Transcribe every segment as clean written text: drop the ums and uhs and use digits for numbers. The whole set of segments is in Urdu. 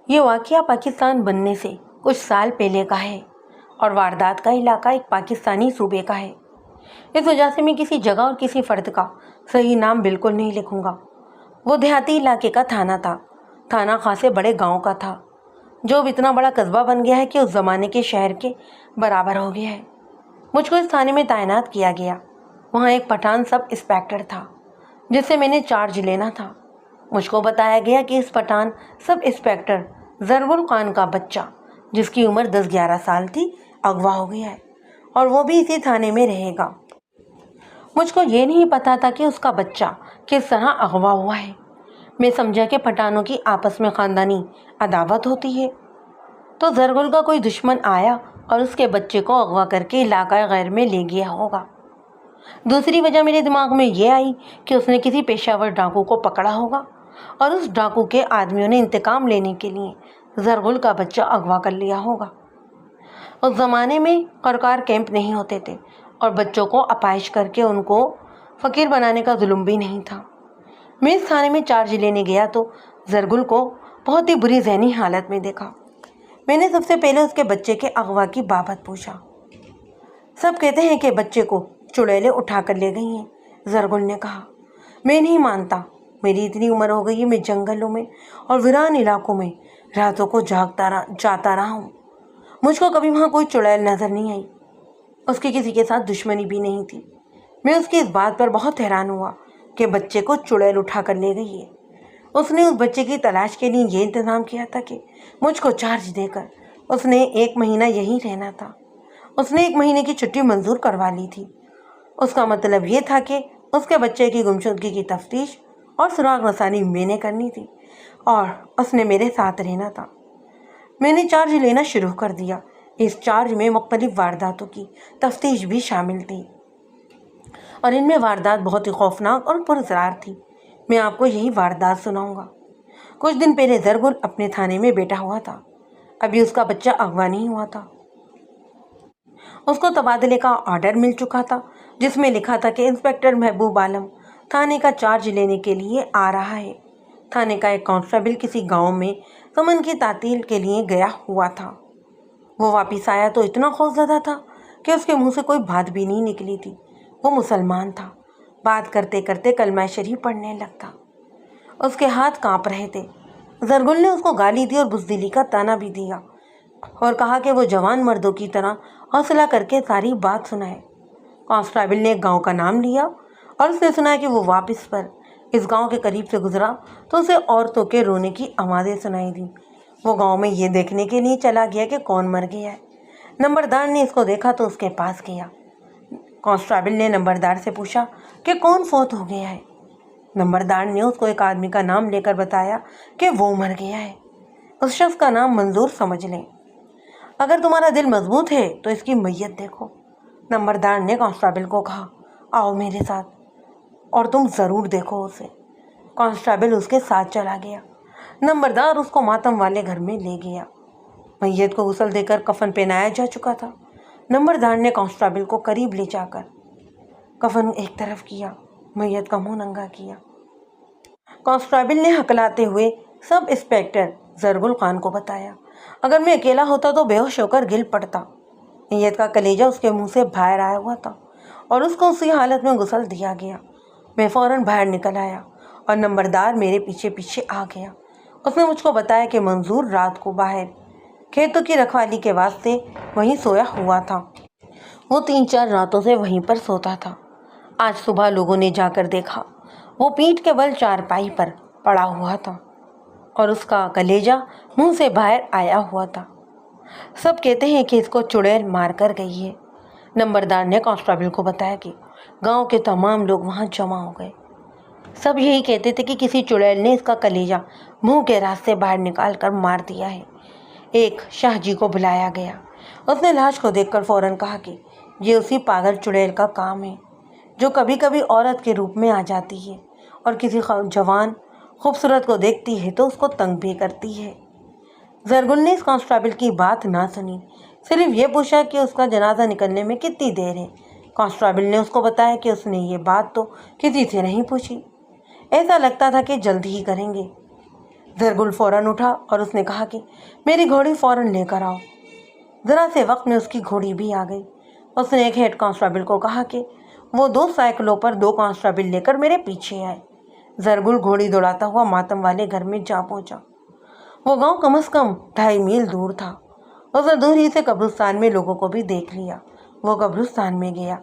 یہ واقعہ پاکستان بننے سے کچھ سال پہلے کا ہے اور واردات کا علاقہ ایک پاکستانی صوبے کا ہے۔ اس وجہ سے میں کسی جگہ اور کسی فرد کا صحیح نام بالکل نہیں لکھوں گا۔ وہ دیہاتی علاقے کا تھانہ تھا، تھانہ خاصے بڑے گاؤں کا تھا، جو اب اتنا بڑا قصبہ بن گیا ہے کہ اس زمانے کے شہر کے برابر ہو گیا ہے۔ مجھ کو اس تھانے میں تعینات کیا گیا۔ وہاں ایک پٹھان سب انسپیکٹر تھا جس سے میں نے چارج لینا تھا۔ مجھ کو بتایا گیا کہ اس پٹھان سب انسپیکٹر ضرب خان کا بچہ، جس کی عمر 10-11 سال تھی، اغوا ہو گیا ہے اور وہ بھی اسی تھانے میں رہے گا۔ مجھ کو یہ نہیں پتا تھا کہ اس کا بچہ کس طرح اغوا ہوا ہے۔ میں سمجھا کہ پٹھانوں کی آپس میں خاندانی عداوت ہوتی ہے، تو زرگل کا کوئی دشمن آیا اور اس کے بچے کو اغوا کر کے علاقہ غیر میں لے گیا ہوگا۔ دوسری وجہ میرے دماغ میں یہ آئی کہ اس نے کسی پیشہ ور ڈاکو کو پکڑا ہوگا اور اس ڈاکو کے آدمیوں نے انتقام لینے کے لیے زرگل کا بچہ اغوا کر لیا ہوگا۔ اس زمانے میں قرقار کیمپ نہیں ہوتے تھے اور بچوں کو اپائش کر کے ان کو فقیر بنانے کا ظلم بھی نہیں تھا۔ میں اس تھانے میں چارج لینے گیا تو زرگل کو بہت ہی بری ذہنی حالت میں دیکھا۔ میں نے سب سے پہلے اس کے بچے کے اغوا کی بابت پوچھا۔ سب کہتے ہیں کہ بچے کو چڑیلیں اٹھا کر لے گئی ہیں، زرگل نے کہا۔ میں نہیں مانتا، میری اتنی عمر ہو گئی ہے، میں جنگلوں میں اور ویران علاقوں میں راتوں کو جاتا رہا ہوں، مجھ کو کبھی وہاں کوئی چڑیل نظر نہیں آئی۔ اس کی کسی کے ساتھ دشمنی بھی نہیں تھی۔ میں اس کی اس بات پر بہت حیران ہوا کہ بچے کو چڑیل اٹھا کر لے گئی ہے۔ اس نے اس بچے کی تلاش کے لیے یہ انتظام کیا تھا کہ مجھ کو چارج دے کر اس نے 1 مہینہ یہیں رہنا تھا۔ اس نے 1 مہینے کی چھٹی منظور کروا لی تھی۔ اس کا مطلب یہ تھا کہ اس کے بچے کی گمشدگی کی تفتیش اور سراغ رسانی میں نے کرنی تھی اور اس نے میرے ساتھ رہنا تھا۔ میں نے چارج لینا شروع کر دیا۔ اس چارج میں مختلف وارداتوں کی تفتیش بھی شامل تھی اور ان میں واردات بہت ہی خوفناک اور پراسرار تھی۔ میں آپ کو یہی واردات سناؤں گا۔ کچھ دن پہلے زرگل اپنے تھانے میں بیٹھا ہوا تھا۔ ابھی اس کا بچہ اغوا نہیں ہوا تھا۔ اس کو تبادلے کا آرڈر مل چکا تھا جس میں لکھا تھا کہ انسپیکٹر محبوب عالم تھانے کا چارج لینے کے لیے آ رہا ہے۔ تھانے کا ایک کانسٹیبل کسی گاؤں میں سمن کی تعطیل کے لیے گیا ہوا تھا۔ وہ واپس آیا تو اتنا خوفزدہ تھا کہ اس کے منہ سے کوئی بات بھی نہیں نکلی تھی۔ وہ مسلمان تھا، بات کرتے کرتے کلمہ شریف پڑھنے لگتا۔ اس کے ہاتھ کانپ رہے تھے۔ زرگل نے اس کو گالی دی اور بزدلی کا طعنہ بھی دیا اور کہا کہ وہ جوان مردوں کی طرح حوصلہ کر کے ساری بات سنائے۔ کانسٹیبل نے ایک گاؤں کا نام لیا اور اس نے سنا کہ وہ واپس پر اس گاؤں کے قریب سے گزرا تو اسے عورتوں کے رونے کی آوازیں سنائی دیں۔ وہ گاؤں میں یہ دیکھنے کے لیے چلا گیا کہ کون مر گیا ہے۔ نمبردار نے اس کو دیکھا تو اس کے پاس گیا۔ کانسٹیبل نے نمبردار سے پوچھا کہ کون فوت ہو گیا ہے۔ نمبردار نے اس کو ایک آدمی کا نام لے کر بتایا کہ وہ مر گیا ہے۔ اس شخص کا نام منظور سمجھ لیں۔ اگر تمہارا دل مضبوط ہے تو اس کی میت دیکھو۔ نمبردار نے کانسٹیبل کو کہا، آؤ میرے ساتھ اور تم ضرور دیکھو اسے۔ کانسٹیبل اس کے ساتھ چلا گیا۔ نمبردار اس کو ماتم والے گھر میں لے گیا۔ میت کو غسل دے کر کفن پہنایا جا چکا تھا۔ نمبردار نے کانسٹیبل کو قریب لے جا کر کفن ایک طرف کیا، میت کا منہ ننگا کیا۔ کانسٹیبل نے ہکلاتے ہوئے سب انسپیکٹر زرگل خان کو بتایا، اگر میں اکیلا ہوتا تو بے ہوش ہو کر گر پڑتا۔ میت کا کلیجہ اس کے منہ سے باہر آیا ہوا تھا اور اس کو اسی حالت میں غسل دیا گیا۔ میں فوراً باہر نکل آیا اور نمبردار میرے پیچھے پیچھے آ گیا۔ اس نے مجھ کو بتایا کہ منظور رات کو باہر کھیتوں کی رکھوالی کے واسطے وہیں سویا ہوا تھا۔ وہ 3-4 راتوں سے وہیں پر سوتا تھا۔ آج صبح لوگوں نے جا کر دیکھا، وہ پیٹھ کے بل چارپائی پر پڑا ہوا تھا اور اس کا کلیجہ منہ سے باہر آیا ہوا تھا۔ سب کہتے ہیں کہ اس کو چڑیل مار کر گئی ہے۔ نمبردار نے کانسٹیبل کو بتایا کہ گاؤں کے تمام لوگ وہاں جمع ہو گئے۔ سب یہی کہتے تھے کہ کسی چڑیل نے اس کا کلیجہ منہ کے راستے باہر نکال کر مار دیا ہے۔ ایک شاہ جی کو بلایا گیا۔ اس نے لاش کو دیکھ کر فوراً کہا کہ یہ اسی پاگل چڑیل کا کام ہے جو کبھی کبھی عورت کے روپ میں آ جاتی ہے اور کسی جوان خوبصورت کو دیکھتی ہے تو اس کو تنگ بھی کرتی ہے۔ زرگل نے اس کانسٹیبل کی بات نہ سنی، صرف یہ پوچھا کہ اس کا جنازہ نکلنے میں کتنی دیر ہے۔ کانسٹیبل نے اس کو بتایا کہ اس نے یہ بات تو کسی سے نہیں پوچھی، ایسا لگتا تھا کہ جلد ہی کریں گے۔ زرگل فوراً اٹھا اور اس نے کہا کہ میری گھوڑی فوراً لے کر آؤ۔ ذرا سے وقت میں اس کی گھوڑی بھی آ گئی۔ اس نے ایک ہیڈ کانسٹیبل کو کہا کہ وہ 2 سائیکلوں پر 2 کانسٹیبل لے کر میرے پیچھے آئے۔ زرگل گھوڑی دوڑاتا ہوا ماتم والے گھر میں جا پہنچا۔ وہ گاؤں کم از کم 2.5 میل دور تھا۔ اس نے دور ہی سے قبرستان میں لوگوں کو بھی دیکھ لیا۔ وہ قبرستان میں گیا۔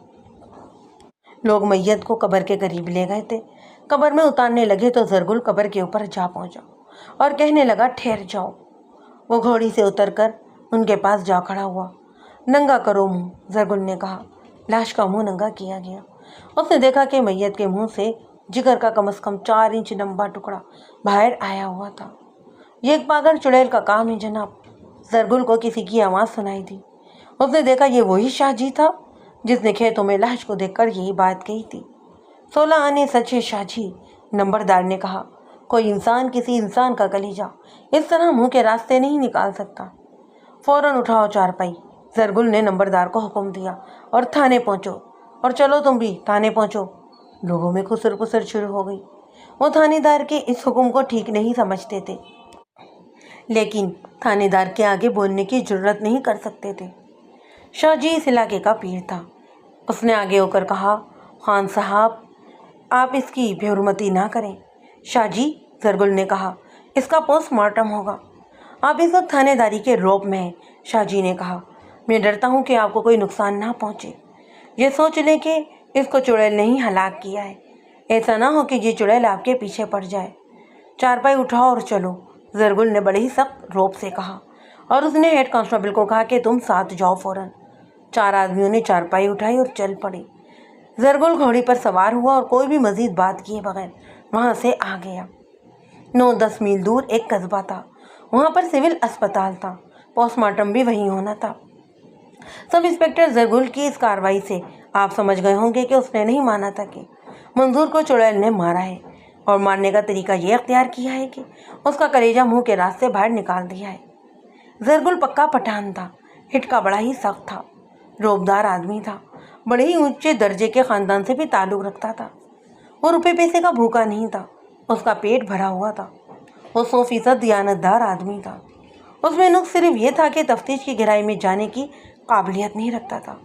لوگ میت کو قبر کے قریب لے گئے تھے۔ قبر میں اتارنے لگے تو زرگل قبر کے اوپر جا پہنچا اور کہنے لگا ٹھہر جاؤ۔ وہ گھوڑی سے اتر کر ان کے پاس جا کھڑا ہوا۔ ننگا کرو منہ، زرگل نے کہا۔ لاش کا منہ ننگا کیا گیا۔ اس نے دیکھا کہ میت کے منہ سے جگر کا کم از کم 4 انچ لمبا ٹکڑا باہر آیا ہوا تھا۔ یہ ایک پاگل چڑیل کا کام ہے جناب، زرگل کو کسی کی آواز سنائی دی۔ اس نے دیکھا یہ وہی شاہ جی تھا جس نے کھیتوں میں لاش کو دیکھ کر یہی بات کہی تھی۔ 16 آنے سچ ہے شاہ جی، نمبردار نے کہا۔ کوئی انسان کسی انسان کا کلیجہ اس طرح منہ کے راستے نہیں نکال سکتا۔ فوراً اٹھاؤ چارپائی، زرگل نے نمبردار کو حکم دیا، اور تھانے پہنچو، اور چلو تم بھی تھانے پہنچو۔ لوگوں میں خسر پسر شروع ہو گئی۔ وہ تھانے دار کے اس حکم کو ٹھیک نہیں سمجھتے تھے، لیکن تھانے دار کے آگے بولنے کی جرات نہیں کر سکتے تھے۔ شاہ جی اس علاقے کا پیر تھا۔ اس نے آگے ہو کر کہا، خان صاحب آپ اس کی بے حرمتی نہ کریں۔ شاہ جی، زرگل نے کہا، اس کا پوسٹ مارٹم ہوگا۔ آپ اس وقت تھانے داری کے روب میں ہیں، شاہ جی نے کہا۔ میں ڈرتا ہوں کہ آپ کو کوئی نقصان نہ پہنچے۔ یہ سوچ لیں کہ اس کو چڑیل نے ہی ہلاک کیا ہے۔ ایسا نہ ہو کہ یہ چڑیل آپ کے پیچھے پڑ جائے۔ چارپائی اٹھاؤ اور چلو، زرگل نے بڑے ہی سخت روب سے کہا، اور اس نے ہیڈ کانسٹیبل کو کہا کہ تم ساتھ جاؤ فوراً۔ 4 آدمیوں نے چارپائی اٹھائی اور چل پڑے۔ زرگل گھوڑی پر سوار ہوا اور کوئی بھی مزید بات کیے بغیر وہاں سے آ گیا۔ 9-10 میل دور ایک قصبہ تھا، وہاں پر سول اسپتال تھا، پوسٹ مارٹم بھی وہیں ہونا تھا۔ سب انسپکٹر زرگل کی اس کارروائی سے آپ سمجھ گئے ہوں گے کہ اس نے نہیں مانا تھا کہ منظور کو چڑیل نے مارا ہے، اور مارنے کا طریقہ یہ اختیار کیا ہے کہ اس کا کلیجہ منہ کے راستے باہر نکال دیا ہے۔ زرگل پکا پٹھان تھا، ہٹ کا بڑا ہی سخت تھا، روبدار آدمی تھا، بڑے ہی اونچے درجے کے خاندان سے بھی تعلق رکھتا تھا۔ وہ روپے پیسے کا بھوکا نہیں تھا، اس کا پیٹ بھرا ہوا تھا۔ وہ 100% دیانتدار آدمی تھا۔ اس میں نقص صرف یہ تھا کہ تفتیش کی گہرائی میں جانے کی قابلیت نہیں رکھتا تھا،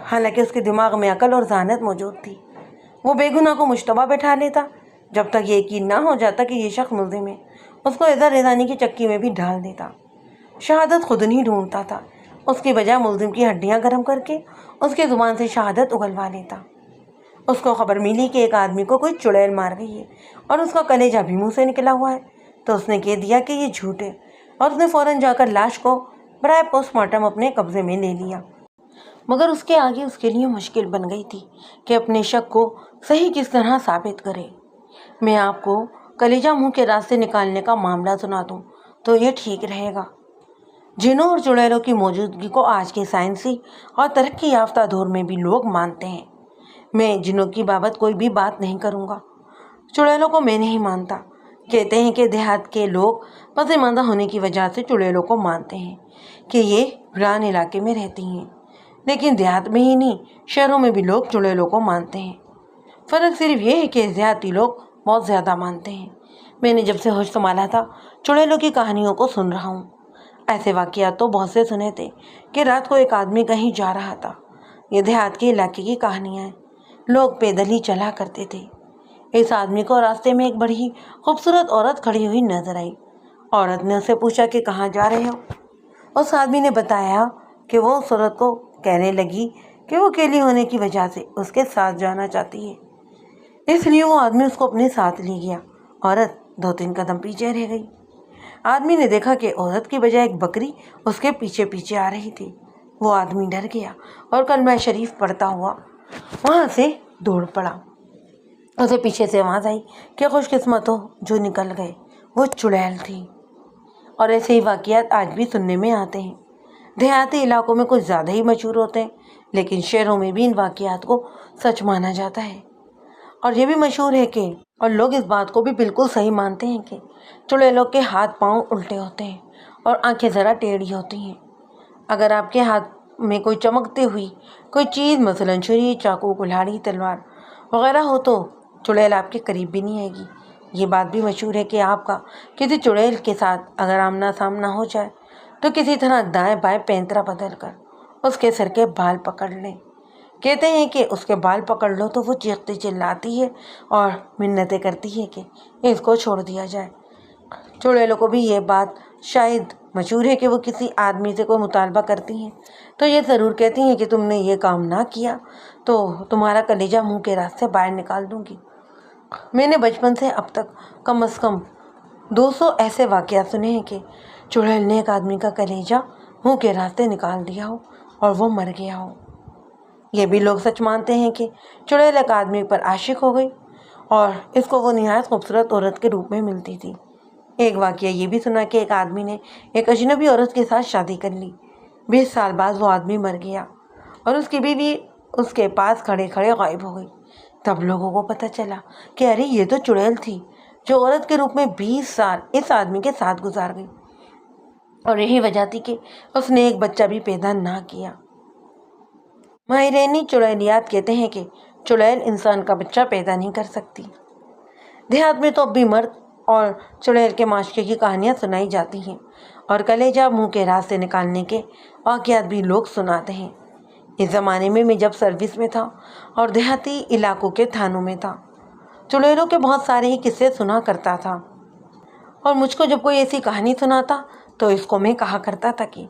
حالانکہ اس کے دماغ میں عقل اور ذہانت موجود تھی۔ وہ بے گناہ کو مشتبہ بیٹھا لیتا، جب تک یہ یقین نہ ہو جاتا کہ یہ شخص ملزم ہے، اس کو اعزار رضانی کی چکی میں بھی ڈال دیتا۔ شہادت خود نہیں ڈھونڈتا تھا، اس کی بجائے ملزم کی ہڈیاں گرم کر کے اس کی زبان سے شہادت اگلوا لیتا۔ اس کو خبر ملی کہ ایک آدمی کو کوئی چڑیل مار گئی ہے اور اس کا کلیجہ بھی منہ سے نکلا ہوا ہے، تو اس نے کہہ دیا کہ یہ جھوٹ ہے، اور اس نے فوراً جا کر لاش کو برائے پوسٹ مارٹم اپنے قبضے میں لے لیا۔ مگر اس کے آگے اس کے لیے مشکل بن گئی تھی کہ اپنے شک کو صحیح کس طرح ثابت کرے۔ میں آپ کو کلیجہ منہ کے راستے نکالنے کا معاملہ سنا دوں تو یہ ٹھیک رہے گا۔ جنوں اور چڑیلوں کی موجودگی کو آج کے سائنسی اور ترقی یافتہ دور میں بھی لوگ مانتے ہیں۔ میں جنوں کی بابت کوئی بھی بات نہیں کروں گا، چڑیلوں کو میں نہیں مانتا۔ کہتے ہیں کہ دیہات کے لوگ پسماندہ ہونے کی وجہ سے چڑیلوں کو مانتے ہیں کہ یہ ویران علاقے میں رہتی ہیں، لیکن دیہات میں ہی نہیں، شہروں میں بھی لوگ چڑیلوں کو مانتے ہیں۔ فرق صرف یہ ہے کہ دیہاتی لوگ بہت زیادہ مانتے ہیں۔ میں نے جب سے ہوش سنبھالا تھا چڑیلوں کی کہانیوں کو سن رہا ہوں۔ ایسے واقعات تو بہت سے سنے تھے کہ رات کو ایک آدمی کہیں جا رہا تھا۔ یہ دیہات کے علاقے کی کہانیاں ہیں، لوگ پیدل ہی چلا کرتے تھے۔ اس آدمی کو راستے میں ایک بڑی خوبصورت عورت کھڑی ہوئی نظر آئی۔ عورت نے اسے پوچھا کہ کہاں جا رہے ہو؟ اس آدمی نے بتایا کہ وہ اس عورت کو کہنے لگی کہ وہ اکیلی ہونے کی وجہ سے اس کے ساتھ جانا چاہتی ہے، اس لیے وہ آدمی اس کو اپنے ساتھ لے گیا۔ عورت 2-3 قدم پیچھے رہ گئی۔ آدمی نے دیکھا کہ عورت کی بجائے ایک بکری اس کے پیچھے پیچھے آ رہی تھی۔ وہ آدمی ڈر گیا اور کلمہ شریف پڑھتا ہوا وہاں سے دوڑ پڑا۔ اسے پیچھے سے آواز آئی کہ خوش قسمت ہو جو نکل گئے، وہ چڑیل تھی۔ اور ایسے ہی واقعات آج بھی سننے میں آتے ہیں۔ دیہاتی علاقوں میں کچھ زیادہ ہی مشہور ہوتے ہیں، لیکن شہروں میں بھی ان واقعات کو سچ مانا جاتا ہے۔ اور یہ بھی مشہور ہے کہ اور لوگ اس بات کو بھی بالکل صحیح مانتے ہیں کہ چڑیلوں کے ہاتھ پاؤں الٹے ہوتے ہیں اور آنکھیں ذرا ٹیڑھی ہوتی ہیں۔ اگر آپ کے ہاتھ میں کوئی چمکتی ہوئی کوئی چیز، مثلاً چھری، چاقو، کلہاڑی، تلوار وغیرہ ہو تو چڑیل آپ کے قریب بھی نہیں آئے گی۔ یہ بات بھی مشہور ہے کہ آپ کا کسی چڑیل کے ساتھ اگر آمنا سامنا ہو جائے تو کسی طرح دائیں بائیں پینترا بدل کر اس کے سر کے بال پکڑ لیں۔ کہتے ہیں کہ اس کے بال پکڑ لو تو وہ چیختی چلاتی ہے اور منتیں کرتی ہے کہ اس کو چھوڑ دیا جائے۔ چڑیلوں کو بھی یہ بات شاید مشہور ہے کہ وہ کسی آدمی سے کوئی مطالبہ کرتی ہیں تو یہ ضرور کہتی ہیں کہ تم نے یہ کام نہ کیا تو تمہارا کلیجہ منہ کے راستے باہر نکال دوں گی۔ میں نے بچپن سے اب تک کم از کم 200 ایسے واقعات سنے ہیں کہ چڑیل نے ایک آدمی کا کلیجہ منہ کے راستے نکال دیا ہو اور وہ مر گیا ہو۔ یہ بھی لوگ سچ مانتے ہیں کہ چڑیل ایک آدمی پر عاشق ہو گئی اور اس کو وہ نہایت خوبصورت عورت کے روپ میں ملتی تھی۔ ایک واقعہ یہ بھی سنا کہ ایک آدمی نے ایک اجنبی عورت کے ساتھ شادی کر لی۔ 20 سال بعد وہ آدمی مر گیا اور اس کی بیوی اس کے پاس کھڑے کھڑے غائب ہو گئی۔ تب لوگوں کو پتہ چلا کہ ارے یہ تو چڑیل تھی جو عورت کے روپ میں 20 سال اس آدمی کے ساتھ گزار گئی، اور یہی وجہ تھی کہ اس نے ایک بچہ بھی پیدا نہ کیا۔ ماہرین چڑیلیات کہتے ہیں کہ چڑیل انسان کا بچہ پیدا نہیں کر سکتی۔ دیہات میں تو اب بھی مرد اور چڑیل کے معاشقے کی کہانیاں سنائی جاتی ہیں اور کلیجہ منہ کے راستے نکالنے کے واقعات بھی لوگ سناتے ہیں۔ اس زمانے میں جب سروس میں تھا اور دیہاتی علاقوں کے تھانوں میں تھا، چڑیلوں کے بہت سارے ہی قصے سنا کرتا تھا، اور مجھ کو جب کوئی ایسی کہانی سناتا تو اس کو میں کہا کرتا تھا کہ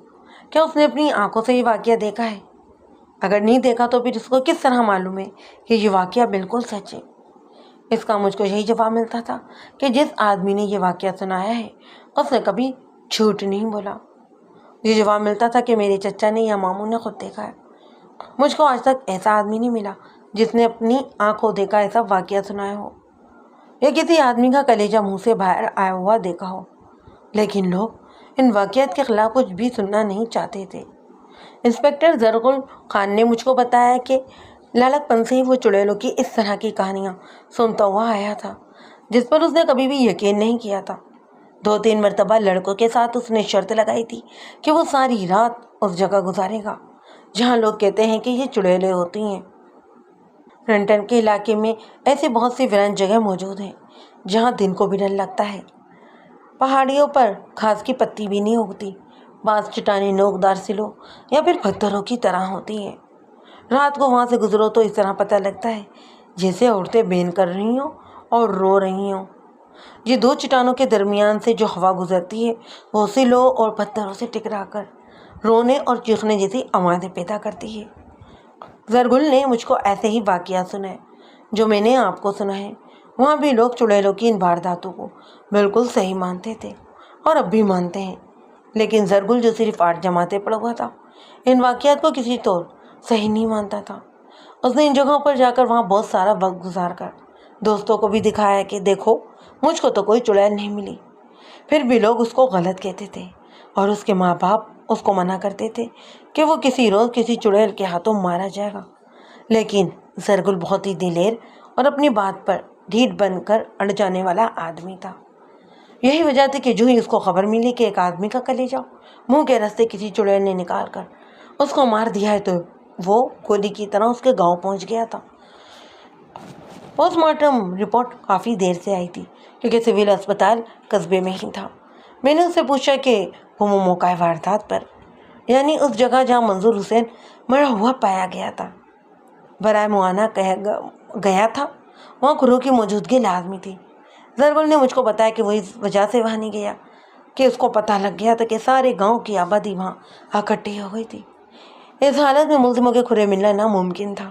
کیا اس نے اپنی آنکھوں سے یہ واقعہ دیکھا ہے؟ اگر نہیں دیکھا تو پھر اس کو کس طرح معلوم ہے کہ یہ واقعہ بالکل سچ ہے؟ اس کا مجھ کو یہی جواب ملتا تھا کہ جس آدمی نے یہ واقعہ سنایا ہے اس نے کبھی جھوٹ نہیں بولا۔ یہ جواب ملتا تھا کہ میرے چچا نے یا ماموں نے خود دیکھا ہے۔ مجھ کو آج تک ایسا آدمی نہیں ملا جس نے اپنی آنکھوں دیکھا ایسا واقعہ سنایا ہو یا کسی آدمی کا کلیجہ منہ سے باہر آیا ہوا دیکھا ہو، لیکن لوگ ان واقعات کے خلاف کچھ بھی سننا نہیں چاہتے تھے۔ انسپکٹر زرغل خان نے مجھ کو بتایا کہ لالک پن سے ہی وہ چڑیلوں کی اس طرح کی کہانیاں سنتا ہوا آیا تھا جس پر اس نے کبھی بھی یقین نہیں کیا تھا۔ 2-3 مرتبہ لڑکوں کے ساتھ اس نے شرط لگائی تھی کہ وہ ساری رات اس جگہ گزارے گا جہاں لوگ کہتے ہیں کہ یہ چڑیلیں ہوتی ہیں۔ رنٹن کے علاقے میں ایسی بہت سی ویران جگہ موجود ہیں جہاں دن کو بھی ڈر لگتا ہے۔ پہاڑیوں پر گھاس کی پتی بھی نہیں اگتی، بعض چٹانیں نوکدار سلوں یا پھر پتھروں کی طرح ہوتی ہیں۔ رات کو وہاں سے گزرو تو اس طرح پتہ لگتا ہے جیسے عورتیں بین کر رہی ہوں اور رو رہی ہوں۔ یہ 2 چٹانوں کے درمیان سے جو ہوا گزرتی ہے وہ سلوں اور پتھروں سے ٹکرا کر رونے اور چیخنے جیسی آوازیں پیدا کرتی ہے۔ زرگل نے مجھ کو ایسے ہی واقعات سنائے جو میں نے آپ کو سنا ہے۔ وہاں بھی لوگ چڑیلوں کی ان وارداتوں کو بالکل صحیح مانتے تھے اور اب بھی مانتے ہیں، لیکن زرگل جو صرف 8 جماعتیں پڑھا ہوا تھا ان واقعات کو کسی طور صحیح نہیں مانتا تھا۔ اس نے ان جگہوں پر جا کر وہاں بہت سارا وقت گزار کر دوستوں کو بھی دکھایا کہ دیکھو مجھ کو تو کوئی چڑیل نہیں ملی۔ پھر بھی لوگ اس کو غلط کہتے تھے اور اس کے ماں باپ اس کو منع کرتے تھے کہ وہ کسی روز کسی چڑیل کے ہاتھوں مارا جائے گا۔ لیکن زرگل بہت ہی دلیر اور اپنی بات پر ڈھیٹ بن کر اڑ جانے والا آدمی تھا۔ یہی وجہ تھی کہ جو ہی اس کو خبر ملی کہ ایک آدمی کا کلیجہ منہ کے راستے کسی چڑیل نے نکال کر اس کو مار دیا ہے تو وہ گولی کی طرح اس کے گاؤں پہنچ گیا تھا۔ پوسٹ مارٹم رپورٹ کافی دیر سے آئی تھی کیونکہ سول اسپتال قصبے میں ہی تھا۔ میں نے اس سے پوچھا کہ وہ موقع واردات پر، یعنی اس جگہ جہاں منظور حسین مرا ہوا پایا گیا تھا، برائے معائنہ گیا تھا، وہاں کھروں کی موجودگی لازمی تھی۔ زرگل نے مجھ کو بتایا کہ وہ اس وجہ سے وہاں نہیں گیا کہ اس کو پتہ لگ گیا تھا کہ سارے گاؤں کی آبادی وہاں اکٹھی ہو گئی تھی۔ اس حالت میں ملزموں کے کھرے ملنا ناممکن تھا۔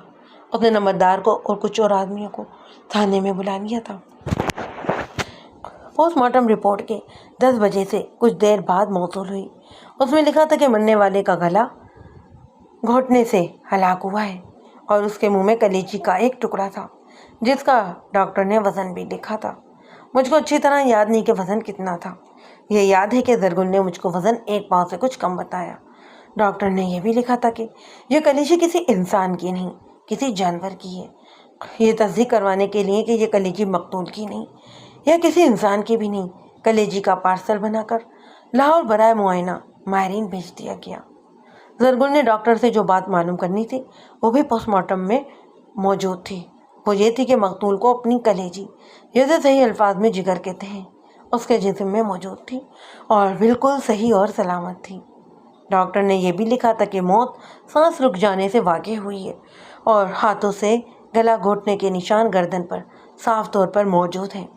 اس نے نمبردار کو اور کچھ اور آدمیوں کو تھانے میں بلا لیا تھا۔ پوسٹ مارٹم رپورٹ کے 10 بجے سے کچھ دیر بعد موصول ہوئی۔ اس میں لکھا تھا کہ مرنے والے کا گلا گھونٹنے سے ہلاک ہوا ہے اور اس کے منہ میں کلیجے کا ایک ٹکڑا تھا جس کا ڈاکٹر نے وزن بھی لکھا تھا۔ مجھ کو اچھی طرح یاد نہیں کہ وزن کتنا تھا۔ یہ یاد ہے کہ زرگل نے مجھ کو وزن 1 پاؤں سے کچھ کم بتایا۔ ڈاکٹر نے یہ بھی لکھا تھا کہ یہ کلیجی کسی انسان کی نہیں، کسی جانور کی ہے۔ یہ تصدیق کروانے کے لیے کہ یہ کلیجی مقتول کی نہیں یا کسی انسان کی بھی نہیں، کلیجی کا پارسل بنا کر لاہور برائے معائنہ ماہرین بھیج دیا گیا۔ زرگل نے ڈاکٹر سے جو بات معلوم کرنی تھی وہ بھی پوسٹ مارٹم میں موجود تھی۔ وہ یہ تھی کہ مقتول کو اپنی کلیجی، جیسے صحیح الفاظ میں جگر کہتے ہیں، اس کے جسم میں موجود تھی اور بالکل صحیح اور سلامت تھی۔ ڈاکٹر نے یہ بھی لکھا تھا کہ موت سانس رک جانے سے واقع ہوئی ہے اور ہاتھوں سے گلا گھونٹنے کے نشان گردن پر صاف طور پر موجود ہیں۔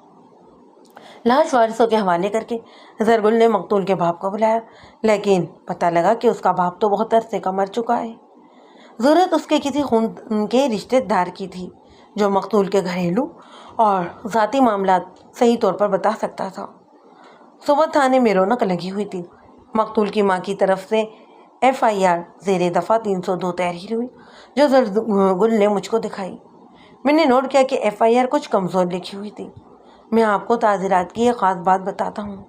لاش وارثوں کے حوالے کر کے زرگل نے مقتول کے باپ کو بلایا، لیکن پتہ لگا کہ اس کا باپ تو بہت عرصے کا مر چکا ہے۔ ضرورت اس کے کسی خون کے رشتے دار کی تھی جو مقتول کے گھریلو اور ذاتی معاملات صحیح طور پر بتا سکتا تھا۔ صبح تھانے میں رونق لگی ہوئی تھی۔ مقتول کی ماں کی طرف سے FIR زیر دفعہ 302 تحریر ہوئی جو زرگل نے مجھ کو دکھائی۔ میں نے نوٹ کیا کہ FIR کچھ کمزور لکھی ہوئی تھی۔ میں آپ کو تعزیرات کی ایک خاص بات بتاتا ہوں۔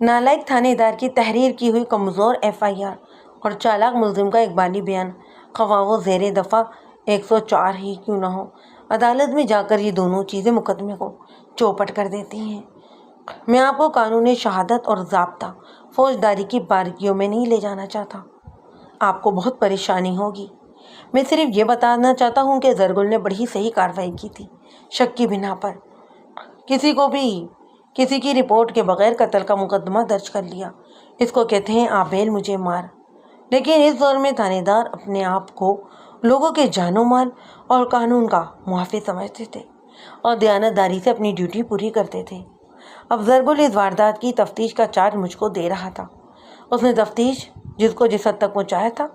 نالائق تھانے دار کی تحریر کی ہوئی کمزور FIR اور چالاک ملزم کا اقبالی بیان، خواہ وہ زیر دفعہ 104 ہی کیوں نہ ہو، عدالت میں جا کر یہ دونوں چیزیں مقدمے کو چوپٹ کر دیتی ہیں۔ میں آپ کو قانون شہادت اور ضابطہ فوجداری کی باریکیوں میں نہیں لے جانا چاہتا، آپ کو بہت پریشانی ہوگی۔ میں صرف یہ بتانا چاہتا ہوں کہ زرگل نے بڑی صحیح کارروائی کی تھی، شک کی بنا پر کسی کی رپورٹ کے بغیر قتل کا مقدمہ درج کر لیا۔ اس کو کہتے ہیں آبیل مجھے مار۔ لیکن اس دور میں تھانے دار اپنے آپ کو لوگوں کے جان و مال اور قانون کا محافظ سمجھتے تھے اور دیانتداری سے اپنی ڈیوٹی پوری کرتے تھے۔ اب زرگل اس واردات کی تفتیش کا چارج مجھ کو دے رہا تھا۔ اس نے تفتیش جس حد تک پہنچایا تھا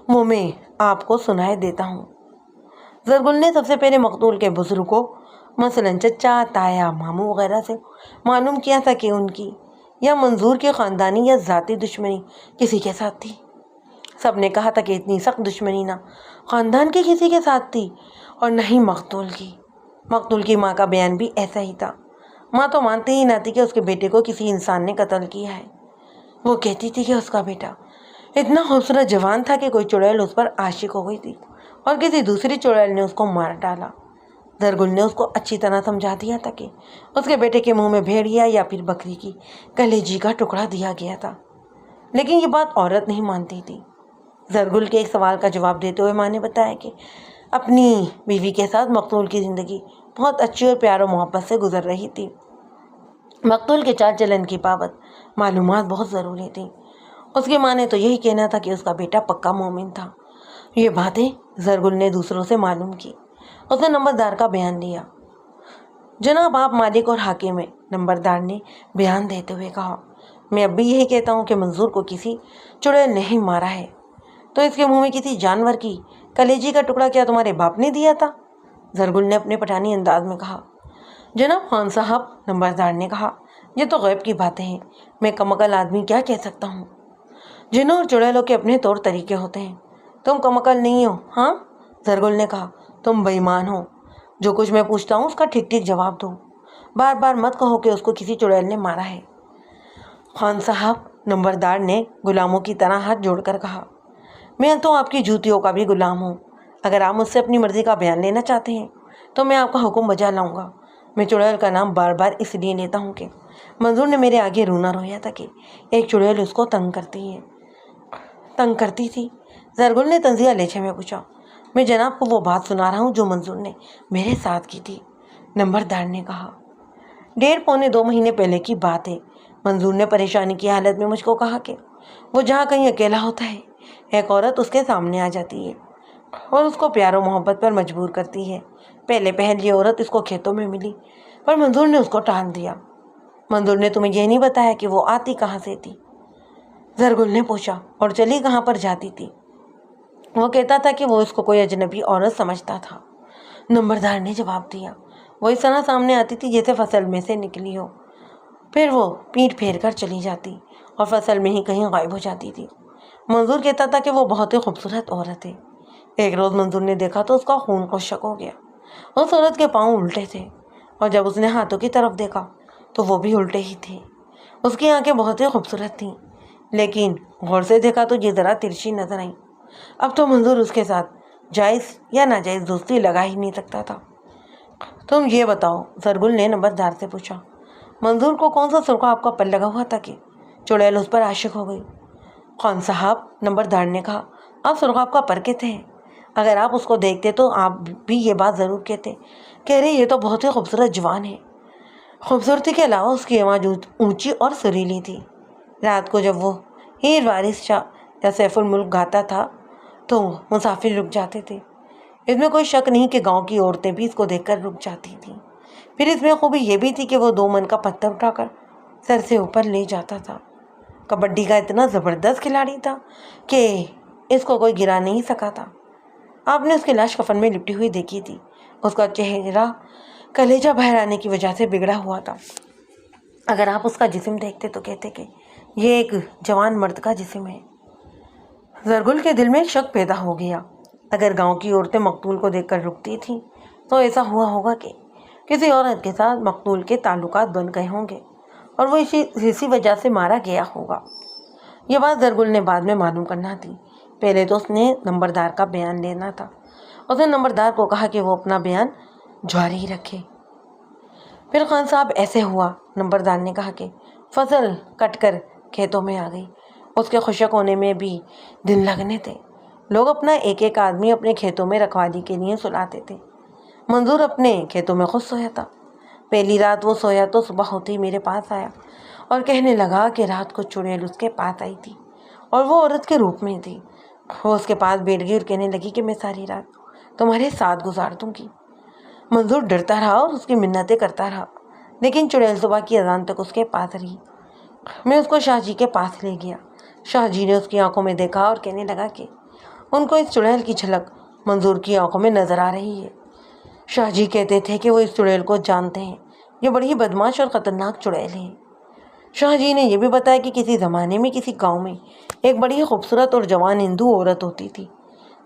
وہ میں آپ کو سنائے دیتا ہوں۔ زرگل نے سب سے پہلے مقتول کے بزرگوں مثلاً چچا، تایا، ماموں وغیرہ سے معلوم کیا تھا کہ ان کی یا منظور کی خاندانی یا ذاتی دشمنی کسی کے ساتھ تھی۔ سب نے کہا تھا کہ اتنی سخت دشمنی نہ خاندان کے کسی کے ساتھ تھی اور نہ ہی مقتول کی۔ مقتول کی ماں کا بیان بھی ایسا ہی تھا۔ ماں تو مانتی ہی نہ تھی کہ اس کے بیٹے کو کسی انسان نے قتل کیا ہے۔ وہ کہتی تھی کہ اس کا بیٹا اتنا خوبصورت جوان تھا کہ کوئی چڑیل اس پر عاشق ہو گئی تھی اور کسی دوسری چڑیل نے اس کو مار ڈالا۔ زرگل نے اس کو اچھی طرح سمجھا دیا تھا کہ اس کے بیٹے کے منہ میں بھیڑیا یا پھر بکری کی کلیجی کا ٹکڑا دیا گیا تھا، لیکن یہ بات عورت نہیں مانتی تھی۔ زرگل کے ایک سوال کا جواب دیتے ہوئے ماں نے بتایا کہ اپنی بیوی کے ساتھ مقتول کی زندگی بہت اچھی اور پیار و محبت سے گزر رہی تھی۔ مقتول کے چال چلن کی بابت معلومات بہت ضروری تھی۔ اس کی ماں نے تو یہی کہنا تھا کہ اس کا بیٹا پکا مومن تھا۔ یہ باتیں زرگل نے دوسروں سے معلوم کی۔ اس نے نمبردار کا بیان دیا۔ جناب آپ مالک اور حاکم ہیں، نمبردار نے بیان دیتے ہوئے کہا۔ میں اب بھی یہی کہتا ہوں کہ منظور کو کسی چڑیل نے ہی مارا ہے۔ تو اس کے منہ میں کسی جانور کی کلیجی کا ٹکڑا کیا تمہارے باپ نے دیا تھا؟ زرگل نے اپنے پٹھانی انداز میں کہا۔ جناب خان صاحب، نمبردار نے کہا، یہ تو غیب کی باتیں ہیں، میں کم عقل آدمی کیا کہہ سکتا ہوں؟ جنوں اور چڑیلوں کے اپنے طور طریقے ہوتے ہیں، تم کم عقل نہیں ہو؟ ہاں، زرگل نے کہا، تم بے ایمان ہو۔ جو کچھ میں پوچھتا ہوں اس کا ٹھیک ٹھیک جواب دو، بار بار مت کہو کہ اس کو کسی چڑیل نے مارا ہے۔ خان صاحب، نمبردار نے غلاموں کی طرح ہاتھ جوڑ کر کہا، میں تو آپ کی جوتیوں کا بھی غلام ہوں۔ اگر آپ مجھ سے اپنی مرضی کا بیان لینا چاہتے ہیں تو میں آپ کا حکم بجا لاؤں گا۔ میں چڑیل کا نام بار بار اس لیے لیتا ہوں کہ منظور نے میرے آگے رونا رویا تھا کہ ایک چڑیل اس کو تنگ کرتی تھی۔ زرگل نے تنزیہ لہجے میں پوچھا، میں جناب کو وہ بات سنا رہا ہوں جو منظور نے میرے ساتھ کی تھی، نمبردار نے کہا۔ 1.5-2 مہینے پہلے کی بات ہے۔ منظور نے پریشانی کی حالت میں مجھ کو کہا کہ وہ جہاں کہیں اکیلا ہوتا ہے ایک عورت اس کے سامنے آ جاتی ہے اور اس کو پیار و محبت پر مجبور کرتی ہے۔ پہلے پہل یہ عورت اس کو کھیتوں میں ملی پر منظور نے اس کو ٹال دیا۔ منظور نے تمہیں یہ نہیں بتایا کہ وہ آتی کہاں سے تھی؟ زرگل نے پوچھا، اور چلی کہاں پر جاتی تھی؟ وہ کہتا تھا کہ وہ اس کو کوئی اجنبی عورت سمجھتا تھا، نمبردار نے جواب دیا۔ وہ اس طرح سامنے آتی تھی جیسے فصل میں سے نکلی ہو، پھر وہ پیٹ پھیر کر چلی جاتی اور فصل میں ہی کہیں غائب ہو جاتی تھی۔ منظور کہتا تھا کہ وہ بہت ہی خوبصورت عورت ہے۔ ایک روز منظور نے دیکھا تو اس کا خون خشک ہو گیا۔ اس عورت کے پاؤں الٹے تھے اور جب اس نے ہاتھوں کی طرف دیکھا تو وہ بھی الٹے ہی تھے۔ اس کی آنکھیں بہت ہی خوبصورت تھیں، لیکن غور سے دیکھا تو یہ ذرا ترچھی نظر آئیں۔ اب تو منظور اس کے ساتھ جائز یا ناجائز دوستی لگا ہی نہیں سکتا تھا۔ تم یہ بتاؤ، زرگل نے نمبردار سے پوچھا، منظور کو کون سا سرخا آپ کا پر لگا ہوا تھا کہ چڑیل اس پر عاشق ہو گئی؟ خان صاحب، نمبردار نے کہا، آپ سرخاب کا پر کہتے ہیں؟ اگر آپ اس کو دیکھتے تو آپ بھی یہ بات ضرور کہتے کہ ارے یہ تو بہت ہی خوبصورت جوان ہے۔ خوبصورتی کے علاوہ اس کی آواز اونچی اور سریلی تھی۔ رات کو جب وہ ہیر وارث شاہ یا سیف الملک گاتا تھا تو مسافر رک جاتے تھے۔ اس میں کوئی شک نہیں کہ گاؤں کی عورتیں بھی اس کو دیکھ کر رک جاتی تھیں۔ پھر اس میں خوبی یہ بھی تھی کہ وہ 2 من کا پتھر اٹھا کر سر سے اوپر لے جاتا تھا۔ کبڈی کا اتنا زبردست کھلاڑی تھا کہ اس کو کوئی گرا نہیں سکا تھا۔ آپ نے اس کی لاش کفن میں لپٹی ہوئی دیکھی تھی۔ اس کا چہرہ کلیجہ باہر آنے کی وجہ سے بگڑا ہوا تھا۔ اگر آپ اس کا جسم دیکھتے تو کہتے کہ یہ ایک جوان مرد کا جسم ہے۔ زرگل کے دل میں شک پیدا ہو گیا۔ اگر گاؤں کی عورتیں مقتول کو دیکھ کر رکتی تھیں تو ایسا ہوا ہوگا کہ کسی عورت کے ساتھ مقتول کے تعلقات بن گئے ہوں گے اور وہ اسی وجہ سے مارا گیا ہوگا۔ یہ بات زرگل نے بعد میں معلوم کرنا تھی۔ پہلے تو اس نے نمبردار کا بیان لینا تھا۔ اس نے نمبردار کو کہا کہ وہ اپنا بیان جاری رکھے۔ پھر خان صاحب ایسے ہوا، نمبردار نے کہا کہ فصل کٹ کر کھیتوں میں آ گئی۔ اس کے خشک ہونے میں بھی دن لگنے تھے۔ لوگ اپنا ایک ایک آدمی اپنے کھیتوں میں رکھوالی کے لیے سلاتے تھے۔ منظور اپنے کھیتوں میں خود سویا تھا۔ پہلی رات وہ سویا تو صبح ہوتے ہی میرے پاس آیا اور کہنے لگا کہ رات کو چڑیل اس کے پاس آئی تھی اور وہ عورت کے روپ میں تھی۔ وہ اس کے پاس بیٹھ گئی اور کہنے لگی کہ میں ساری رات تمہارے ساتھ گزار دوں گی۔ منظور ڈرتا رہا اور اس کی منتیں کرتا رہا، لیکن چڑیل صبح کی اذان تک اس کے پاس رہی۔ میں اس کو شاہ جی کے پاس لے گیا۔ شاہ جی نے اس کی آنکھوں میں دیکھا اور کہنے لگا کہ ان کو اس چڑیل کی جھلک منظور کی آنکھوں میں نظر آ رہی ہے۔ شاہ جی کہتے تھے کہ وہ اس چڑیل کو جانتے ہیں، یہ بڑی ہی بدماش اور خطرناک چڑیل ہے۔ شاہ جی نے یہ بھی بتایا کہ کسی زمانے میں کسی گاؤں میں ایک بڑی ہی خوبصورت اور جوان ہندو عورت ہوتی تھی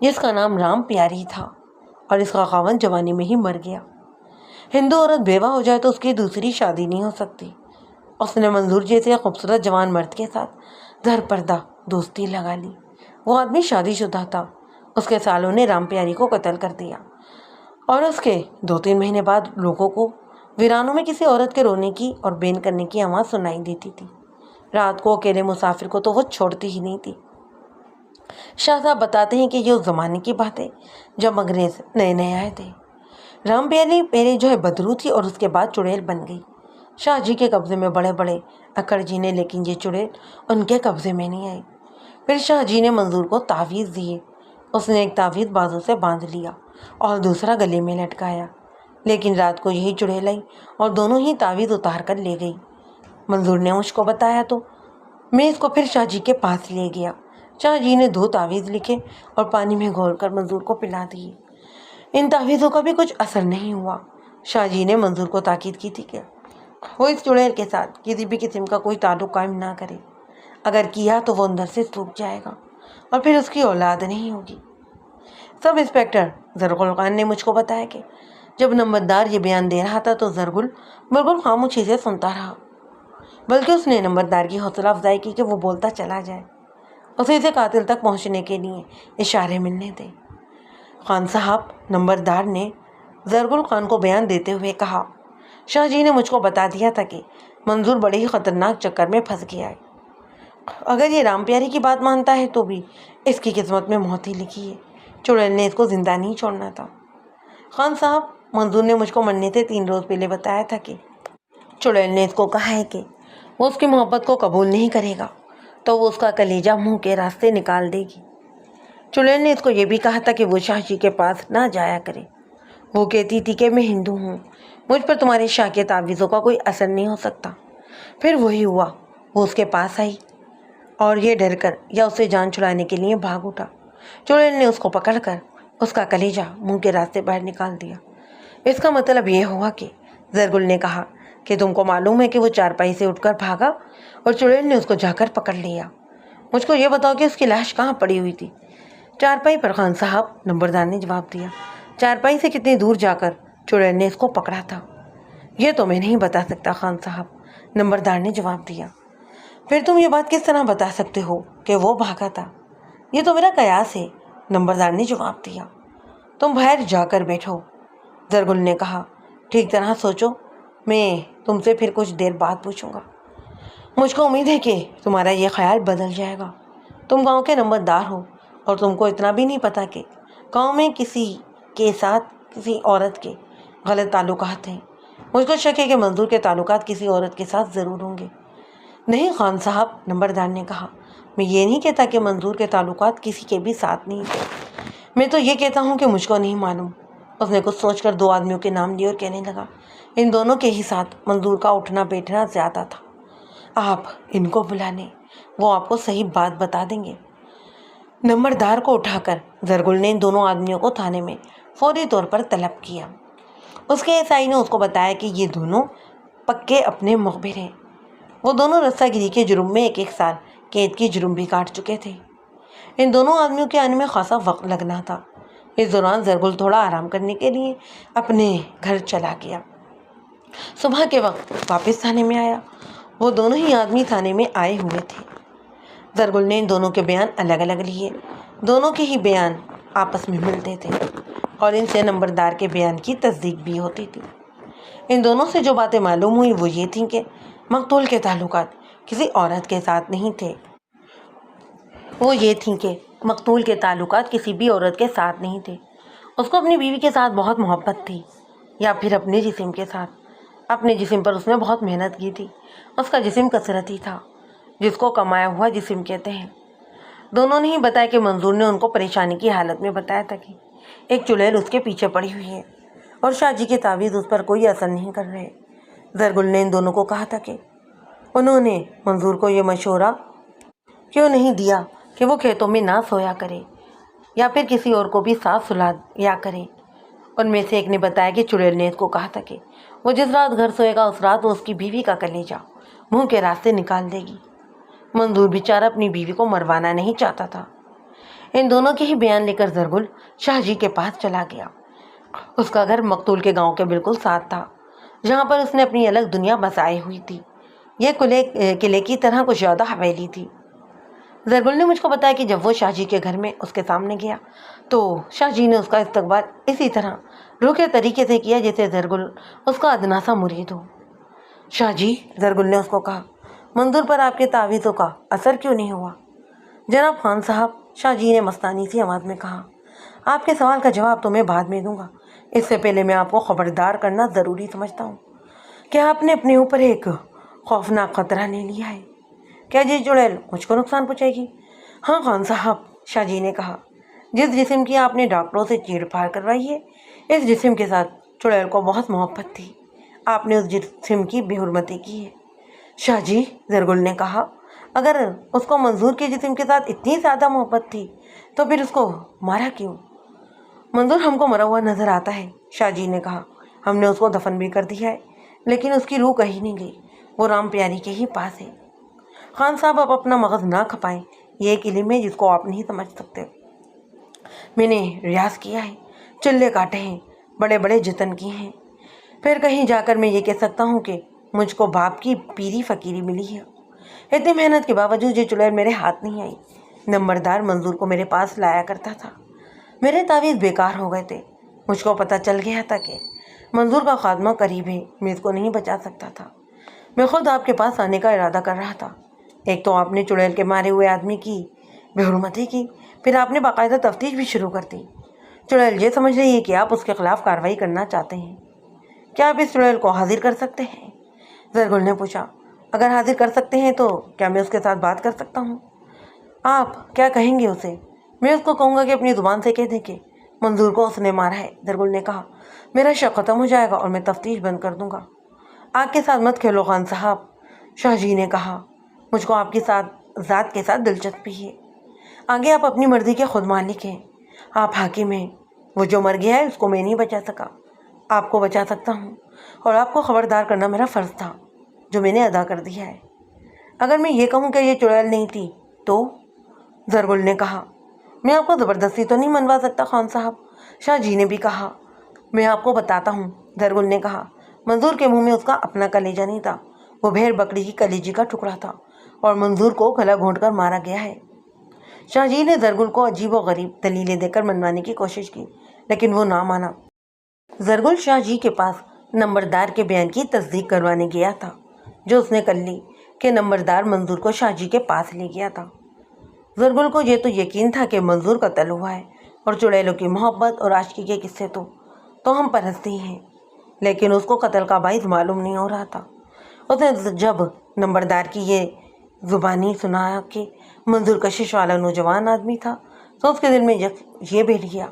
جس کا نام رام پیاری تھا، اور اس کا خاوند جوانی میں ہی مر گیا۔ ہندو عورت بیوہ ہو جائے تو اس کی دوسری شادی نہیں ہو سکتی۔ اس نے منظور جیسے خوبصورت جوان مرد کے ساتھ در پردہ دوستی لگا لی۔ وہ آدمی شادی شدہ تھا۔ اس کے سالوں نے رام پیاری کو قتل کر دیا، اور اس کے 2-3 مہینے بعد لوگوں کو ویرانوں میں کسی عورت کے رونے کی اور بین کرنے کی آواز سنائی دیتی تھی۔ رات کو اکیلے مسافر کو تو وہ چھوڑتی ہی نہیں تھی۔ شاہ صاحب بتاتے ہیں کہ یہ اس زمانے کی بات ہے جب انگریز نئے نئے آئے تھے۔ رام پیاری پہلے جو ہے بدرو تھی اور اس کے بعد چڑیل بن گئی۔ شاہ جی کے قبضے میں بڑے بڑے اکڑ جی نے، لیکن یہ چڑیل ان کے قبضے میں نہیں آئی۔ پھر شاہ جی نے منظور کو تعویذ دیے۔ اس نے ایک تعویذ بازو سے باندھ لیا اور دوسرا گلے میں لٹکایا، لیکن رات کو یہی چڑیل آئی اور دونوں ہی تعویذ اتار کر لے گئی۔ منظور نے مجھ کو بتایا تو میں اس کو پھر شاہ جی کے پاس لے گیا۔ شاہ جی نے 2 تعویذ لکھے اور پانی میں گھول کر منظور کو پلا دیے۔ ان تعویذوں کا بھی کچھ اثر نہیں ہوا۔ شاہ جی نے منظور کو تاکید کی تھی کہ وہ اس چڑیل کے ساتھ کسی بھی قسم کا کوئی تعلق قائم نہ کرے۔ اگر کیا تو وہ اندر سے سوکھ جائے گا اور پھر اس کی اولاد نہیں ہوگی۔ سب انسپکٹر زرغل خان نے مجھ کو بتایا کہ جب نمبردار یہ بیان دے رہا تھا تو زرغل بالکل خاموشی سے سنتا رہا، بلکہ اس نے نمبردار کی حوصلہ افزائی کی کہ وہ بولتا چلا جائے، اسے اسے قاتل تک پہنچنے کے لیے اشارے ملنے تھے۔ خان صاحب، نمبردار نے زرغل خان کو بیان دیتے ہوئے کہا، شاہ جی نے مجھ کو بتا دیا تھا کہ منظور بڑے ہی خطرناک چکر میں پھنس گیا ہے۔ اگر یہ رام پیاری کی بات مانتا ہے تو بھی اس کی قسمت میں موت ہی لکھی ہے۔ چڑیل نے اس کو زندہ نہیں چھوڑنا تھا۔ خان صاحب، منظور نے مجھ کو مرنے سے 3 روز پہلے بتایا تھا کہ چڑیل نے اس کو کہا ہے کہ وہ اس کی محبت کو قبول نہیں کرے گا تو وہ اس کا کلیجہ منہ کے راستے نکال دے گی۔ چڑیل نے اس کو یہ بھی کہا تھا کہ وہ شاہ جی کے پاس نہ جایا کرے۔ وہ کہتی تھی کہ میں ہندو ہوں، مجھ پر تمہارے شاہ کے تعویذوں کا کوئی اثر نہیں ہو سکتا۔ پھر وہی ہوا، وہ اس کے پاس آئی اور یہ ڈر کر یا اسے جان چھڑانے کے لیے بھاگ اٹھا۔ چڑیل نے اس کو پکڑ کر اس کا کلیجہ منہ کے راستے باہر نکال دیا۔ اس کا مطلب یہ ہوا کہ زرغل نے کہا کہ تم کو معلوم ہے کہ وہ چارپائی سے اٹھ کر بھاگا اور چڑیل نے اس کو جا کر پکڑ لیا۔ مجھ کو یہ بتاؤ کہ اس کی لاش کہاں پڑی ہوئی تھی؟ چارپائی پر خان صاحب، نمبردار نے جواب دیا۔ چارپائی سے کتنی دور جا کر چڑیل نے اس کو پکڑا تھا؟ یہ تو میں نہیں بتا سکتا خان صاحب، نمبردار نے جواب دیا۔ پھر تم یہ بات کس طرح بتا سکتے ہو کہ وہ بھاگا تھا؟ یہ تو میرا قیاس ہے، نمبردار نے جواب دیا۔ تم باہر جا کر بیٹھو، زرغل نے کہا، ٹھیک طرح سوچو، میں تم سے پھر کچھ دیر بعد پوچھوں گا۔ مجھ کو امید ہے کہ تمہارا یہ خیال بدل جائے گا۔ تم گاؤں کے نمبردار ہو اور تم کو اتنا بھی نہیں پتا کہ گاؤں میں کسی کے ساتھ کسی عورت کے غلط تعلقات ہیں۔ مجھ کو شک ہے کہ منظور کے تعلقات کسی عورت کے ساتھ ضرور ہوں گے۔ نہیں خان صاحب، نمبردار نے کہا، میں یہ نہیں کہتا کہ منظور کے تعلقات کسی کے بھی ساتھ نہیں تھے، میں تو یہ کہتا ہوں کہ مجھ کو نہیں معلوم۔ اس نے کچھ سوچ کر 2 آدمیوں کے نام لیے اور کہنے لگا، ان دونوں کے ہی ساتھ منظور کا اٹھنا بیٹھنا زیادہ تھا۔ آپ ان کو بلا لیں، وہ آپ کو صحیح بات بتا دیں گے۔ نمبردار کو اٹھا کر زرگل نے ان دونوں آدمیوں کو تھانے میں فوری طور پر طلب کیا۔ اس کے SI نے اس کو بتایا کہ یہ دونوں پکے اپنے مخبر ہیں۔ وہ دونوں رسہ گیری کے جرم میں 1 سال قید کی جرم بھی کاٹ چکے تھے۔ ان دونوں آدمیوں کے آنے میں خاصا وقت لگنا تھا۔ اس دوران زرگل تھوڑا آرام کرنے کے لیے اپنے گھر چلا گیا۔ صبح کے وقت واپس تھانے میں آیا۔ وہ دونوں ہی آدمی تھانے میں آئے ہوئے تھے۔ زرگل نے ان دونوں کے بیان الگ الگ لیے۔ دونوں کے ہی بیان آپس میں ملتے تھے اور ان سے نمبردار کے بیان کی تصدیق بھی ہوتی تھی۔ ان دونوں سے جو باتیں معلوم ہوئی وہ یہ تھیں کہ مقتول کے تعلقات کسی عورت کے ساتھ نہیں تھے۔ اس کو اپنی بیوی کے ساتھ بہت محبت تھی، یا پھر اپنے جسم کے ساتھ۔ اپنے جسم پر اس نے بہت محنت کی تھی۔ اس کا جسم کثرتی تھا، جس کو کمایا ہوا جسم کہتے ہیں۔ دونوں نے ہی بتایا کہ منظور نے ان کو پریشانی کی حالت میں بتایا تھا کہ ایک چڑیل اس کے پیچھے پڑی ہوئی ہے اور شاہ جی کے تعویذ اس پر کوئی اثر نہیں کر رہے۔ زرگل نے ان دونوں کو کہا تھا کہ انہوں نے منظور کو یہ مشورہ کیوں نہیں دیا کہ وہ کھیتوں میں نہ سویا کرے یا پھر کسی اور کو بھی ساتھ سلایا کرے۔ ان میں سے ایک نے بتایا کہ چڑیل نے اس کو کہا تھا کہ وہ جس رات گھر سوئے گا اس رات وہ اس کی بیوی کا کلیجہ منہ کے راستے نکال دے گی۔ منظور بیچارہ اپنی بیوی کو مروانا نہیں چاہتا تھا۔ ان دونوں کے ہی بیان لے کر زرگل شاہ جی کے پاس چلا گیا۔ اس کا گھر مقتول کے گاؤں کے بالکل ساتھ تھا، جہاں پر اس نے اپنی الگ دنیا بسائی ہوئی تھی۔ یہ قلعے کی طرح کچھ زیادہ حویلی تھی۔ زرگل نے مجھ کو بتایا کہ جب وہ شاہ جی کے گھر میں اس کے سامنے گیا تو شاہ جی نے اس کا استقبال اسی طرح روکھے طریقے سے کیا جیسے زرگل اس کا ادنا سا مرید ہو۔ شاہ جی، زرگل نے اس کو کہا، منظور پر آپ کے تعویذوں کا اثر کیوں نہیں ہوا؟ جناب خان صاحب، شاہ جی نے مستانی سی آواز میں کہا، آپ کے سوال کا جواب تو میں بعد میں دوں گا، اس سے پہلے میں آپ کو خبردار کرنا ضروری سمجھتا ہوں کہ آپ نے اپنے اوپر ایک خوفناک خطرہ لے لیا ہے۔ کیا جی چڑیل مجھ کو نقصان پہنچائے گی؟ ہاں خان صاحب، شاہ جی نے کہا، جس جسم کی آپ نے ڈاکٹروں سے چیڑ پھاڑ کروائی ہے، اس جسم کے ساتھ چڑیل کو بہت محبت تھی۔ آپ نے اس جسم کی بے حرمتی کی ہے۔ شاہ جی، زرگل نے کہا، اگر اس کو منظور کے جسم کے ساتھ اتنی زیادہ محبت تھی تو پھر اس کو مارا کیوں؟ منظور ہم کو مرا ہوا نظر آتا ہے، شاہ جی نے کہا، ہم نے اس کو دفن بھی کر دیا ہے، لیکن اس کی روح کہیں نہیں گئی، وہ رام پیاری کے ہی پاس ہے۔ خان صاحب، آپ اپنا مغز نہ کھپائیں، یہ ایک علم ہے جس کو آپ نہیں سمجھ سکتے۔ میں نے ریاض کیا ہے، چلے کاٹے ہیں، بڑے بڑے جتن کیے ہیں، پھر کہیں جا کر میں یہ کہہ سکتا ہوں کہ مجھ کو باپ کی پیری فقیری ملی ہے۔ اتنی محنت کے باوجود یہ چڑیل میرے ہاتھ نہیں آئی۔ نمبردار منظور کو میرے پاس لایا کرتا تھا، میرے تعویذ بیکار ہو گئے تھے۔ مجھ کو پتہ چل گیا تھا کہ منظور کا خاتمہ قریب ہے، میں اس کو نہیں بچا سکتا تھا۔ میں خود آپ کے پاس آنے کا ارادہ کر رہا تھا۔ ایک تو آپ نے چڑیل کے مارے ہوئے آدمی کی بے حرمتی کی، پھر آپ نے باقاعدہ تفتیش بھی شروع کر دی۔ چڑیل یہ سمجھ رہی ہے کہ آپ اس کے خلاف کارروائی کرنا چاہتے ہیں۔ کیا آپ اس چڑیل کو حاضر کر سکتے ہیں؟ زرگل نے پوچھا۔ اگر حاضر کر سکتے ہیں تو کیا میں اس کے ساتھ بات کر سکتا ہوں؟ آپ کیا کہیں گے اسے؟ میں اس کو کہوں گا کہ اپنی زبان سے کہہ دے کہ منظور کو اس نے مارا ہے۔ زرگل نے کہا، میرا شک ختم ہو جائے گا اور میں تفتیش بند کر دوں گا۔ آگ کے ساتھ مت کھیلو خان صاحب، شاہ جی نے کہا، مجھ کو آپ کی ذات کے ساتھ دلچسپی ہے۔ آگے آپ اپنی مرضی کے خود مالک ہیں، آپ حاکم ہیں۔ وہ جو مر گیا ہے اس کو میں نہیں بچا سکا، آپ کو بچا سکتا ہوں، اور آپ کو خبردار کرنا میرا فرض تھا جو میں نے ادا کر دیا ہے۔ اگر میں یہ کہوں کہ یہ چڑیل نہیں تھی تو؟ زرگل نے کہا، میں آپ کو زبردستی تو نہیں منوا سکتا خان صاحب۔ شاہ جی نے بھی کہا، میں آپ کو بتاتا ہوں۔ زرگل نے کہا، منظور کے منہ میں اس کا اپنا کلیجہ نہیں تھا، وہ بھیڑ بکری کی کلیجے کا ٹکڑا تھا اور منظور کو گلا گھونٹ کر مارا گیا ہے۔ شاہ جی نے زرگل کو عجیب و غریب دلیلیں دے کر منوانے کی کوشش کی، لیکن وہ نہ مانا۔ زرگل شاہ جی کے پاس نمبردار کے بیان کی تصدیق کروانے گیا تھا، جو اس نے کر لی کہ نمبردار منظور کو شاہ جی کے پاس لے گیا تھا۔ زرگل کو یہ تو یقین تھا کہ منظور قتل ہوا ہے، اور چڑیلوں کی محبت اور عاشقی کے قصے تو ہم پر ہنستے ہیں، لیکن اس کو قتل کا باعث معلوم نہیں ہو رہا تھا۔ اس نے جب نمبردار کی یہ زبانی سنا کہ منظور کشش والا نوجوان آدمی تھا تو اس کے دل میں یہ بیٹھ گیا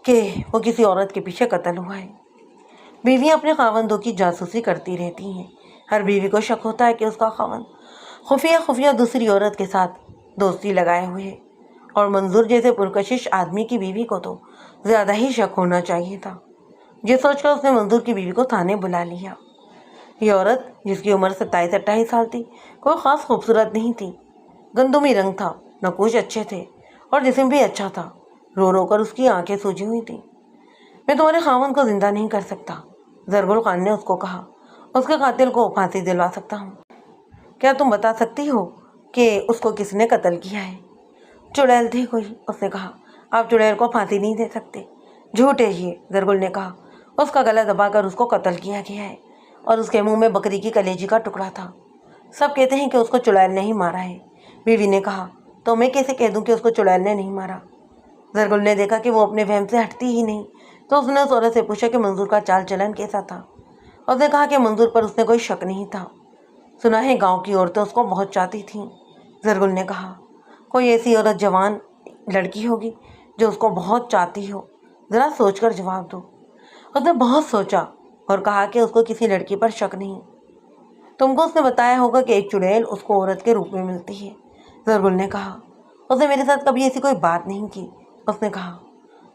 کہ وہ کسی عورت کے پیچھے قتل ہوا ہے۔ بیویاں اپنے خاوندوں کی جاسوسی کرتی رہتی ہیں۔ ہر بیوی کو شک ہوتا ہے کہ اس کا خاوند خفیہ دوسری عورت کے ساتھ دوستی لگائے ہوئے ہے، اور منظور جیسے پرکشش آدمی کی بیوی کو تو زیادہ ہی شک ہونا چاہیے تھا۔ یہ سوچ کر اس نے منظور کی بیوی کو تھانے بلا لیا۔ یہ عورت، جس کی عمر 27-28 سال تھی، کوئی خاص خوبصورت نہیں تھی۔ گندمی رنگ تھا، نقوش اچھے تھے اور جسم بھی اچھا تھا۔ رو رو کر اس کی آنکھیں سوجی ہوئی تھیں۔ میں تمہارے خاوند کو زندہ نہیں کر سکتا، زرگل خان نے اس کو کہا۔ اس کے قاتل کو پھانسی دلوا سکتا ہوں۔ کیا تم بتا سکتی ہو کہ اس کو کس نے قتل کیا ہے؟ چڑیل تھی کوئی، اس نے کہا۔ آپ چڑیل کو پھانسی نہیں دے سکتے، جھوٹ ہے یہ، زرگل نے کہا۔ اس کا گلا دبا کر اس کو قتل کیا گیا ہے اور اس کے منہ میں بکری کی کلیجی کا ٹکڑا تھا۔ سب کہتے ہیں کہ اس کو چڑیل نے ہی مارا ہے، بیوی نے کہا۔ تو میں کیسے کہہ دوں کہ اس کو چڑیل نے نہیں مارا؟ زرگل نے دیکھا کہ وہ اپنے وہم سے ہٹتی ہی نہیں، تو اس نے اس عورت سے پوچھا کہ منظور کا چال چلن کیسا تھا۔ اس نے کہا کہ منظور پر اس نے کوئی شک نہیں تھا، سنا ہے گاؤں کی عورتیں اس کو بہت چاہتی تھیں۔ زرگل نے کہا، کوئی ایسی عورت، جوان لڑکی ہوگی جو اس کو بہت چاہتی ہو، ذرا سوچ کر جواب دو۔ اس نے بہت سوچا اور کہا کہ اس کو کسی لڑکی پر شک نہیں۔ تم کو اس نے بتایا ہوگا کہ ایک چڑیل اس کو عورت کے روپ میں ملتی ہے، زرگل نے کہا۔ اس نے میرے ساتھ کبھی ایسی کوئی بات نہیں کی، اس نے کہا۔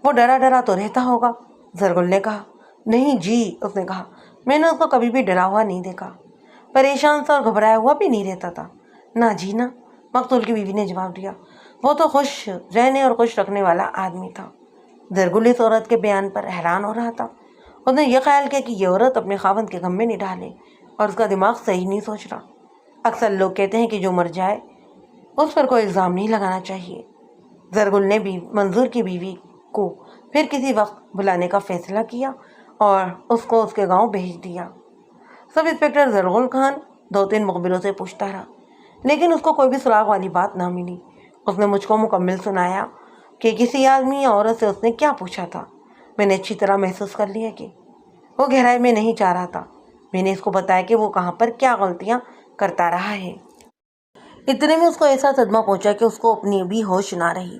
وہ ڈرا تو رہتا ہوگا، زرگل نے کہا۔ نہیں جی، اس نے کہا، میں نے اس کو کبھی بھی ڈرا ہوا نہیں دیکھا، پریشان سا اور گھبرایا ہوا بھی نہیں رہتا تھا۔ نہ جی نہ، مقتول کی بیوی نے جواب دیا۔ وہ تو خوش رہنے اور خوش رکھنے والا آدمی تھا۔ زرگل اس عورت کے بیان پر حیران ہو رہا تھا۔ اس نے یہ خیال کیا کہ یہ عورت اپنے خاوند کے غم میں نہیں ڈالے اور اس کا دماغ صحیح نہیں سوچ رہا۔ اکثر لوگ کہتے ہیں کہ جو مر جائے اس پر کوئی الزام نہیں لگانا چاہیے۔ زرگل نے بھی منظور کی بیوی کو پھر کسی وقت بلانے کا فیصلہ کیا اور اس کو اس کے گاؤں بھیج دیا۔ سب انسپکٹر زرغل خان 2-3 مخبروں سے پوچھتا رہا، لیکن اس کو کوئی بھی سراغ والی بات نہ ملی۔ اس نے مجھ کو مکمل سنایا کہ کسی آدمی یا عورت سے اس نے کیا پوچھا تھا۔ میں نے اچھی طرح محسوس کر لیا کہ وہ گہرائی میں نہیں چاہ رہا تھا۔ میں نے اس کو بتایا کہ وہ کہاں پر کیا غلطیاں کرتا رہا ہے۔ اتنے میں اس کو ایسا صدمہ پہنچا کہ اس کو اپنی بھی ہوش نہ رہی۔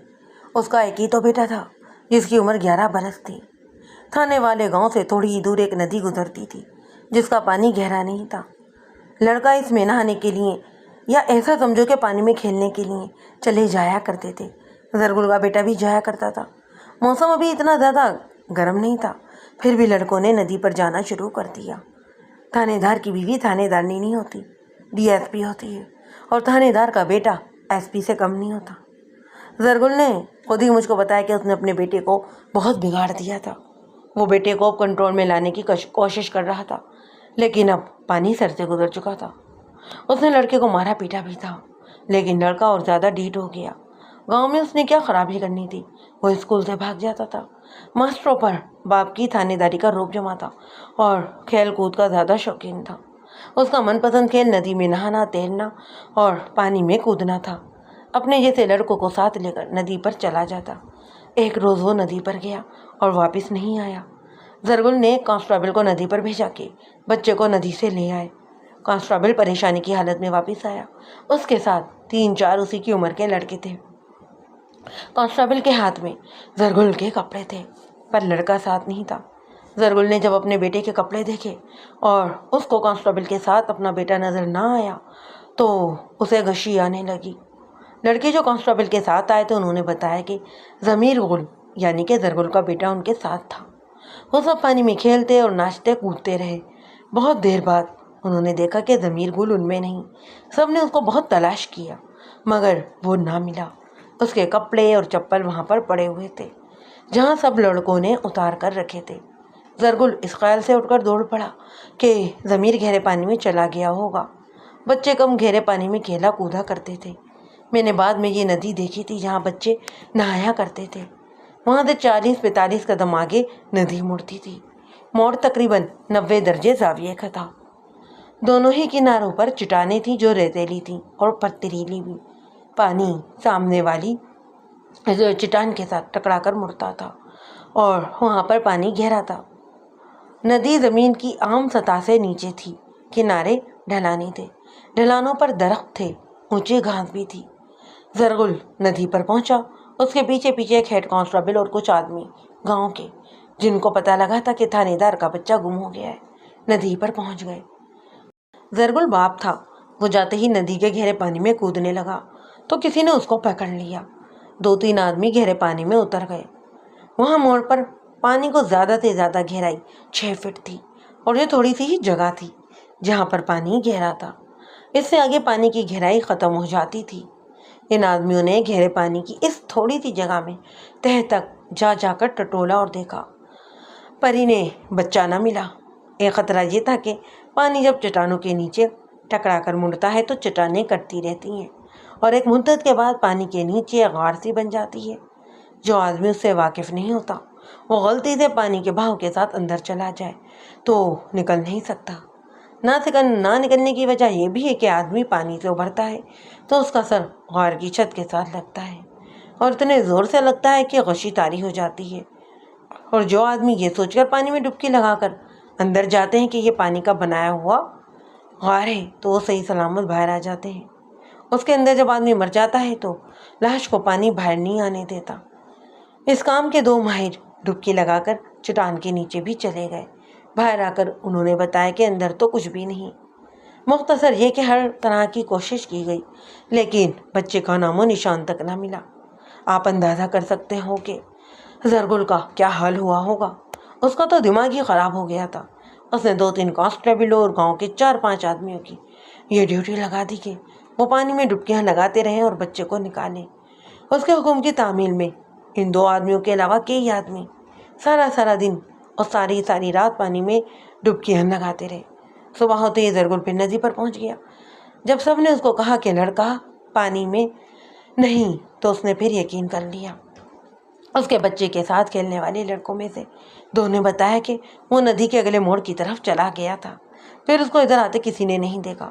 اس کا ایک ہی تو بیٹا تھا جس کی عمر 11 برس تھی۔ تھانے والے گاؤں سے تھوڑی ہی دور ایک ندی گزرتی تھی جس کا پانی گہرا نہیں تھا۔ لڑکا اس میں نہانے کے لیے یا ایسا سمجھو کہ پانی میں کھیلنے کے لیے چلے جایا کرتے تھے۔ زرگل کا بیٹا بھی جایا کرتا تھا۔ موسم ابھی اتنا زیادہ گرم نہیں تھا، پھر بھی لڑکوں نے ندی پر جانا شروع کر دیا۔ تھانے دار کی بیوی تھانے دارنی نہیں ہوتی، DSP ہوتی ہے، اور تھانے دار کا بیٹا SP سے کم نہیں ہوتا۔ زرگل نے خود ہی مجھ کو بتایا کہ اس نے اپنے بیٹے کو بہت بگاڑ دیا تھا۔ وہ بیٹے کو کنٹرول میں لانے کی کوشش کر رہا تھا، لیکن اب پانی سر سے گزر چکا تھا۔ اس نے لڑکے کو مارا پیٹا بھی تھا، لیکن لڑکا اور زیادہ ڈھیٹ ہو گیا۔ گاؤں میں اس نے کیا خرابی کرنی تھی، وہ اسکول سے بھاگ جاتا تھا۔ ماسٹروں پر باپ کی تھانے داری کا روب جما تھا اور کھیل کود کا زیادہ شوقین تھا۔ اس کا من پسند کھیل ندی میں نہانا، تیرنا اور پانی میں کودنا تھا۔ اپنے جیسے لڑکوں کو ساتھ لے کر ندی پر چلا جاتا۔ ایک روز وہ ندی پر گیا اور واپس نہیں آیا۔ زرگل نے کانسٹیبل کو ندی پر بھیجا کہ بچے کو ندی سے لے آئے۔ کانسٹیبل پریشانی کی حالت میں واپس آیا۔ اس کے ساتھ 3-4 اسی کی عمر کے لڑکے تھے۔ کانسٹیبل کے ہاتھ میں زرگل کے کپڑے تھے، پر لڑکا ساتھ نہیں تھا۔ زرگل نے جب اپنے بیٹے کے کپڑے دیکھے اور اس کو کانسٹیبل کے ساتھ اپنا بیٹا نظر نہ آیا تو اسے غشی آنے لگی۔ لڑکے جو کانسٹیبل کے ساتھ آئے تھے انہوں نے بتایا کہ ضمیر گل یعنی کہ زرگل کا بیٹا ان کے ساتھ تھا۔ وہ سب پانی میں کھیلتے اور ناچتے کودتے رہے۔ بہت دیر بعد انہوں نے دیکھا کہ ضمیر گل ان میں نہیں۔ سب نے اس کو بہت تلاش کیا مگر وہ نہ ملا۔ اس کے کپڑے اور چپل وہاں پر پڑے ہوئے تھے جہاں سب لڑکوں نے اتار کر رکھے تھے۔ زرگل اس خیال سے اٹھ کر دوڑ پڑا کہ ضمیر گہرے پانی میں چلا گیا ہوگا۔ بچے کم گہرے پانی میں کھیلا کودا کرتے تھے۔ میں نے بعد میں یہ ندی دیکھی تھی جہاں بچے نہایا کرتے تھے۔ وہاں سے 40-45 قدم آگے ندی مڑتی تھی۔ موڑ تقریباً 90 درجے زاویے کا تھا۔ دونوں ہی کناروں پر چٹانیں تھیں جو ریتیلی تھیں اور پتھریلی بھی۔ پانی سامنے والی جو چٹان کے ساتھ ٹکرا کر مڑتا تھا اور وہاں پر پانی گہرا تھا۔ ندی زمین کی عام سطح سے نیچے تھی، کنارے ڈھلانے تھے، ڈھلانوں پر درخت تھے، اونچی گھاس بھی تھی۔ زرغل ندی پر پہنچا، اس کے پیچھے پیچھے ایک ہیڈ کانسٹیبل اور کچھ آدمی گاؤں کے، جن کو پتہ لگا تھا کہ تھانے دار کا بچہ گم ہو گیا ہے، ندی پر پہنچ گئے۔ زرغل باپ تھا، وہ جاتے ہی ندی کے گہرے پانی میں کودنے لگا تو کسی نے اس کو پکڑ لیا۔ 2-3 آدمی گہرے پانی میں اتر گئے۔ وہاں موڑ پر پانی کو زیادہ سے زیادہ گہرائی 6 فٹ تھی اور یہ تھوڑی سی ہی جگہ تھی جہاں پر پانی گہرا تھا، اس سے آگے پانی کی گہرائی ختم ہو جاتی تھی۔ ان آدمیوں نے گہرے پانی کی اس تھوڑی سی جگہ میں تہ تک جا کر ٹٹولا اور دیکھا، پر انہیں بچہ نہ ملا۔ ایک خطرہ یہ تھا کہ پانی جب چٹانوں کے نیچے ٹکرا کر مڑتا ہے تو چٹانیں کٹتی رہتی ہیں اور ایک مدت کے بعد پانی کے نیچے غار سی بن جاتی ہے۔ جو آدمی اس سے واقف نہیں ہوتا وہ غلطی سے پانی کے بہاؤ کے ساتھ اندر چلا جائے تو نکل نہیں سکتا۔ نہ نکلنے کی وجہ یہ بھی ہے کہ آدمی پانی سے ابھرتا ہے تو اس کا سر غار کی چھت کے ساتھ لگتا ہے اور اتنے زور سے لگتا ہے کہ غشی طاری ہو جاتی ہے، اور جو آدمی یہ سوچ کر پانی میں ڈبکی لگا کر اندر جاتے ہیں کہ یہ پانی کا بنایا ہوا غار ہے تو وہ صحیح سلامت باہر آ جاتے ہیں۔ اس کے اندر جب آدمی مر جاتا ہے تو لاش کو پانی باہر نہیں آنے دیتا۔ اس کام کے 2 ماہر ڈبکی لگا کر چٹان کے نیچے بھی چلے گئے۔ باہر آ کر انہوں نے بتایا کہ اندر تو کچھ بھی نہیں، مختصر یہ کہ ہر طرح کی کوشش کی گئی لیکن بچے کا نام و نشان تک نہ ملا۔ آپ اندازہ کر سکتے ہو کہ زرغل کا کیا حال ہوا ہوگا۔ اس کا تو دماغ ہی خراب ہو گیا تھا۔ اس نے 2-3 کانسٹیبلوں اور گاؤں کے 4-5 آدمیوں کی یہ ڈیوٹی لگا دی کہ وہ پانی میں ڈبکیاں لگاتے رہیں اور بچے کو نکالیں۔ اس کے حکم کی تعمیل میں ان 2 آدمیوں کے علاوہ کئی آدمی سارا دن اور ساری رات پانی میں ڈبکیاں لگاتے رہے۔ صبح ہوتے ہی زرغل پھر ندی پر پہنچ گیا۔ جب سب نے اس کو کہا کہ لڑکا پانی میں نہیں تو اس نے پھر یقین کر لیا۔ اس کے بچے کے ساتھ کھیلنے والے لڑکوں میں سے 2 نے بتایا کہ وہ ندی کے اگلے موڑ کی طرف چلا گیا تھا، پھر اس کو ادھر آتے کسی نے نہیں دیکھا۔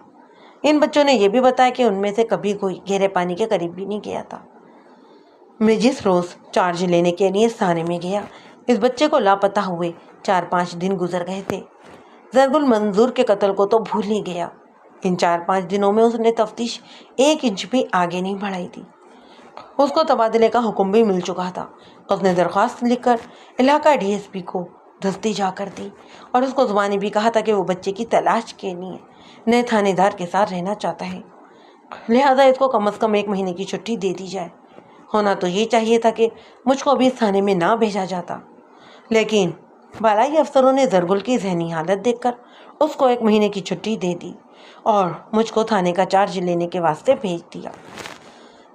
ان بچوں نے یہ بھی بتایا کہ ان میں سے کبھی کوئی گہرے پانی کے قریب بھی نہیں گیا تھا۔ میں جس روز چارج لینے کے لیے تھانے میں گیا، اس بچے کو لاپتہ ہوئے 4-5 دن گزر گئے تھے۔ زرغل منظور کے قتل کو تو بھول ہی گیا۔ ان 4-5 دنوں میں اس نے تفتیش 1 انچ بھی آگے نہیں بڑھائی تھی۔ اس کو تبادلے کا حکم بھی مل چکا تھا۔ اس نے درخواست لکھ کر علاقہ DSP کو دستی جا کر دی اور اس کو زبانی بھی کہا تھا کہ وہ بچے کی تلاش کے لیے نئے تھانے دار کے ساتھ رہنا چاہتا ہے، لہذا اس کو کم از کم 1 مہینے کی چھٹی دے دی جائے۔ ہونا تو یہ چاہیے تھا کہ مجھ کو بھی اس تھانے میں نہ بھیجا جاتا، لیکن بالائی افسروں نے زرغل کی ذہنی حالت دیکھ کر اس کو 1 مہینے کی چھٹی دے دی اور مجھ کو تھانے کا چارج لینے کے واسطے بھیج دیا۔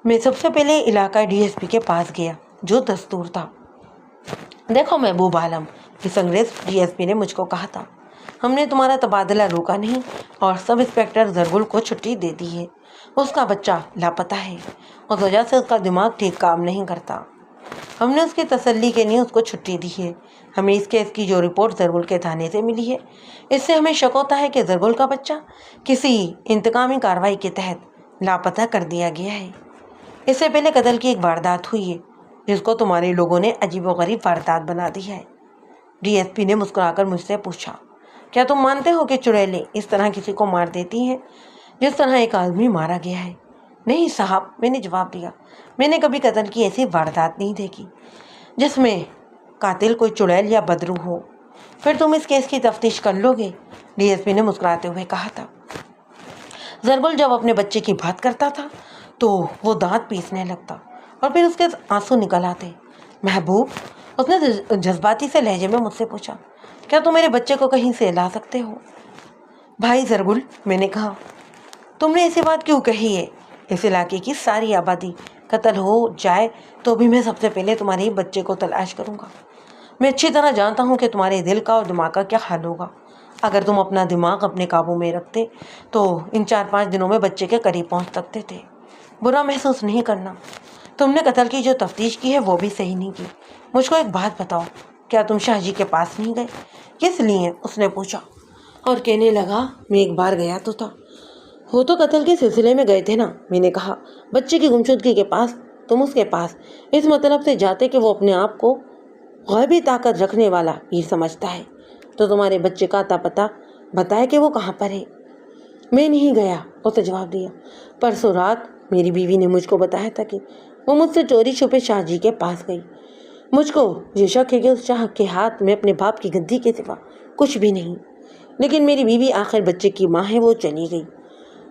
میں سب سے پہلے علاقہ DSP کے پاس گیا، جو دستور تھا۔ دیکھو محبوب عالم، اس انگریز DSP نے مجھ کو کہا تھا، ہم نے تمہارا تبادلہ روکا نہیں اور سب انسپکٹر زرغل کو چھٹی دے دی ہے۔ اس کا بچہ لاپتہ ہے، اس وجہ سے اس کا دماغ ٹھیک کام نہیں کرتا۔ ہم نے اس کی تسلی کے لیے اس کو چھٹی دی ہے۔ ہمیں اس کیس کی جو رپورٹ زرغل کے تھانے سے ملی ہے، اس سے ہمیں شک ہوتا ہے کہ زرغل کا بچہ کسی انتقامی کارروائی کے تحت لاپتہ کر دیا گیا ہے۔ اس سے پہلے قتل کی ایک واردات ہوئی ہے جس کو تمہارے لوگوں نے عجیب و غریب واردات بنا دی ہے۔ DSP نے مسکرا کر مجھ سے پوچھا، کیا تم مانتے ہو کہ چڑیلیں اس طرح کسی کو مار دیتی ہیں جس طرح ایک آدمی مارا گیا ہے؟ نہیں صاحب، میں نے جواب دیا، میں نے کبھی قتل کی ایسی واردات نہیں دیکھی جس میں قاتل کوئی چڑیل یا بدرو ہو۔ پھر تم اس کیس کی تفتیش کر لو گے؟ DSP نے مسکراتے ہوئے کہا تھا۔ زرغل جب اپنے بچے کی بات کرتا تھا تو وہ دانت پیسنے لگتا اور پھر اس کے آنسو نکل آتے۔ محبوب، اس نے جذباتی سے لہجے میں مجھ سے پوچھا، کیا تم میرے بچے کو کہیں سے لا سکتے ہو؟ بھائی زرغل، میں نے کہا، تم نے ایسی بات کیوں کہی ہے؟ اس علاقے کی ساری آبادی قتل ہو جائے تو بھی میں سب سے پہلے تمہارے بچے کو تلاش کروں گا۔ میں اچھی طرح جانتا ہوں کہ تمہارے دل کا اور دماغ کا کیا حال ہوگا۔ اگر تم اپنا دماغ اپنے قابو میں رکھتے تو ان 4-5 دنوں میں بچے کے قریب پہنچ سکتے تھے۔ برا محسوس نہیں کرنا، تم نے قتل کی جو تفتیش کی ہے وہ بھی صحیح نہیں کی۔ مجھ کو ایک بات بتاؤ، کیا تم شاہ جی کے پاس نہیں گئے؟ کس لیے؟ اس نے پوچھا اور کہنے لگا، میں ایک بار گیا تو تھا۔ وہ تو قتل کے سلسلے میں گئے تھے نا، میں نے کہا، بچے کی گمشدگی کے پاس تم اس کے پاس اس مطلب سے جاتے کہ وہ اپنے آپ کو غیبی طاقت رکھنے والا پیر سمجھتا ہے، تو تمہارے بچے کا اتا پتہ بتائے کہ وہ کہاں پر ہے۔ میں نہیں گیا، اس نے جواب دیا۔ پرسوں رات میری بیوی نے مجھ کو بتایا تھا کہ وہ مجھ سے چوری چھپے شاہ جی کے پاس گئی۔ مجھ کو یہ شک ہے کہ اس شاہ کے ہاتھ میں اپنے باپ کی گدی کے سوا کچھ بھی نہیں، لیکن میری بیوی آخر بچے کی ماں ہے، وہ چلی گئی۔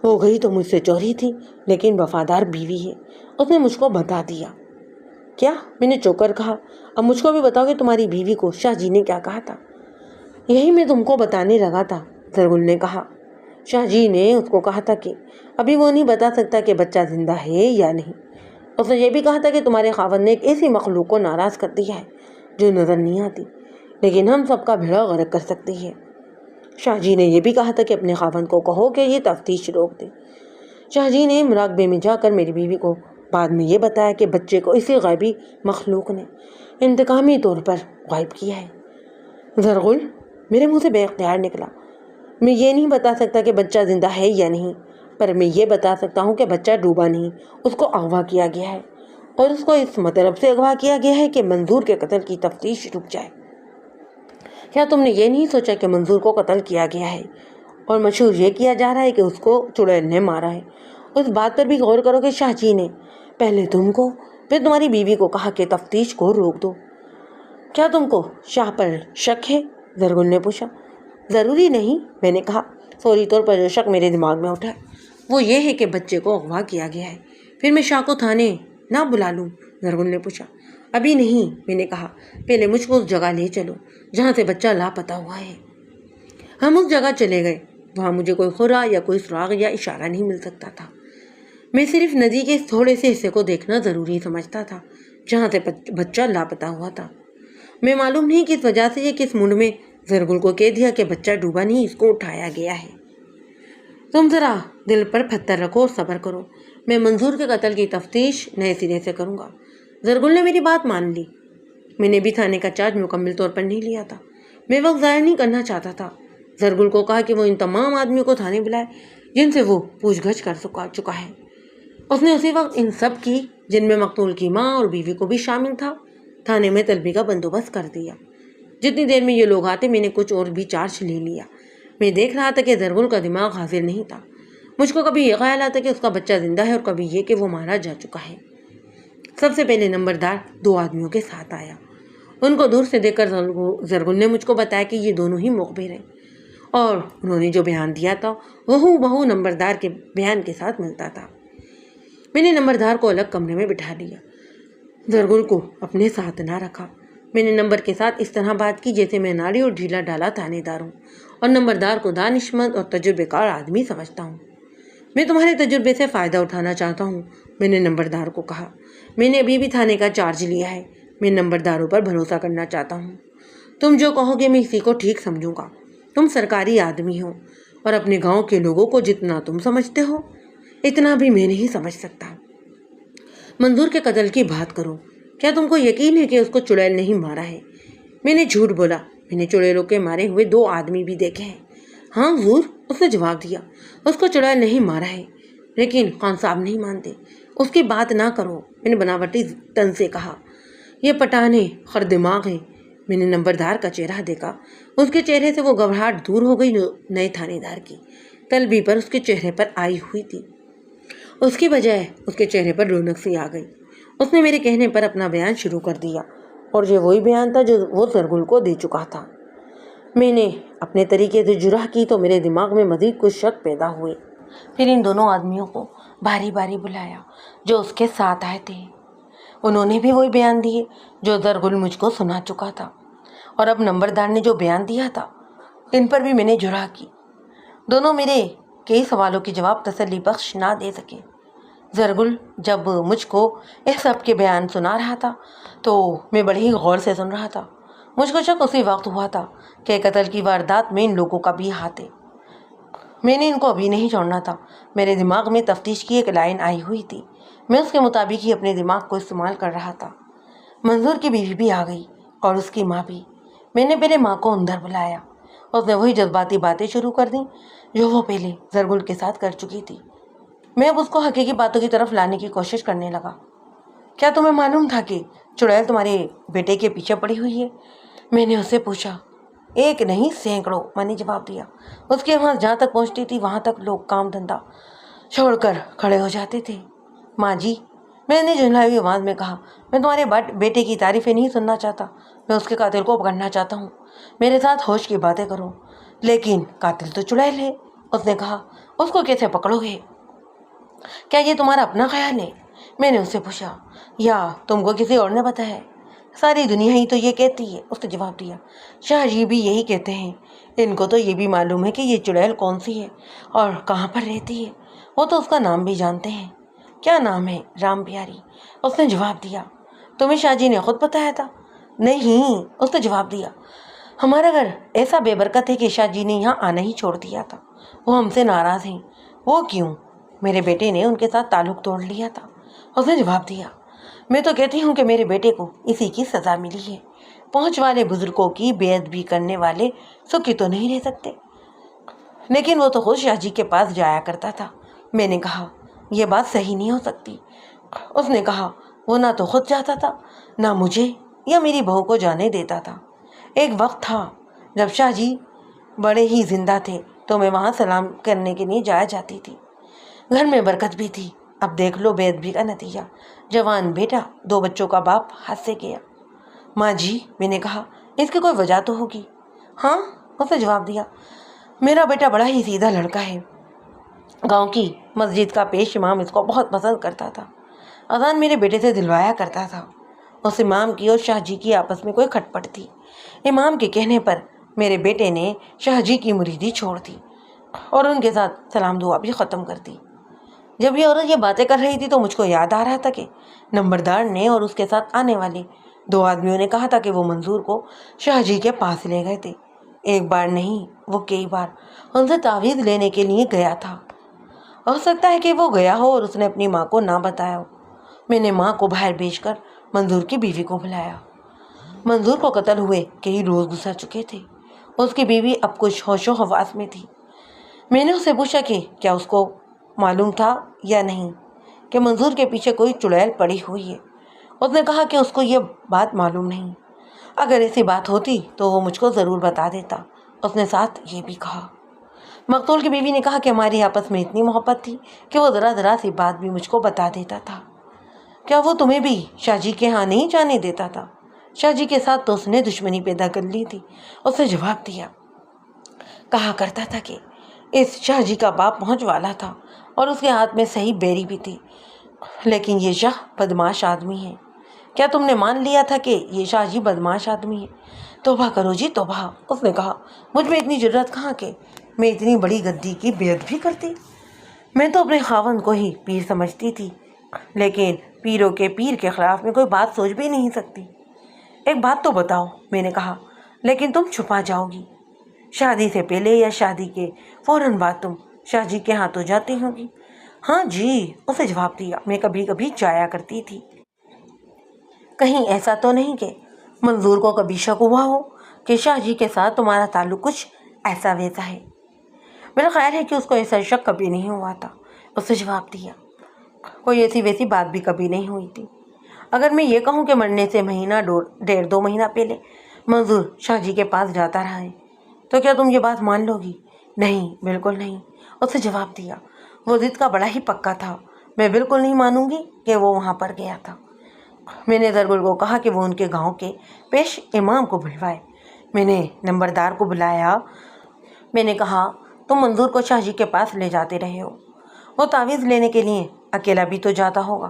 وہ گئی تو مجھ سے چوری تھی، لیکن وفادار بیوی ہے، اس نے مجھ کو بتا دیا۔ کیا؟ میں نے چوک کر کہا۔ اب مجھ کو بھی بتاؤ کہ تمہاری بیوی کو شاہ جی نے کیا کہا تھا؟ یہی میں تم کو بتانے لگا تھا، زرغل نے کہا۔ شاہ جی نے اس کو کہا تھا کہ ابھی وہ نہیں بتا سکتا کہ بچہ زندہ ہے یا نہیں۔ اس نے یہ بھی کہا تھا کہ تمہارے خاوند نے ایک ایسی مخلوق کو ناراض کر دیا ہے جو نظر نہیں آتی، لیکن ہم سب کا بھیڑا غرق کر سکتی ہے۔ شاہ جی نے یہ بھی کہا تھا کہ اپنے خاوند کو کہو کہ یہ تفتیش روک دے۔ شاہ جی نے مراقبے میں جا کر میری بیوی کو بعد میں یہ بتایا کہ بچے کو اسی غیبی مخلوق نے انتقامی طور پر غائب کیا ہے۔ زرغل، میرے منہ سے بے اختیار نکلا۔ میں یہ نہیں بتا سکتا کہ بچہ زندہ ہے یا نہیں، پر میں یہ بتا سکتا ہوں کہ بچہ ڈوبا نہیں، اس کو اغوا کیا گیا ہے، اور اس کو اس مطلب سے اغوا کیا گیا ہے کہ منظور کے قتل کی تفتیش رک جائے۔ کیا تم نے یہ نہیں سوچا کہ منظور کو قتل کیا گیا ہے اور مشہور یہ کیا جا رہا ہے کہ اس کو چڑیل نے مارا ہے؟ اس بات پر بھی غور کرو کہ شاہ جی نے پہلے تم کو پھر تمہاری بیوی کو کہا کہ تفتیش کو روک دو۔ کیا تم کو شاہ پر شک ہے؟ زرغل نے پوچھا۔ ضروری نہیں، میں نے کہا۔ فوری طور پر جو شک میرے دماغ میں اٹھا وہ یہ ہے کہ بچے کو اغوا کیا گیا ہے۔ پھر میں شاہ کو تھانے نہ بلا لوں؟ زرغل نے پوچھا۔ ابھی نہیں، میں نے کہا۔ پہلے مجھ کو اس جگہ لے چلو جہاں سے بچہ لاپتہ ہوا ہے۔ ہم اس جگہ چلے گئے۔ وہاں مجھے کوئی خورا یا کوئی سراغ یا اشارہ نہیں مل سکتا تھا۔ میں صرف ندی کے اس تھوڑے سے حصے کو دیکھنا ضروری سمجھتا تھا جہاں سے بچہ لاپتہ ہوا تھا۔ میں معلوم نہیں کس وجہ سے یہ کس منڈ میں زرغل کو کہہ دیا کہ بچہ ڈوبا نہیں، اس کو اٹھایا گیا ہے۔ تم ذرا دل پر پتھر رکھو اور صبر کرو، میں منظور کے قتل کی تفتیش نئے سرے سے کروں گا۔ زرغل نے میری بات مان لی۔ میں نے بھی تھانے کا چارج مکمل طور پر نہیں لیا تھا، میں وقت ضائع نہیں کرنا چاہتا تھا۔ زرغل کو کہا کہ وہ ان تمام آدمیوں کو تھانے بلائے جن سے وہ پوچھ گچھ کر چکا ہے۔ اس نے اسی وقت ان سب کی، جن میں مقتول کی ماں اور بیوی کو بھی شامل تھا، تھانے میں طلبی کا بندوبست کر دیا۔ جتنی دیر میں یہ لوگ آتے میں نے کچھ اور بھی چارج لے لیا۔ میں دیکھ رہا تھا کہ زرغل کا دماغ حاضر نہیں تھا۔ مجھ کو کبھی یہ خیال آتا کہ اس کا بچہ زندہ ہے اور کبھی یہ کہ وہ مارا جا چکا ہے۔ سب سے پہلے نمبردار 2 آدمیوں کے ساتھ آیا۔ ان کو دور سے دیکھ کر زرغل نے مجھ کو بتایا کہ یہ دونوں ہی مخبر ہیں، اور انہوں نے جو بیان دیا تھا وہ بہو نمبردار کے بیان کے ساتھ ملتا تھا۔ میں نے نمبردار کو الگ کمرے میں بٹھا لیا، زرغل کو اپنے ساتھ نہ رکھا۔ میں نے نمبر کے ساتھ اس طرح بات کی جیسے میں ناڑی اور ڈھیلا ڈالا تھانے دار ہوں اور نمبردار کو دانشمند اور تجربے کار آدمی سمجھتا ہوں۔ میں تمہارے تجربے سے فائدہ اٹھانا چاہتا ہوں، میں نے نمبردار کو کہا۔ میں نے ابھی بھی تھانے کا چارج لیا ہے، میں نمبرداروں پر بھروسہ کرنا چاہتا ہوں۔ تم جو کہو گے میں اسی کو ٹھیک سمجھوں گا۔ تم سرکاری آدمی ہو اور اپنے گاؤں کے لوگوں کو جتنا تم سمجھتے ہو اتنا بھی میں نہیں سمجھ سکتا۔ منظور کے قتل کی بات کرو، کیا تم کو یقین ہے کہ اس کو چڑیل نہیں مارا ہے؟ میں نے جھوٹ بولا، میں نے چڑیلوں کے مارے ہوئے 2 آدمی بھی دیکھے ہیں۔ ہاں حضور، اس نے جواب دیا، اس کو چڑیل نہیں مارا ہے۔ لیکن خان صاحب نہیں مانتے، اس کی بات نہ کرو، میں نے بناوٹی تن سے کہا۔ یہ پٹھان ہے، خر دماغ ہے۔ میں نے نمبردار کا چہرہ دیکھا، اس کے چہرے سے وہ گھبراہٹ دور ہو گئی جو نئے تھانے دار کی طلبی پر اس کے چہرے پر آئی ہوئی تھی۔ اس کی بجائے اس کے چہرے پر رونق سی آ گئی۔ اس نے میرے کہنے پر اپنا بیان شروع کر دیا، اور یہ وہی بیان تھا جو وہ زرغل کو دے چکا تھا۔ میں نے اپنے طریقے سے جرح کی تو میرے دماغ میں مزید کچھ شک پیدا ہوئے۔ پھر ان دونوں آدمیوں کو باری باری بلایا جو اس کے ساتھ آئے تھے۔ انہوں نے بھی وہی بیان دیے جو زرغل مجھ کو سنا چکا تھا، اور اب نمبردار نے جو بیان دیا تھا ان پر بھی میں نے جرح کی۔ دونوں میرے کئی سوالوں کے جواب تسلی بخش نہ دے سکے۔ زرغل جب مجھ کو اس سب کے بیان سنا رہا تھا تو میں بڑے ہی غور سے سن رہا تھا۔ مجھ کو شک اسی وقت ہوا تھا کہ قتل کی واردات میں ان لوگوں کا بھی ہاتھ ہے۔ میں نے ان کو ابھی نہیں چھوڑنا تھا۔ میرے دماغ میں تفتیش کی ایک لائن آئی ہوئی تھی، میں اس کے مطابق ہی اپنے دماغ کو استعمال کر رہا تھا۔ منظور کی بیوی بھی آ گئی اور اس کی ماں بھی۔ میں نے پہلے ماں کو اندر بلایا، اس نے وہی جذباتی باتیں شروع کر دیں جو وہ پہلے زرغل کے ساتھ کر چکی تھی۔ میں اب اس کو حقیقی باتوں کی طرف لانے کی کوشش کرنے لگا۔ کیا تمہیں معلوم تھا کہ چڑیل تمہارے بیٹے کے پیچھے پڑی ہوئی ہے؟ میں نے اسے پوچھا۔ ایک نہیں سینکڑوں، میں نے جواب دیا۔ اس کے آواز جہاں تک پہنچتی تھی وہاں تک لوگ کام دھندا چھوڑ کر کھڑے ہو جاتے تھے۔ ماں جی، میں نے جھنجھلائی ہوئی آواز میں کہا، میں تمہارے بیٹے کی تعریفیں نہیں سننا چاہتا، میں اس کے قاتل کو پکڑنا چاہتا ہوں۔ میرے ساتھ ہوش کی باتیں کرو۔ لیکن قاتل تو چڑیل ہے، اس نے کہا، اس کو کیسے پکڑو گے؟ کیا یہ تمہارا اپنا خیال ہے؟ میں نے اس سے پوچھا، یا تم کو کسی اور نے بتایا ہے؟ ساری دنیا ہی تو یہ کہتی ہے، اس نے جواب دیا۔ شاہ جی بھی یہی کہتے ہیں، ان کو تو یہ بھی معلوم ہے کہ یہ چڑیل کون سی ہے اور کہاں پر رہتی ہے، وہ تو اس کا نام بھی جانتے ہیں۔ کیا نام ہے؟ رام پیاری، اس نے جواب دیا۔ تمہیں شاہ جی نے خود بتایا تھا؟ نہیں، اس نے جواب دیا۔ ہمارا گھر ایسا بے برکت ہے کہ شاہ جی نے یہاں آنا ہی چھوڑ دیا تھا، وہ ہم سے ناراض ہیں۔ وہ کیوں؟ میرے بیٹے نے ان کے ساتھ تعلق توڑ لیا تھا، اس نے جواب دیا۔ میں تو کہتی ہوں کہ میرے بیٹے کو اسی کی سزا ملی ہے۔ پہنچ والے بزرگوں کی بے ادبی کرنے والے سکھی تو نہیں رہ سکتے۔ لیکن وہ تو خود شاہ جی کے پاس جایا کرتا تھا۔ میں نے کہا، یہ بات صحیح نہیں ہو سکتی۔ اس نے کہا، وہ نہ تو خود جاتا تھا، نہ مجھے یا میری بہو کو جانے دیتا تھا۔ ایک وقت تھا جب شاہ جی بڑے ہی زندہ تھے تو میں وہاں سلام کرنے کے لیے جایا جاتی تھی، گھر میں برکت بھی تھی۔ اب دیکھ لو بے ادبی کا نتیجہ، جوان بیٹا 2 بچوں کا باپ ہاتھ سے گیا۔ ماں جی، میں نے کہا، اس کی کوئی وجہ تو ہوگی؟ ہاں، اس نے جواب دیا، میرا بیٹا بڑا ہی سیدھا لڑکا ہے، گاؤں کی مسجد کا پیش امام اس کو بہت پسند کرتا تھا، اذان میرے بیٹے سے دلوایا کرتا تھا۔ اس امام کی اور شاہ جی کی آپس میں کوئی کھٹپٹ تھی۔ امام کے کہنے پر میرے بیٹے نے شاہ جی کی مریدی چھوڑ دی اور ان کے ساتھ سلام دعا بھی ختم کر دی۔ جب یہ عورت یہ باتیں کر رہی تھی تو مجھ کو یاد آ رہا تھا کہ نمبردار نے اور اس کے ساتھ آنے والے 2 آدمیوں نے کہا تھا کہ وہ منظور کو شاہ جی کے پاس لے گئے تھے۔ ایک بار نہیں، وہ کئی بار ان سے تعویذ لینے کے لیے گیا تھا۔ ہو سکتا ہے کہ وہ گیا ہو اور اس نے اپنی ماں کو نہ بتایا ہو۔ میں نے ماں کو باہر بھیج کر منظور کی بیوی کو بلایا۔ منظور کو قتل ہوئے کئی روز گزر چکے تھے، اس کی بیوی اب کچھ ہوش و حواس میں تھی۔ میں نے اس سے پوچھا کہ کیا اس کو معلوم تھا یا نہیں کہ منظور کے پیچھے کوئی چڑیل پڑی ہوئی ہے۔ اس نے کہا کہ اس کو یہ بات معلوم نہیں، اگر ایسی بات ہوتی تو وہ مجھ کو ضرور بتا دیتا۔ اس نے ساتھ یہ بھی کہا۔ مقتول کی بیوی نے کہا کہ ہماری آپس میں اتنی محبت تھی کہ وہ ذرا ذرا سی بات بھی مجھ کو بتا دیتا تھا۔ کیا وہ تمہیں بھی شاہ جی کے ہاں نہیں جانے دیتا تھا؟ شاہ جی کے ساتھ تو اس نے دشمنی پیدا کر لی تھی، اس نے جواب دیا۔ کہا کرتا تھا کہ اس شاہ جی کا باپ پہنچ والا تھا اور اس کے ہاتھ میں صحیح بیری بھی تھی، لیکن یہ شاہ بدماش آدمی ہے۔ کیا تم نے مان لیا تھا کہ یہ شاہ جی بدماش آدمی ہے؟ توبہ کرو جی توبہ، اس نے کہا۔ مجھ میں اتنی جرات کہاں کہ میں اتنی بڑی گدی کی بے ادبی کرتی؟ میں تو اپنے خاوند کو ہی پیر سمجھتی تھی، لیکن پیروں کے پیر کے خلاف میں کوئی بات سوچ بھی نہیں سکتی۔ ایک بات تو بتاؤ، میں نے کہا، لیکن تم چھپا جاؤ گی۔ شادی سے پہلے یا شادی کے فوراً بعد تم شاہ جی کے ہاں تو جاتی ہوگی؟ ہاں جی، اسے جواب دیا، میں کبھی کبھی جایا کرتی تھی۔ کہیں ایسا تو نہیں کہ منظور کو کبھی شک ہوا ہو کہ شاہ جی کے ساتھ تمہارا تعلق کچھ ایسا ویسا ہے؟ میرا خیال ہے کہ اس کو ایسا شک کبھی نہیں ہوا تھا، اس نے جواب دیا۔ کوئی ایسی ویسی بات بھی کبھی نہیں ہوئی تھی۔ اگر میں یہ کہوں کہ مرنے سے مہینہ 1.5-2 مہینہ پہلے منظور شاہ جی کے پاس جاتا رہا ہے تو کیا تم یہ بات مان لو گی؟ نہیں، بالکل نہیں، اس نے جواب دیا۔ وہ ضد کا بڑا ہی پکا تھا، میں بالکل نہیں مانوں گی کہ وہ وہاں پر گیا تھا۔ میں نے ضرور کو کہا کہ وہ ان کے گاؤں کے پیش امام کو بلوائے۔ میں نے نمبردار کو بلایا۔ میں نے کہا، تم منظور کو شاہ جی کے پاس لے جاتے رہے ہو، وہ تعویذ لینے کے لیے اکیلا بھی تو جاتا ہوگا؟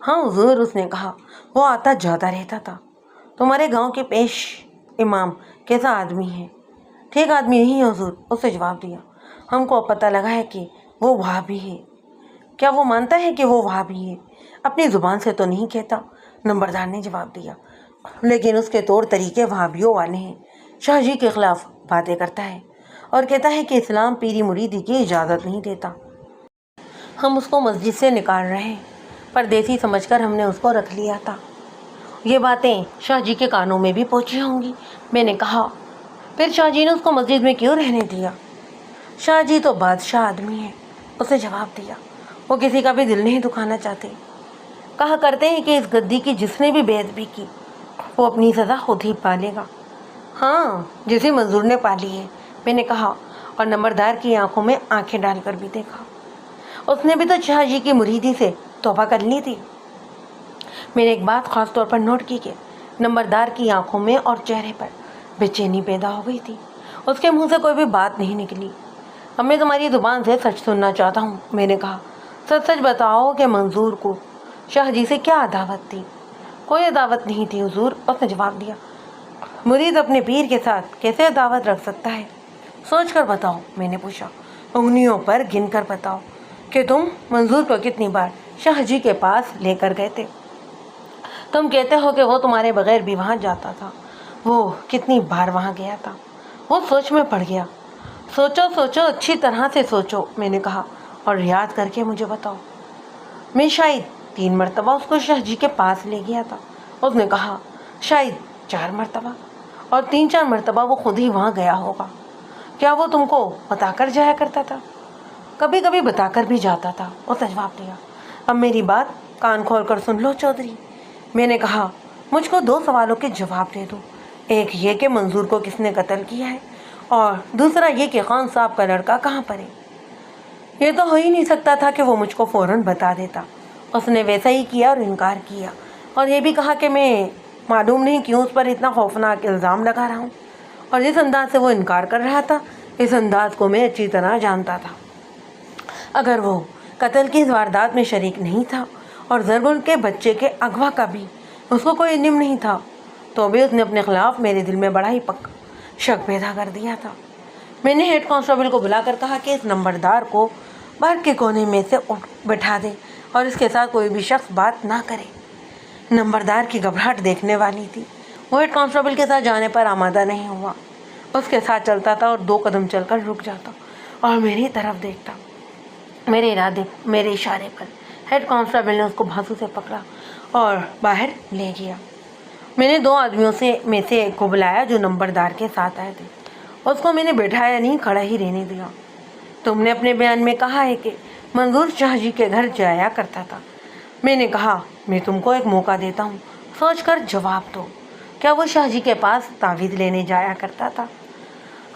ہاں حضور، اس نے کہا، وہ آتا جاتا رہتا تھا۔ تمہارے گاؤں کے پیش امام کیسا آدمی ہے؟ ٹھیک آدمی نہیں ہے حضور، اس نے جواب دیا۔ ہم کو پتہ لگا ہے کہ وہ وہابی ہے۔ کیا وہ مانتا ہے کہ وہ وہابی ہے؟ اپنی زبان سے تو نہیں کہتا، نمبردار نے جواب دیا، لیکن اس کے طور طریقے وہابیوں والے ہیں۔ شاہ جی کے خلاف باتیں کرتا ہے اور کہتا ہے کہ اسلام پیری مریدی کی اجازت نہیں دیتا۔ ہم اس کو مسجد سے نکال رہے ہیں، پردیسی سمجھ کر ہم نے اس کو رکھ لیا تھا۔ یہ باتیں شاہ جی کے کانوں میں بھی پہنچی ہوں گی۔ میں نے کہا، پھر شاہ جی نے اس کو مسجد میں کیوں رہنے دیا؟ شاہ جی تو بادشاہ آدمی ہے، اس نے جواب دیا، وہ کسی کا بھی دل نہیں دکھانا چاہتے۔ کہا کرتے ہیں کہ اس گدی کی جس نے بھی بے ادبی کی وہ اپنی سزا خود ہی پالے گا۔ ہاں، جسے منظور نے پالی ہے، میں نے کہا، اور نمبردار کی آنکھوں میں آنکھیں ڈال کر بھی دیکھا۔ اس نے بھی تو شاہ جی کی مریدی سے توبہ کر لی تھی۔ میں نے ایک بات خاص طور پر نوٹ کی کہ نمبردار کی آنکھوں میں اور چہرے پر بے چینی پیدا ہو گئی تھی۔ اس کے منہ سے کوئی بھی بات نہیں نکلی۔ اب میں تمہاری زبان سے سچ سننا چاہتا ہوں، میں نے کہا۔ سچ سچ بتاؤ کہ منظور کو شاہ جی سے کیا عداوت تھی؟ کوئی عداوت نہیں تھی حضور، اس نے جواب دیا۔ مرید اپنے پیر کے ساتھ کیسے عداوت رکھ سکتا ہے؟ سوچ کر بتاؤ، میں نے پوچھا۔ انگلیوں پر گن کر بتاؤ کہ تم منظور کو کتنی بار شاہ جی کے پاس لے کر گئے تھے۔ تم کہتے ہو کہ وہ تمہارے بغیر بھی وہاں جاتا تھا، وہ کتنی بار وہاں گیا تھا؟ وہ سوچ میں پڑ گیا۔ سوچو سوچو، اچھی طرح سے سوچو، میں نے کہا، اور یاد کر کے مجھے بتاؤ۔ میں شاید 3 مرتبہ اس کو شاہ جی کے پاس لے گیا تھا، اس نے کہا۔ شاید 4 مرتبہ، اور 3-4 مرتبہ وہ خود ہی وہاں گیا ہوگا۔ کیا وہ تم کو بتا کر جایا کرتا تھا؟ کبھی کبھی بتا کر بھی جاتا تھا، اس نے جواب دیا۔ اب میری بات کان کھول کر سن لو چودھری، میں نے کہا۔ مجھ کو 2 سوالوں کے جواب دے دو، ایک یہ کہ منظور کو کس نے قتل کیا ہے، اور دوسرا یہ کہ خان صاحب کا لڑکا کہاں پر ہے۔ یہ تو ہو ہی نہیں سکتا تھا کہ وہ مجھ کو فوراً بتا دیتا۔ اس نے ویسا ہی کیا اور انکار کیا، اور یہ بھی کہا کہ میں معلوم نہیں کیوں اس پر اتنا خوفناک الزام لگا رہا ہوں، اور جس انداز سے وہ انکار کر رہا تھا اس انداز کو میں اچھی طرح جانتا تھا۔ اگر وہ قتل کی اس واردات میں شریک نہیں تھا اور زرگل کے بچے کے اغوا کا بھی اس کو کوئی علم نہیں تھا، تو بھی اس نے اپنے خلاف میرے دل میں بڑا ہی پکا شک پیدا کر دیا تھا۔ میں نے ہیڈ کانسٹیبل کو بلا کر کہا کہ اس نمبردار کو باہر کے کونے میں سے بٹھا دے اور اس کے ساتھ کوئی بھی شخص بات نہ کرے۔ نمبردار کی گھبراہٹ دیکھنے والی تھی۔ وہ ہیڈ کانسٹیبل کے ساتھ جانے پر آمادہ نہیں ہوا، اس کے ساتھ چلتا تھا اور 2 قدم چل کر رک جاتا اور میری طرف دیکھتا۔ میرے اشارے پر ہیڈ کانسٹیبل نے اس کو بازو سے پکڑا اور باہر لے گیا۔ میں نے 2 آدمیوں میں سے ایک کو بلایا جو نمبردار کے ساتھ آئے تھے۔ اس کو میں نے بٹھایا نہیں، کھڑا ہی رہنے دیا۔ تم نے اپنے بیان میں کہا ہے کہ منظور شاہ جی کے گھر جایا کرتا تھا، میں نے کہا۔ میں تم کو ایک موقع دیتا ہوں، سوچ کر جواب دو، کیا وہ شاہ جی کے پاس تعویذ لینے جایا کرتا تھا؟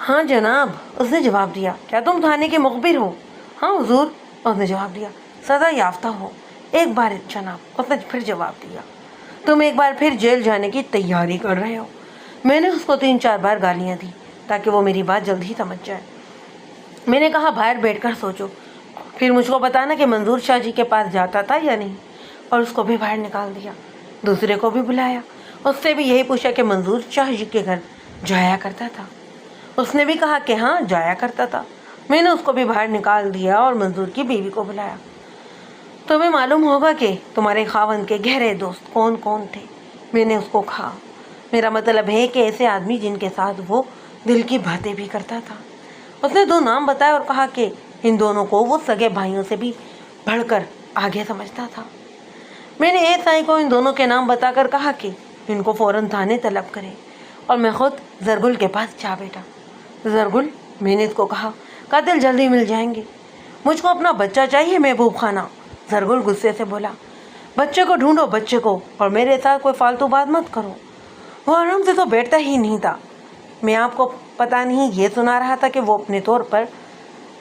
ہاں جناب، اس نے جواب دیا۔ کیا تم تھانے کے مخبر ہو؟ ہاں حضور، اس نے جواب دیا۔ سزا یافتہ ہو؟ ایک بار جناب، اس نے پھر جواب دیا۔ تم ایک بار پھر جیل جانے کی تیاری کر رہے ہو؟ میں نے اس کو 3-4 بار گالیاں دی تاکہ وہ میری بات جلد ہی سمجھ جائے۔ میں نے کہا باہر بیٹھ کر سوچو، پھر مجھ کو بتانا کہ منظور شاہ جی کے پاس جاتا تھا یا نہیں، اور اس کو بھی باہر نکال دیا۔ دوسرے کو بھی بلایا، اس سے بھی یہی پوچھا کہ منظور شاہ جی کے گھر جایا کرتا تھا۔ اس نے بھی کہا کہ ہاں جایا کرتا تھا۔ میں نے اس کو بھی باہر نکال دیا اور منظور کی بیوی کو بلایا۔ تمہیں معلوم ہوگا کہ تمہارے خاوند کے گہرے دوست کون کون تھے؟ میں نے اس کو کہا۔ میرا مطلب ہے کہ ایسے آدمی جن کے ساتھ وہ دل کی باتیں بھی کرتا تھا۔ اس نے 2 نام بتائے اور کہا کہ ان دونوں کو وہ سگے بھائیوں سے بھی بڑھ کر آگے سمجھتا تھا۔ میں نے ایس آئی کو ان دونوں کے نام بتا کر کہا کہ ان کو فوراً تھانے طلب کرے، اور میں خود زرگل کے پاس جا بیٹھا۔ زرگل، میں نے اس کو کہا، قاتل جلدی مل جائیں گے، مجھ کو اپنا بچہ چاہیے محبوب خانہ۔ زرگل غصے سے بولا، بچے کو ڈھونڈو، بچے کو، اور میرے ساتھ کوئی فالتو بات مت کرو۔ وہ آرام سے تو بیٹھتا ہی نہیں تھا۔ میں آپ کو پتہ نہیں یہ سنا رہا تھا کہ وہ اپنے طور پر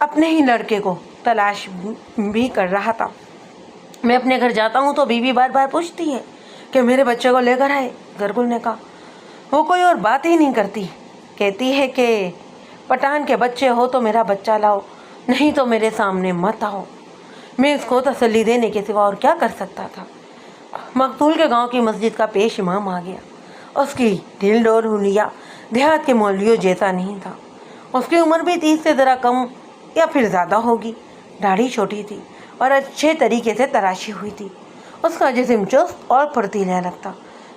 اپنے ہی لڑکے کو تلاش بھی کر رہا تھا۔ میں اپنے گھر جاتا ہوں تو بیوی بار بار پوچھتی ہے کہ میرے بچے کو لے کر آئے۔ زرگل نے کہا، وہ کوئی اور بات ہی نہیں کرتی، کہتی ہے کہ پٹھان کے بچے ہو تو میرا بچہ لاؤ، نہیں تو میرے سامنے مت آؤ۔ میں اس کو تسلی دینے کے سوا اور کیا کر سکتا تھا؟ مقتول کے گاؤں کی مسجد کا پیش امام آ گیا۔ اس کی ڈھیل ڈول ہولیا دیہات کے مولویوں جیسا نہیں تھا۔ اس کی عمر بھی 30 سے ذرا کم یا پھر زیادہ ہوگی۔ داڑھی چھوٹی تھی اور اچھے طریقے سے تراشی ہوئی تھی۔ اس کا جسم چست اور پھرتیلا لگتا۔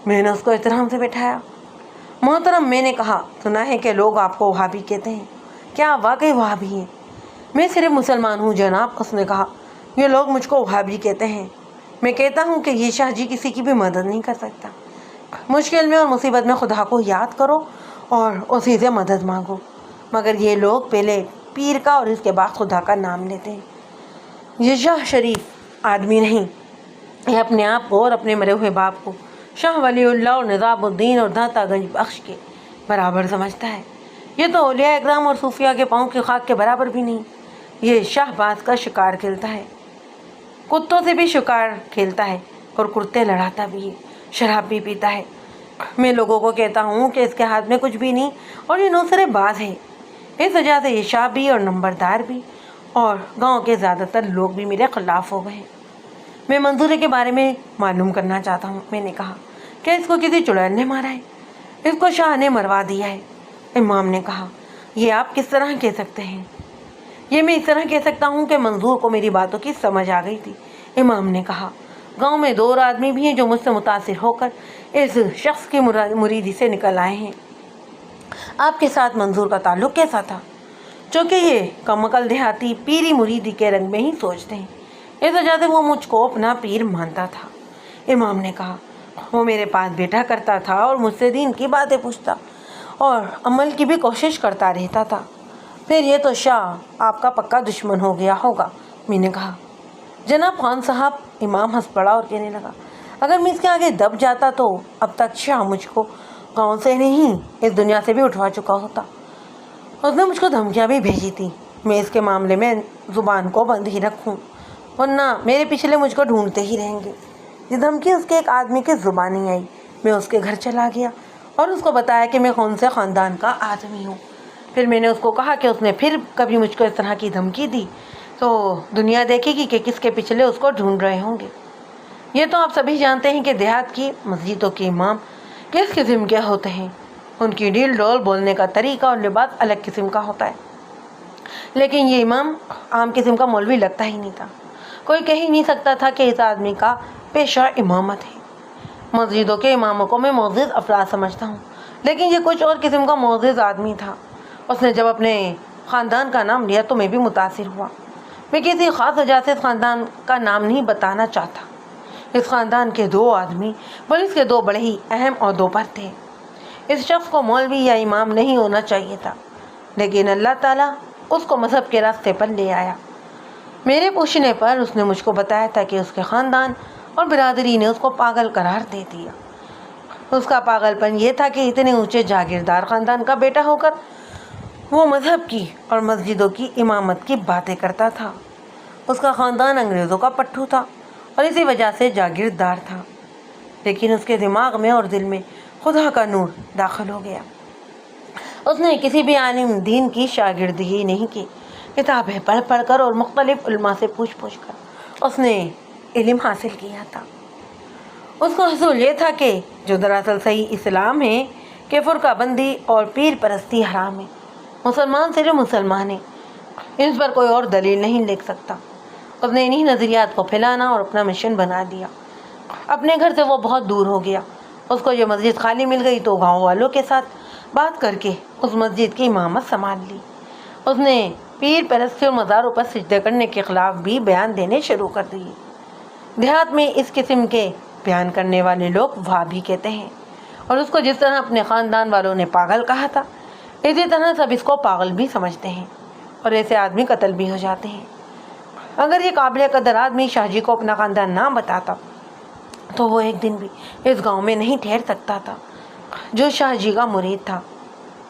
میں نے اس کو احترام سے بٹھایا۔ محترم، میں نے کہا، سنا ہے کہ لوگ آپ کو وہابی کہتے ہیں، کیا آپ واقعی وہابی ہیں؟ میں صرف مسلمان ہوں جناب، اس نے کہا۔ یہ لوگ مجھ کو وہابی کہتے ہیں، میں کہتا ہوں کہ یہ شاہ جی کسی کی بھی مدد نہیں کر سکتا۔ مشکل میں اور مصیبت میں خدا کو یاد کرو اور اسی سے مدد مانگو، مگر یہ لوگ پہلے پیر کا اور اس کے بعد خدا کا نام لیتے ہیں۔ یہ شاہ شریف آدمی نہیں، یہ اپنے آپ کو اور اپنے مرے ہوئے باپ کو شاہ ولی اللہ اور نظام الدین اور داتا گنج بخش کے برابر سمجھتا ہے۔ یہ تو اولیاء اکرام اور صوفیہ کے پاؤں کی خاک کے برابر بھی نہیں۔ یہ شاہ باز کا شکار کھیلتا ہے، کتوں سے بھی شکار کھیلتا ہے اور کرتے لڑاتا بھی ہے، شراب بھی پیتا ہے۔ میں لوگوں کو کہتا ہوں کہ اس کے ہاتھ میں کچھ بھی نہیں اور یہ نوسرے باز ہے۔ اس وجہ سے یہ شاہ بھی اور نمبردار بھی اور گاؤں کے زیادہ تر لوگ بھی میرے خلاف ہو گئے۔ میں منظورے کے بارے میں معلوم کرنا چاہتا ہوں۔ میں نے کہا کہ اس کو کسی چڑیل نے مارا ہے، اس کو شاہ نے مروا دیا ہے۔ امام نے کہا یہ آپ کس طرح کہہ سکتے ہیں؟ یہ میں اس طرح کہہ سکتا ہوں کہ منظور کو میری باتوں کی سمجھ آ گئی تھی۔ امام نے کہا گاؤں میں 2 اور آدمی بھی ہیں جو مجھ سے متاثر ہو کر اس شخص کی مریدی سے نکل آئے ہیں۔ آپ کے ساتھ منظور کا تعلق کیسا تھا؟ چونکہ یہ کمکل دیہاتی پیری مریدی کے رنگ میں ہی سوچتے ہیں، اس وجہ سے وہ مجھ کو اپنا پیر مانتا تھا۔ امام نے کہا وہ میرے پاس بیٹھا کرتا تھا اور مجھ سے دین کی باتیں پوچھتا اور عمل کی بھی کوشش کرتا رہتا تھا۔ پھر یہ تو شاہ آپ کا پکا دشمن ہو گیا ہوگا۔ میں نے کہا جناب خان صاحب۔ امام ہنس پڑا اور کہنے لگا اگر میں اس کے آگے دب جاتا تو اب تک شاہ مجھ کو گاؤں سے نہیں اس دنیا سے بھی اٹھوا چکا ہوتا۔ اس نے مجھ کو دھمکیاں بھی بھیجی تھی میں اس کے معاملے میں زبان کو بند ہی رکھوں، ورنہ میرے پچھلے مجھ کو ڈھونڈتے ہی رہیں گے۔ یہ دھمکی اس کے ایک آدمی کی زبان ہی آئی۔ میں اس کے گھر چلا گیا اور اس کو بتایا کہ میں کون سے خاندان کا آدمی ہوں۔ پھر میں نے اس کو کہا کہ اس نے پھر کبھی مجھ کو اس طرح کی دھمکی دی تو دنیا دیکھے گی کہ کس کے پچھلے اس کو ڈھونڈ رہے ہوں گے۔ یہ تو آپ سبھی جانتے ہیں کہ دیہات کی مسجدوں کے امام کس قسم کے ہوتے ہیں۔ ان کی ڈیل ڈول بولنے کا طریقہ اور لباس الگ قسم کا ہوتا ہے، لیکن یہ امام عام قسم کا مولوی لگتا ہی نہیں تھا۔ کوئی کہہ ہی نہیں سکتا تھا کہ اس آدمی کا پیشہ امامت ہے۔ مسجدوں کے اماموں کو میں معزز افراد سمجھتا ہوں، لیکن یہ کچھ اور قسم کا معزز آدمی تھا۔ اس نے جب اپنے خاندان کا نام لیا تو میں بھی متاثر ہوا۔ میں کسی خاص وجہ سے اس خاندان کا نام نہیں بتانا چاہتا۔ اس خاندان کے 2 آدمی پولیس کے 2 بڑے ہی اہم عہدوں پر تھے۔ اس شخص کو مولوی یا امام نہیں ہونا چاہیے تھا، لیکن اللہ تعالیٰ اس کو مذہب کے راستے پر لے آیا۔ میرے پوچھنے پر اس نے مجھ کو بتایا تھا کہ اس کے خاندان اور برادری نے اس کو پاگل قرار دے دیا۔ اس کا پاگل پن یہ تھا کہ اتنے اونچے جاگیردار خاندان کا بیٹا ہو کر وہ مذہب کی اور مسجدوں کی امامت کی باتیں کرتا تھا۔ اس کا خاندان انگریزوں کا پٹھو تھا اور اسی وجہ سے جاگیردار تھا، لیکن اس کے دماغ میں اور دل میں خدا کا نور داخل ہو گیا۔ اس نے کسی بھی عالم دین کی شاگردگی نہیں کی، کتابیں پڑھ پڑھ کر اور مختلف علماء سے پوچھ پوچھ کر اس نے علم حاصل کیا تھا۔ اس کو حصول یہ تھا کہ جو دراصل صحیح اسلام ہے کہ فرقہ بندی اور پیر پرستی حرام ہے، مسلمان صرف مسلمان ہے، اس پر کوئی اور دلیل نہیں لکھ سکتا۔ اس نے انہی نظریات کو پھیلانا اور اپنا مشن بنا دیا۔ اپنے گھر سے وہ بہت دور ہو گیا۔ اس کو یہ مسجد خالی مل گئی تو گاؤں والوں کے ساتھ بات کر کے اس مسجد کی امامت سنبھال لی۔ اس نے پیر پرستی اور مزاروں پر سجدے کرنے کے خلاف بھی بیان دینے شروع کر دیے۔ دیہات میں اس قسم کے بیان کرنے والے لوگ وہابی کہتے ہیں، اور اس کو جس طرح اپنے خاندان والوں نے پاگل کہا تھا اسی طرح سب اس کو پاگل بھی سمجھتے ہیں اور ایسے آدمی قتل بھی ہو جاتے ہیں۔ اگر یہ قابل قدر آدمی شاہ جی کو اپنا خاندان نہ بتاتا تو وہ ایک دن بھی اس گاؤں میں نہیں ٹھہر سکتا تھا جو شاہ جی کا مرید تھا۔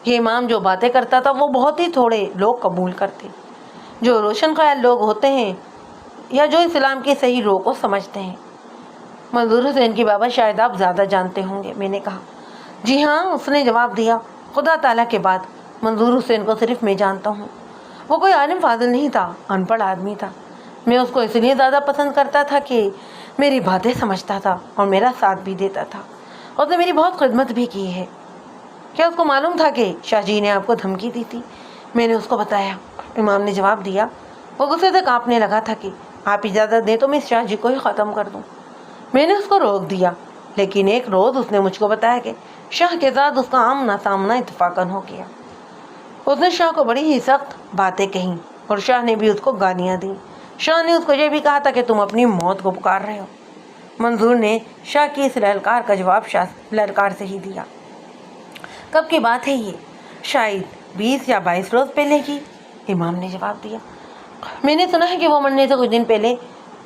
یہ امام جو باتیں کرتا تھا وہ بہت ہی تھوڑے لوگ قبول کرتے، جو روشن خیال لوگ ہوتے ہیں یا جو اسلام کی صحیح روح کو سمجھتے ہیں۔ منظور حسین کی بابا شاید آپ زیادہ جانتے ہوں گے۔ میں نے کہا جی ہاں۔ اس نے جواب دیا خدا تعالیٰ کے بعد منظور حسین کو صرف میں جانتا ہوں۔ وہ کوئی عالم فاضل نہیں تھا، ان پڑھ آدمی تھا۔ میں اس کو اس لیے زیادہ پسند کرتا تھا کہ میری باتیں سمجھتا تھا اور میرا ساتھ بھی دیتا تھا۔ اس نے میری بہت خدمت بھی کی ہے۔ کیا اس کو معلوم تھا کہ شاہ جی نے آپ کو دھمکی دی تھی؟ میں نے اس کو بتایا۔ امام نے جواب دیا۔ وہ غصے سے کانپنے لگا تھا کہ آپ اجازت دیں تو میں اس شاہ جی کو ہی ختم کر دوں۔ میں نے اس کو روک دیا، لیکن ایک روز اس نے مجھ کو بتایا کہ شاہ کے ساتھ اس کا آمنا سامنا اتفاقاً ہو گیا۔ اس نے شاہ کو بڑی ہی سخت باتیں کہیں اور شاہ نے بھی اس کو گالیاں دیں۔ شاہ نے اس کو یہ بھی کہا تھا کہ تم اپنی موت کو پکار رہے ہو۔ منظور نے شاہ کی اس للکار کا جواب شاہ للکار سے ہی دیا۔ کب کی بات ہے یہ؟ شاید 20 یا 22 روز پہلے کی، امام نے جواب دیا۔ میں نے سنا ہے کہ وہ مرنے سے کچھ دن پہلے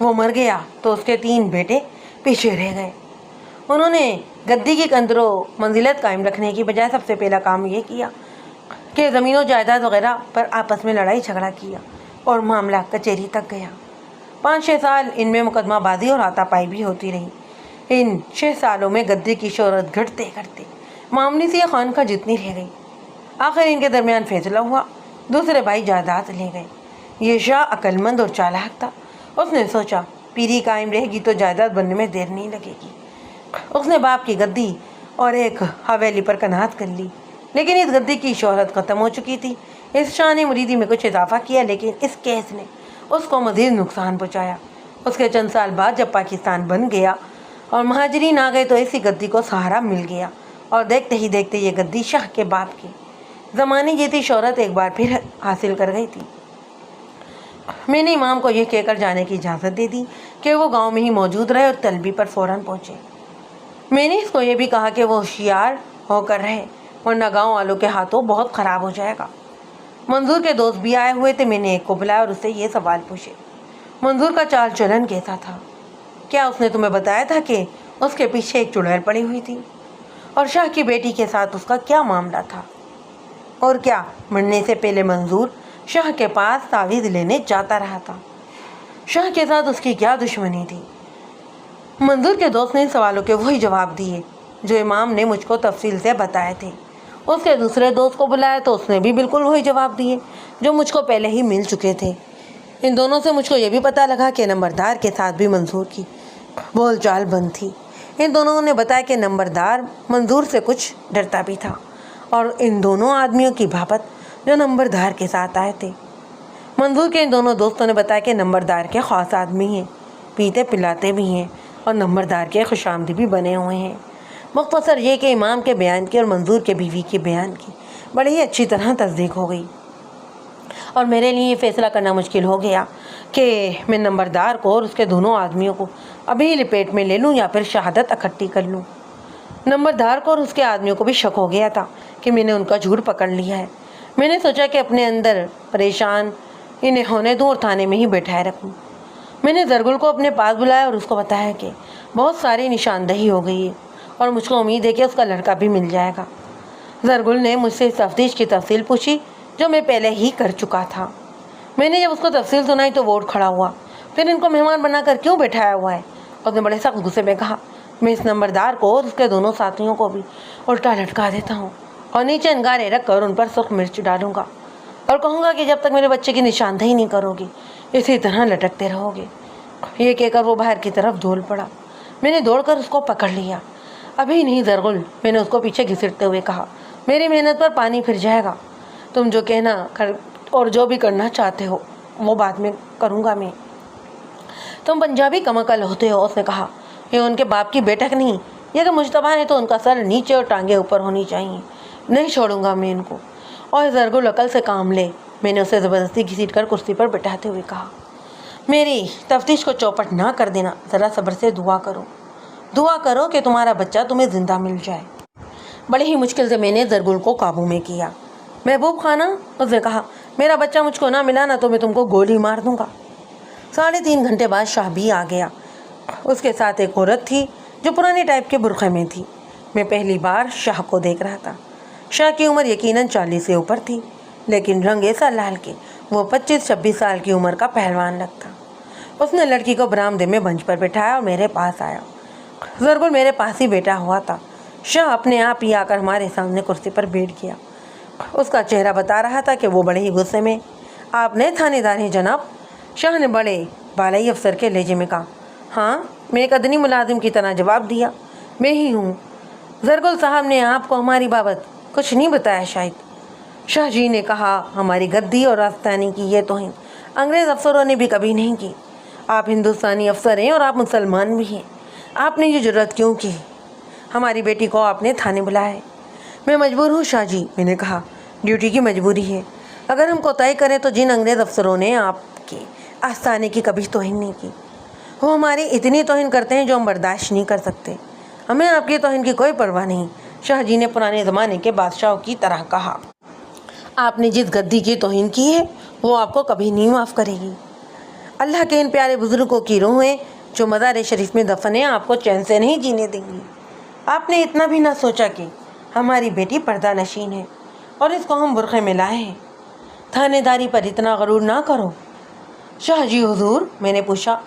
وہ مر گیا تو اس کے 3 بیٹے پیچھے رہ گئے۔ انہوں نے گدی کی قدر و منزلت قائم رکھنے کی بجائے سب سے پہلا کام یہ کیا کہ زمین و جائیداد وغیرہ پر آپس میں لڑائی جھگڑا کیا اور معاملہ کچہری تک گیا۔ 5-6 سال ان میں مقدمہ بازی اور ہاتھا پائی بھی ہوتی رہی۔ ان 6 سالوں میں گدی کی شہرت گھٹتے گھٹتے معمولی سی خانقاہ جتنی رہ گئی۔ آخر ان کے درمیان فیصلہ ہوا، دوسرے بھائی جائیداد لے گئے۔ یہ شاہ عقل مند اور چالاک تھا۔ اس نے سوچا پیری قائم رہے گی تو جائیداد بننے میں دیر نہیں لگے گی۔ اس نے باپ کی گدی اور ایک حویلی پر کنات کر لی، لیکن اس گدی کی شہرت ختم ہو چکی تھی۔ اس شاہ نے مریدی میں کچھ اضافہ کیا، لیکن اس کیس نے اس کو مزید نقصان پہنچایا۔ اس کے چند سال بعد جب پاکستان بن گیا اور مہاجرین آ گئے تو اسی گدی کو سہارا مل گیا، اور دیکھتے ہی دیکھتے یہ گدی شاہ کے باپ کی زمانے جیتی شہرت ایک بار پھر حاصل کر گئی تھی۔ میں نے امام کو یہ کہہ کر جانے کی اجازت دے دی کہ وہ گاؤں میں ہی موجود رہے اور طلبی پر فوراً پہنچے۔ میں نے اس کو یہ بھی کہا کہ وہ ہوشیار ہو کر رہے، ورنہ گاؤں والوں کے ہاتھوں بہت خراب ہو جائے گا۔ منظور کے دوست بھی آئے ہوئے تھے۔ میں نے ایک کو بلایا اور اس سے یہ سوال پوچھے، منظور کا چال چلن کیسا تھا؟ کیا اس نے تمہیں بتایا تھا کہ اس کے پیچھے ایک چڑیل پڑی ہوئی تھی؟ اور شاہ کی بیٹی کے ساتھ اس کا کیا معاملہ تھا؟ اور کیا مرنے سے پہلے منظور شاہ کے پاس تعویذ لینے جاتا رہا تھا؟ شاہ کے ساتھ اس کی کیا دشمنی تھی؟ منظور کے دوست نے ان سوالوں کے وہی جواب دیے جو امام نے مجھ کو تفصیل سے بتائے تھے۔ اس کے دوسرے دوست کو بلایا تو اس نے بھی بالکل وہی جواب دیے جو مجھ کو پہلے ہی مل چکے تھے۔ ان دونوں سے مجھ کو یہ بھی پتہ لگا کہ نمبردار کے ساتھ بھی منظور کی بول چال بند تھی۔ ان دونوں نے بتایا کہ نمبردار منظور سے کچھ ڈرتا بھی تھا، اور ان دونوں آدمیوں کی بھاپت جو نمبردار کے ساتھ آئے تھے۔ منظور کے ان دونوں دوستوں نے بتایا کہ نمبردار کے خاص آدمی ہیں، پیتے پلاتے بھی ہیں اور نمبردار کے خوشامدی بھی بنے ہوئے ہیں۔ مختصر یہ کہ امام کے بیان کی اور منظور کے بیوی کے بیان کی بڑی ہی اچھی طرح تصدیق ہو گئی، اور میرے لیے یہ فیصلہ کرنا مشکل ہو گیا کہ میں نمبردار کو اور اس کے دونوں آدمیوں کو ابھی لپیٹ میں لے لوں یا پھر شہادت اکٹھی کر لوں۔ نمبردار کو اور اس کے آدمیوں کو بھی شک ہو گیا تھا کہ میں نے ان کا جھوٹ پکڑ لیا ہے۔ میں نے سوچا کہ اپنے اندر پریشان انہیں ہونے دوں اور تھانے میں ہی بیٹھائے رکھوں۔ میں نے زرگل کو اپنے پاس بلایا اور اس کو بتایا کہ بہت ساری نشاندہی ہو گئی ہے اور مجھ کو امید ہے کہ اس کا لڑکا بھی مل جائے گا۔ زرگل نے مجھ سے اس تفتیش کی تفصیل پوچھی جو میں پہلے ہی کر چکا تھا۔ میں نے جب اس کو تفصیل سنائی تو وہ اٹھ کھڑا ہوا۔ پھر ان کو مہمان بنا کر کیوں بیٹھایا ہوا ہے؟ اس نے بڑے سخت غصے میں کہا، میں اس نمبردار کو اور اس کے دونوں ساتھیوں کو بھی الٹا لٹکا دیتا ہوں اور نیچے انگارے رکھ کر ان پر سرخ مرچ ڈالوں گا اور کہوں گا کہ جب تک میرے بچے کی نشاندہی نہیں کرو گے اسی طرح لٹکتے رہو گے۔ یہ کہہ کر وہ باہر کی طرف دھول پڑا۔ میں نے دوڑ کر اس کو پکڑ لیا۔ ابھی نہیں زرغل، میں نے اس کو پیچھے گھسیٹتے ہوئے کہا، میری محنت پر پانی پھر جائے گا۔ تم جو کہنا اور جو بھی کرنا چاہتے ہو وہ بعد میں کروں گا میں۔ تم پنجابی کم عقل ہوتے ہو، اس نے کہا۔ یہ ان کے باپ کی بیٹک نہیں، یہ کہ مجتبیٰ ہے تو ان کا سر نیچے اور ٹانگیں اوپر ہونی چاہیے۔ نہیں چھوڑوں گا میں ان کو۔ اور زرغل عقل سے کام لے، میں نے اسے زبردستی گھسیٹ کر کرسی پر بٹھاتے ہوئے کہا، میری تفتیش کو چوپٹ نہ کر دینا، ذرا صبر سے دعا کرو کہ تمہارا بچہ تمہیں زندہ مل جائے۔ بڑی ہی مشکل سے میں نے زرغل کو قابو میں کیا۔ محبوب خانہ، اس نے کہا، میرا بچہ مجھ کو نہ ملا نا تو میں تم کو گولی مار دوں گا۔ 3.5 گھنٹے بعد شاہ بھی آ گیا۔ اس کے ساتھ ایک عورت تھی جو پرانے ٹائپ کے برقعے میں تھی۔ میں پہلی بار شاہ کو دیکھ رہا تھا۔ شاہ کی عمر یقیناً 40 سے اوپر تھی، لیکن رنگ ایسا لال کہ وہ 25-26 سال کی عمر کا پہلوان لگتا۔ اس نے لڑکی کو برآمدے میں بنچ پر بٹھایا اور میرے پاس آیا۔ زرغل میرے پاس ہی بیٹھا ہوا تھا۔ شاہ اپنے آپ ہی آ کر ہمارے سامنے کرسی پر بیٹھ گیا۔ اس کا چہرہ بتا رہا تھا کہ وہ بڑے ہی غصے میں۔ آپ نئے تھانے دار ہیں جناب؟ شاہ نے بڑے بالائی افسر کے لہجے میں کہا۔ ہاں، میں ایک ادنی ملازم کی طرح جواب دیا، میں ہی ہوں۔ زرغل صاحب نے آپ کو ہماری بابت کچھ نہیں بتایا شاید؟ شاہ جی نے کہا، ہماری گدی اور راستانی کی یہ توہین انگریز افسروں نے بھی کبھی نہیں کی۔ آپ ہندوستانی افسر ہیں اور آپ مسلمان بھی ہیں، آپ نے یہ جرات کیوں کی؟ ہماری بیٹی کو آپ نے تھانے بلایا ہے۔ میں مجبور ہوں شاہ جی، میں نے کہا، ڈیوٹی کی مجبوری ہے۔ اگر ہم کوتاہی کریں تو جن انگریز افسروں نے آپ کے آستانے کی کبھی توہین نہیں کی، وہ ہماری اتنی توہین کرتے ہیں جو ہم برداشت نہیں کر سکتے۔ ہمیں آپ کی توہین کی کوئی پرواہ نہیں۔ شاہ جی نے پرانے زمانے کے بادشاہوں کی طرح کہا، آپ نے جس گدی کی توہین کی ہے وہ آپ کو کبھی نہیں معاف کرے گی۔ اللہ کے ان پیارے بزرگوں کی روحیں جو مزار شریف میں دفن ہیں آپ کو چین سے نہیں جینے دیں گی۔ آپ نے اتنا بھی نہ سوچا کہ ہماری بیٹی پردہ نشین ہے اور اس کو ہم برقعے میں لائے ہیں۔ تھانے داری پر اتنا غرور نہ کرو۔ شاہ جی حضور، میں نے پوچھا،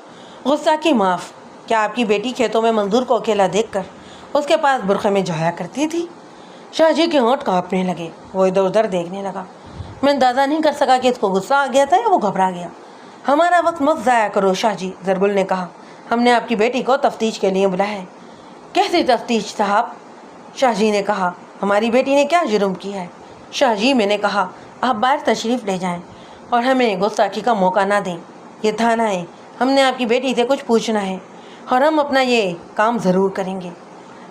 غصہ کی معاف، کیا آپ کی بیٹی کھیتوں میں منظور کو اکیلا دیکھ کر اس کے پاس برقعے میں جایا کرتی تھی؟ شاہ جی کے ہونٹ کانپنے لگے، وہ ادھر ادھر دیکھنے لگا۔ میں اندازہ نہیں کر سکا کہ اس کو غصہ آ گیا تھا یا وہ گھبرا گیا۔ ہمارا وقت مت ضائع کرو شاہ جی، زرگل نے کہا، ہم نے آپ کی بیٹی کو تفتیش کے لیے بلایا ہے۔ کیسی تفتیش صاحب؟ شاہ جی نے کہا، ہماری بیٹی نے کیا جرم کیا ہے؟ شاہ جی، میں نے کہا، آپ باہر تشریف لے جائیں اور ہمیں گستاخی کا موقع نہ دیں۔ یہ تھانہ ہے، ہم نے آپ کی بیٹی سے کچھ پوچھنا ہے اور ہم اپنا یہ کام ضرور کریں گے۔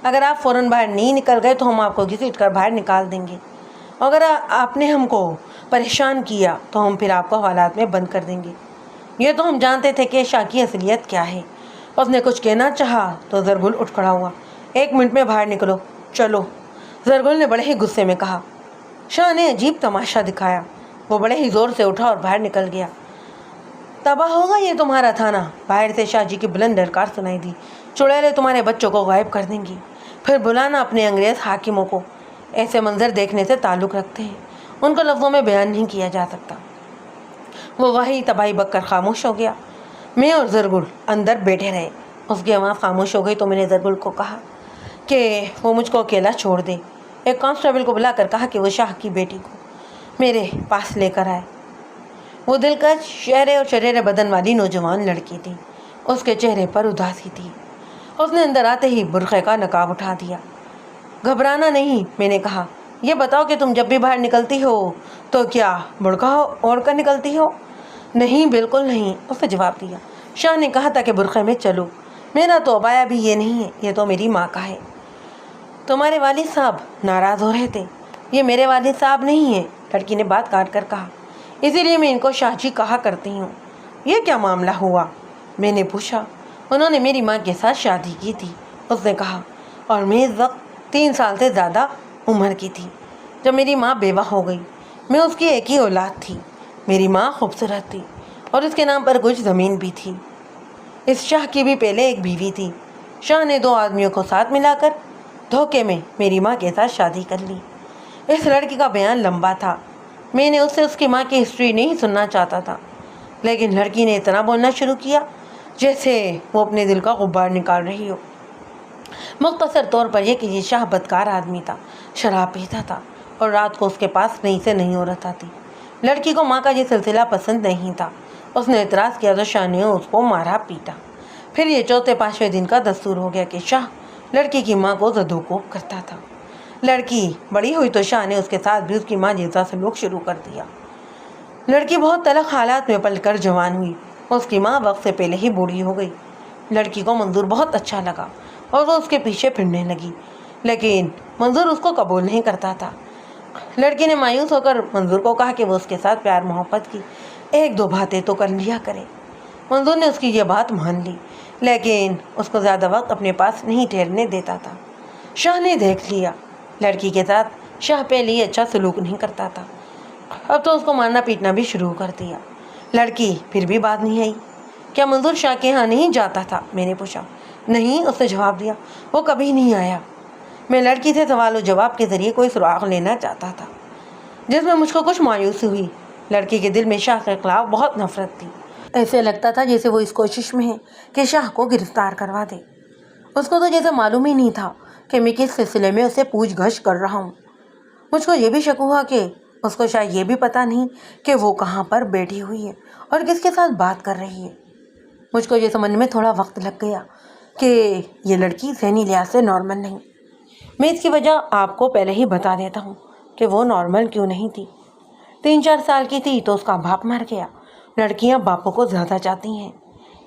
اگر آپ فوراً باہر نہیں نکل گئے تو ہم آپ کو گھسیٹ کر باہر نکال دیں گے۔ اگر آپ نے ہم کو پریشان کیا تو ہم پھر آپ کو حوالات میں بند کر دیں گے۔ یہ تو ہم جانتے تھے کہ شاہ کی اصلیت کیا ہے۔ اس نے کچھ کہنا چاہا تو زرگل اٹھ کھڑا ہوا۔ 1 منٹ میں باہر نکلو، چلو، زرگل نے بڑے ہی غصے میں کہا۔ شاہ نے عجیب تماشا دکھایا، وہ بڑے ہی زور سے اٹھا اور باہر نکل گیا۔ تباہ ہوگا یہ تمہارا تھانہ، باہر سے شاہ جی کی بلند للکار سنائی دی۔ چڑیلیں تمہارے بچوں کو غائب کر دیں گی، پھر بلانا اپنے انگریز حاکموں کو۔ ایسے منظر دیکھنے سے تعلق رکھتے ہیں، ان کو لفظوں میں بیان نہیں کیا جا سکتا۔ وہ وہی تباہی بک کر خاموش ہو گیا۔ میں اور زرگل اندر بیٹھے رہے۔ اس کی آواز خاموش ہو گئی تو میں نے زرگل کو کہا کہ وہ مجھ کو اکیلا چھوڑ دے۔ ایک کانسٹیبل کو بلا کر کہا کہ وہ شاہ کی بیٹی کو میرے پاس لے کر آئے۔ وہ دلکش چہرے اور شریر بدن والی نوجوان لڑکی تھی۔ اس کے چہرے پر اداسی تھی۔ اس نے اندر آتے ہی برقعے کا نقاب اٹھا دیا۔ گھبرانا نہیں، میں نے کہا، یہ بتاؤ کہ تم جب بھی باہر نکلتی ہو تو کیا برقعہ اوڑھ کر نکلتی ہو؟ نہیں، بالکل نہیں، اس نے جواب دیا۔ شاہ نے کہا تھا کہ برقعے میں چلو۔ میرا تو عبایا بھی یہ نہیں ہے، یہ تو میری ماں کا ہے۔ تمہارے والد صاحب ناراض ہو رہے تھے۔ یہ میرے والد صاحب نہیں ہیں، لڑکی نے بات کاٹ کر کہا، اسی لیے میں ان کو شاہ جی کہا کرتی ہوں۔ یہ کیا معاملہ ہوا؟ میں نے پوچھا۔ انہوں نے میری ماں کے ساتھ شادی کی تھی، اس نے کہا، اور میں اس وقت 3 سال سے زیادہ عمر کی تھی جب میری ماں بیوہ ہو گئی۔ میں اس کی ایک ہی اولاد تھی۔ میری ماں خوبصورت تھی اور اس کے نام پر کچھ زمین بھی تھی۔ اس شاہ کی بھی پہلے ایک بیوی تھی۔ شاہ نے 2 آدمیوں کو ساتھ ملا کر دھوکے میں میری ماں کے ساتھ شادی کر لی۔ اس لڑکی کا بیان لمبا تھا۔ میں نے اس سے اس کی ماں کی ہسٹری نہیں سننا چاہتا تھا، لیکن لڑکی نے اتنا بولنا شروع کیا جیسے وہ اپنے دل کا غبار نکال رہی ہو۔ مختصر طور پر یہ کہ یہ شاہ بدکار آدمی تھا، شراب پیتا تھا اور رات کو اس کے پاس نہیں سے نہیں عورت آتی۔ لڑکی کو ماں کا یہ سلسلہ پسند نہیں تھا۔ اس نے اعتراض کیا تو شاہ نے اس کو مارا پیٹا۔ پھر یہ 4-5ویں دن کا دستور ہو گیا کہ شاہ لڑکی کی ماں کو زدوکوب کرتا تھا۔ لڑکی بڑی ہوئی تو شاہ نے اس کے ساتھ بھی اس کی ماں جیسا سلوک شروع کر دیا۔ لڑکی بہت تلخ حالات میں پل کر جوان ہوئی۔ اس کی ماں وقت سے پہلے ہی بوڑھی ہو گئی۔ لڑکی کو منظور بہت اچھا لگا اور وہ اس کے پیچھے پھرنے لگی، لیکن منظور اس کو قبول نہیں کرتا تھا۔ لڑکی نے مایوس ہو کر منظور کو کہا کہ وہ اس کے ساتھ پیار محبت کی 1-2 باتیں تو کر لیا کرے۔ منظور نے اس کی یہ بات مان لی، لیکن اس کو زیادہ وقت اپنے پاس نہیں ٹھہرنے دیتا تھا۔ شاہ نے دیکھ لیا لڑکی کے ساتھ شاہ پہلے ہی اچھا سلوک نہیں کرتا تھا، اب تو اس کو مارنا پیٹنا بھی شروع کر دیا۔ لڑکی پھر بھی بات نہیں آئی۔ کیا منظور شاہ کے ہاں نہیں جاتا تھا؟ میں نے پوچھا۔ نہیں، اس نے جواب دیا، وہ کبھی نہیں آیا۔ میں لڑکی سے سوال و جواب کے ذریعے کوئی سراغ لینا چاہتا تھا، جس میں مجھ کو کچھ مایوسی ہوئی۔ لڑکی کے دل میں شاہ کے خلاف بہت نفرت تھی۔ ایسے لگتا تھا جیسے وہ اس کوشش میں ہے کہ شاہ کو گرفتار کروا دے۔ اس کو تو جیسے معلوم ہی نہیں تھا کہ میں کس سلسلے میں اسے پوچھ گچھ کر رہا ہوں۔ مجھ کو یہ بھی شک ہوا کہ اس کو شاید یہ بھی پتہ نہیں کہ وہ کہاں پر بیٹھی ہوئی ہے اور کس کے ساتھ بات کر رہی ہے۔ مجھ کو یہ سمجھنے میں تھوڑا وقت لگ گیا کہ یہ لڑکی ذہنی لحاظ سے نارمل نہیں۔ میں اس کی وجہ آپ کو پہلے ہی بتا دیتا ہوں کہ وہ نارمل کیوں نہیں تھی۔ 3-4 سال کی تھی تو اس کا باپ مر گیا۔ لڑکیاں باپوں کو زیادہ چاہتی ہیں۔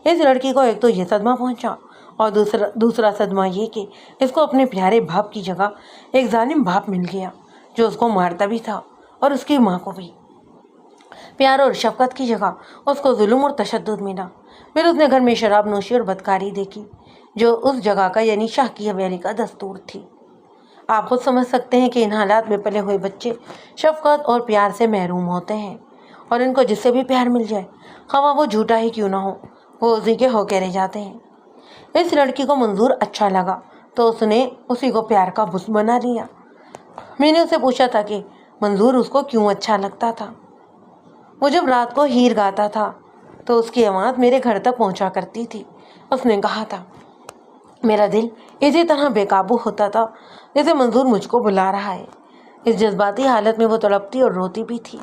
اس لڑکی کو ایک تو یہ صدمہ پہنچا اور دوسرا صدمہ یہ کہ اس کو اپنے پیارے باپ کی جگہ ایک ظالم باپ مل گیا جو اس کو مارتا بھی تھا اور اس کی ماں کو بھی۔ پیار اور شفقت کی جگہ اس کو ظلم اور تشدد ملا۔ پھر اس نے گھر میں شراب نوشی اور بدکاری دیکھی جو اس جگہ کا یعنی شاہ کی حویلی کا دستور تھی۔ آپ خود سمجھ سکتے ہیں کہ ان حالات میں پلے ہوئے بچے شفقت اور پیار سے محروم ہوتے ہیں اور ان کو جس سے بھی پیار مل جائے، خواہ وہ جھوٹا ہی کیوں نہ ہو، وہ اسی کے ہو کے رہ جاتے ہیں۔ اس لڑکی کو منظور اچھا لگا تو اس نے اسی کو پیار کا بت بنا لیا۔ میں نے اسے پوچھا تھا کہ منظور اس کو کیوں اچھا لگتا تھا۔ وہ جب رات کو ہیر گاتا تھا تو اس کی آواز میرے گھر تک پہنچا کرتی تھی۔ اس نے کہا تھا، میرا دل اسی طرح بے قابو ہوتا تھا جیسے منظور مجھ کو بلا رہا ہے۔ اس جذباتی حالت میں وہ تڑپتی اور روتی بھی تھی۔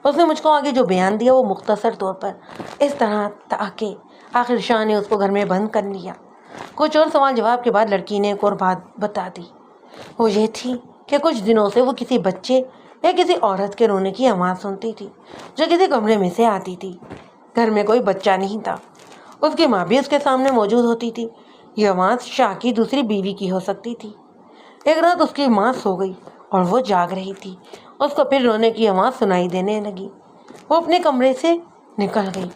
اس نے مجھ کو آگے جو بیان دیا وہ مختصر طور پر اس طرح تھا کہ آخر شاہ نے اس کو گھر میں بند کر لیا۔ کچھ اور سوال جواب کے بعد لڑکی نے ایک اور بات بتا دی۔ وہ یہ تھی کہ کچھ دنوں سے وہ کسی بچے یا کسی عورت کے رونے کی آواز سنتی تھی جو کسی کمرے میں سے آتی تھی۔ گھر میں کوئی بچہ نہیں تھا، اس کی ماں بھی اس کے سامنے موجود ہوتی تھی۔ یہ آواز شاہ کی دوسری بیوی کی ہو سکتی تھی۔ ایک رات اس کی ماں سو گئی اور وہ جاگ رہی تھی۔ اس کو پھر رونے کی آواز سنائی دینے لگی۔ وہ اپنے کمرے سے نکل گئی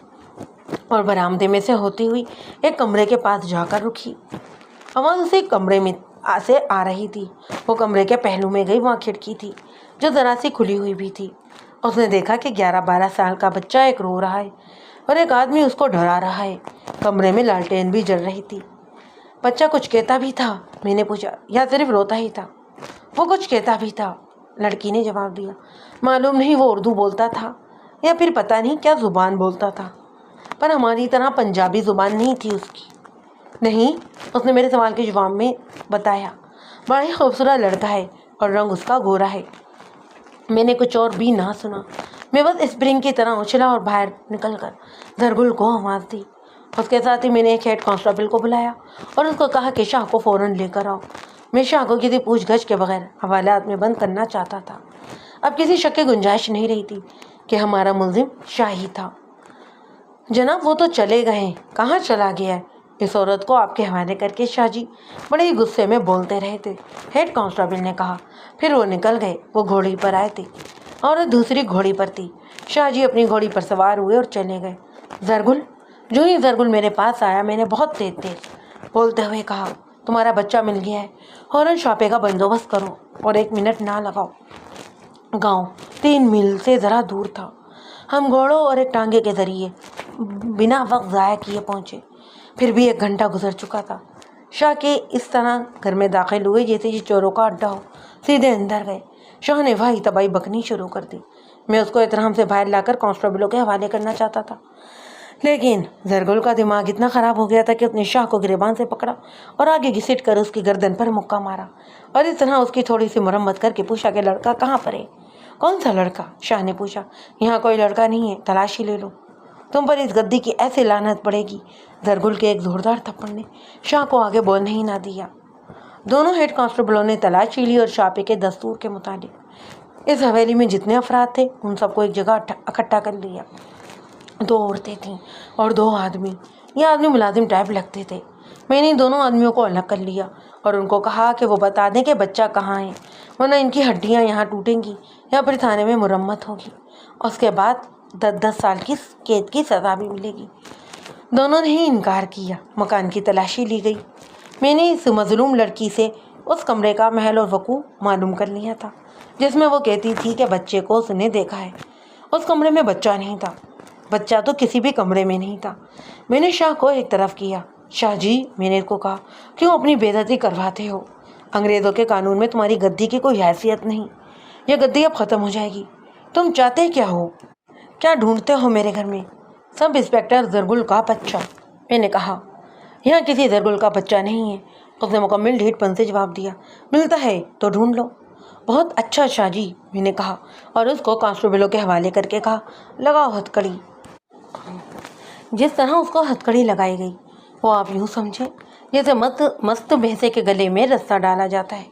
اور برآمدے میں سے ہوتی ہوئی ایک کمرے کے پاس جا کر رکی۔ آواز اسی کمرے میں سے آ رہی تھی۔ وہ کمرے کے پہلو میں گئی، وہاں کھڑکی تھی جو ذرا سی کھلی ہوئی بھی تھی۔ اس نے دیکھا کہ 11-12 سال کا بچہ ایک رو رہا ہے اور ایک آدمی اس کو ڈرا رہا ہے۔ کمرے میں لالٹین بھی جل رہی تھی۔ بچہ کچھ کہتا بھی تھا؟ میں نے پوچھا، یا صرف روتا ہی تھا؟ وہ کچھ کہتا بھی تھا، لڑکی نے جواب دیا۔ معلوم نہیں وہ اردو بولتا تھا یا پھر پتہ نہیں کیا زبان بولتا تھا، پر ہماری طرح پنجابی زبان نہیں تھی اس کی۔ نہیں، اس نے میرے سوال کے جواب میں بتایا، بڑا ہی خوبصورت لڑکا ہے اور رنگ اس کا گورا ہے۔ میں نے کچھ اور بھی نہ سنا، میں بس اسپرنگ کی طرح اچھلا اور باہر نکل کر زرگل کو آواز دی۔ اس کے ساتھ ہی میں نے ایک ہیڈ کانسٹیبل کو بلایا اور اس کو کہا کہ شاہ کو فوراً لے کر آؤ۔ میں شاہ کو کسی پوچھ گچھ کے بغیر حوالات میں بند کرنا چاہتا تھا۔ اب کسی شک کی گنجائش نہیں رہی تھی کہ ہمارا ملزم شاہ ہی تھا۔ جناب وہ تو چلے گئے ہیں، کہاں چلا گیا ہے؟ اس عورت کو آپ کے حوالے کر کے شاہ جی بڑے ہی غصے میں بولتے رہے تھے، ہیڈ کانسٹیبل نے کہا۔ پھر وہ نکل گئے۔ وہ گھوڑی پر آئے تھے، عورت دوسری گھوڑی پر تھی۔ شاہ جی اپنی گھوڑی پر سوار ہوئے اور چلے گئے۔ زرگل، جو ہی زرگل میرے پاس آیا میں نے بہت تیز بولتے ہوئے کہا، تمہارا بچہ مل گیا ہے، فوراً چھاپے کا بندوبست کرو اور 1 منٹ نہ لگاؤ۔ گاؤں 3 میل سے ذرا دور تھا۔ ہم گھوڑوں اور ایک ٹانگے کے ذریعے بنا وقت ضائع کیے پہنچے۔ پھر بھی 1 گھنٹہ گزر چکا تھا۔ شاہ کے اس طرح گھر میں داخل ہوئے جیسے یہ چوروں کا اڈا ہو۔ سیدھے اندر گئے۔ شاہ نے واہی تباہی بکنی شروع کر دی۔ میں اس کو احترام سے باہر لا کر کانسٹیبلوں کے حوالے کرنا چاہتا تھا، لیکن زرگل کا دماغ اتنا خراب ہو گیا تھا کہ اس نے شاہ کو گریبان سے پکڑا اور آگے گھسیٹ کر اس کی گردن پر مکہ مارا اور اس طرح اس کی تھوڑی سی مرمت کر کے پوچھا کہ لڑکا کہاں پر ہے؟ کون سا لڑکا؟ شاہ نے پوچھا۔ یہاں کوئی لڑکا نہیں ہے، تلاشی لے لو، تم پر اس گدی کی ایسے لعنت پڑے گی۔ زرگل کے ایک زوردار تھپڑ نے شاہ کو آگے بولنے ہی نہ دیا۔ دونوں ہیڈ کانسٹیبلوں نے تلاشی لی اور چھاپے کے دستور کے مطابق اس حویلی میں جتنے افراد تھے ان سب کو ایک جگہ اکٹھا کر لیا۔ 2 عورتیں تھیں اور 2 آدمی۔ یہ آدمی ملازم ٹائپ لگتے تھے۔ میں نے ان دونوں آدمیوں کو الگ کر لیا اور ان کو کہا کہ وہ بتا دیں کہ بچہ کہاں ہے، ورنہ ان کی ہڈیاں یہاں ٹوٹیں گی یا پھر تھانے میں مرمت ہوگی۔ اس کے بعد 10 سال کی قید کی سزا بھی ملے گی۔ دونوں نے ہی انکار کیا۔ مکان کی تلاشی لی گئی۔ میں نے اس مظلوم لڑکی سے اس کمرے کا محل اور وقوع معلوم کر لیا تھا جس میں وہ کہتی تھی کہ بچے کو اس نے دیکھا ہے۔ اس کمرے میں بچہ نہیں تھا، بچہ تو کسی بھی کمرے میں نہیں تھا۔ میں نے شاہ کو ایک طرف کیا۔ شاہ جی، میں نے اس کو کہا، کیوں اپنی بے عزتی کرواتے ہو؟ انگریزوں کے قانون میں تمہاری گدی کی کوئی حیثیت نہیں۔ یہ گدی اب ختم ہو جائے گی۔ تم چاہتے کیا ہو؟ کیا ڈھونڈتے ہو میرے گھر میں؟ سب انسپکٹر زرگل کا بچہ، میں نے کہا۔ یہاں کسی زرگل کا بچہ نہیں ہے، اس نے مکمل ڈھیٹ پن سے جواب دیا۔ ملتا ہے تو ڈھونڈ لو۔ بہت اچھا شاہ جی، میں نے کہا اور اس کو کانسٹیبلوں کے حوالے کر کے کہا، لگاؤ ہتھ کڑی۔ جس طرح اس کو ہتھ کڑی لگائی گئی وہ آپ یوں سمجھیں جیسے مست بھینسے کے گلے میں رسہ ڈالا جاتا ہے۔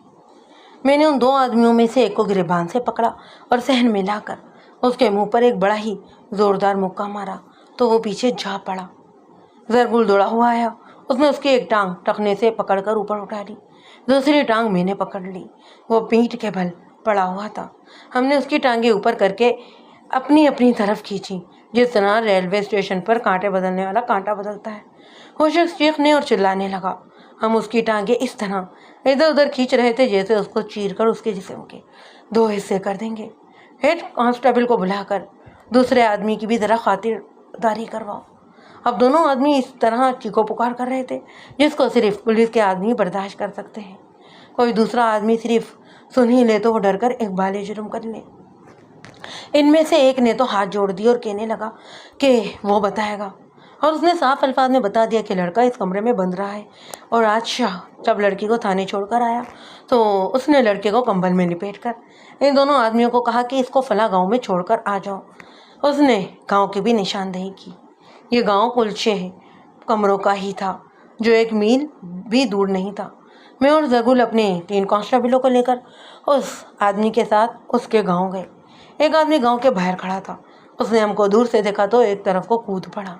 میں نے ان 2 آدمیوں میں سے ایک کو گریبان سے پکڑا اور صحن میں لا کر اس کے منہ پر ایک بڑا ہی زوردار مکہ مارا تو وہ پیچھے جا پڑا۔ زرگل دوڑا ہوا آیا۔ اس نے اس کی ایک ٹانگ ٹخنے سے پکڑ کر اوپر اٹھا لی، دوسری ٹانگ میں نے پکڑ لی۔ وہ پیٹھ کے بل پڑا ہوا تھا۔ ہم نے اس کی ٹانگیں اوپر کر کے اپنی طرف کھینچی، جس طرح ریلوے اسٹیشن پر کانٹے بدلنے والا کانٹا بدلتا ہے۔ وہ شخص چیخنے اور چلانے لگا۔ ہم اس کی ٹانگیں اس طرح ادھر ادھر کھینچ رہے تھے جیسے اس کو چیر کر اس کے جسم کے 2 حصے کر دیں گے۔ ہیڈ کانسٹیبل کو بلا کر دوسرے آدمی کی بھی ذرا خاطرداری کرواؤ۔ اب دونوں آدمی اس طرح چیخو پکار کر رہے تھے جس کو صرف پولیس کے آدمی برداشت کر سکتے ہیں۔ کوئی دوسرا آدمی صرف سن ہی لے تو وہ ڈر کر اقبال جرم کر لے۔ ان میں سے ایک نے تو ہاتھ جوڑ دیے اور کہنے لگا کہ وہ بتائے گا، اور اس نے صاف الفاظ میں بتا دیا کہ لڑکا اس کمرے میں بند رہا ہے، اور آج شاہ جب لڑکی کو تھانے چھوڑ کر آیا تو اس نے لڑکے کو کمبل میں لپیٹ کر ان دونوں آدمیوں کو کہا کہ اس کو فلاں گاؤں میں چھوڑ کر آ جاؤ۔ اس نے گاؤں کی بھی نشاندہی کی۔ یہ گاؤں کل 6 کمروں کا ہی تھا جو 1 میل بھی دور نہیں تھا۔ میں اور زرگل اپنے 3 کانسٹیبلوں کو لے کر اس آدمی کے ساتھ اس کے گاؤں گئے۔ ایک آدمی گاؤں کے باہر کھڑا تھا۔ اس نے ہم کو دور سے دیکھا تو ایک طرف کو کود پڑا۔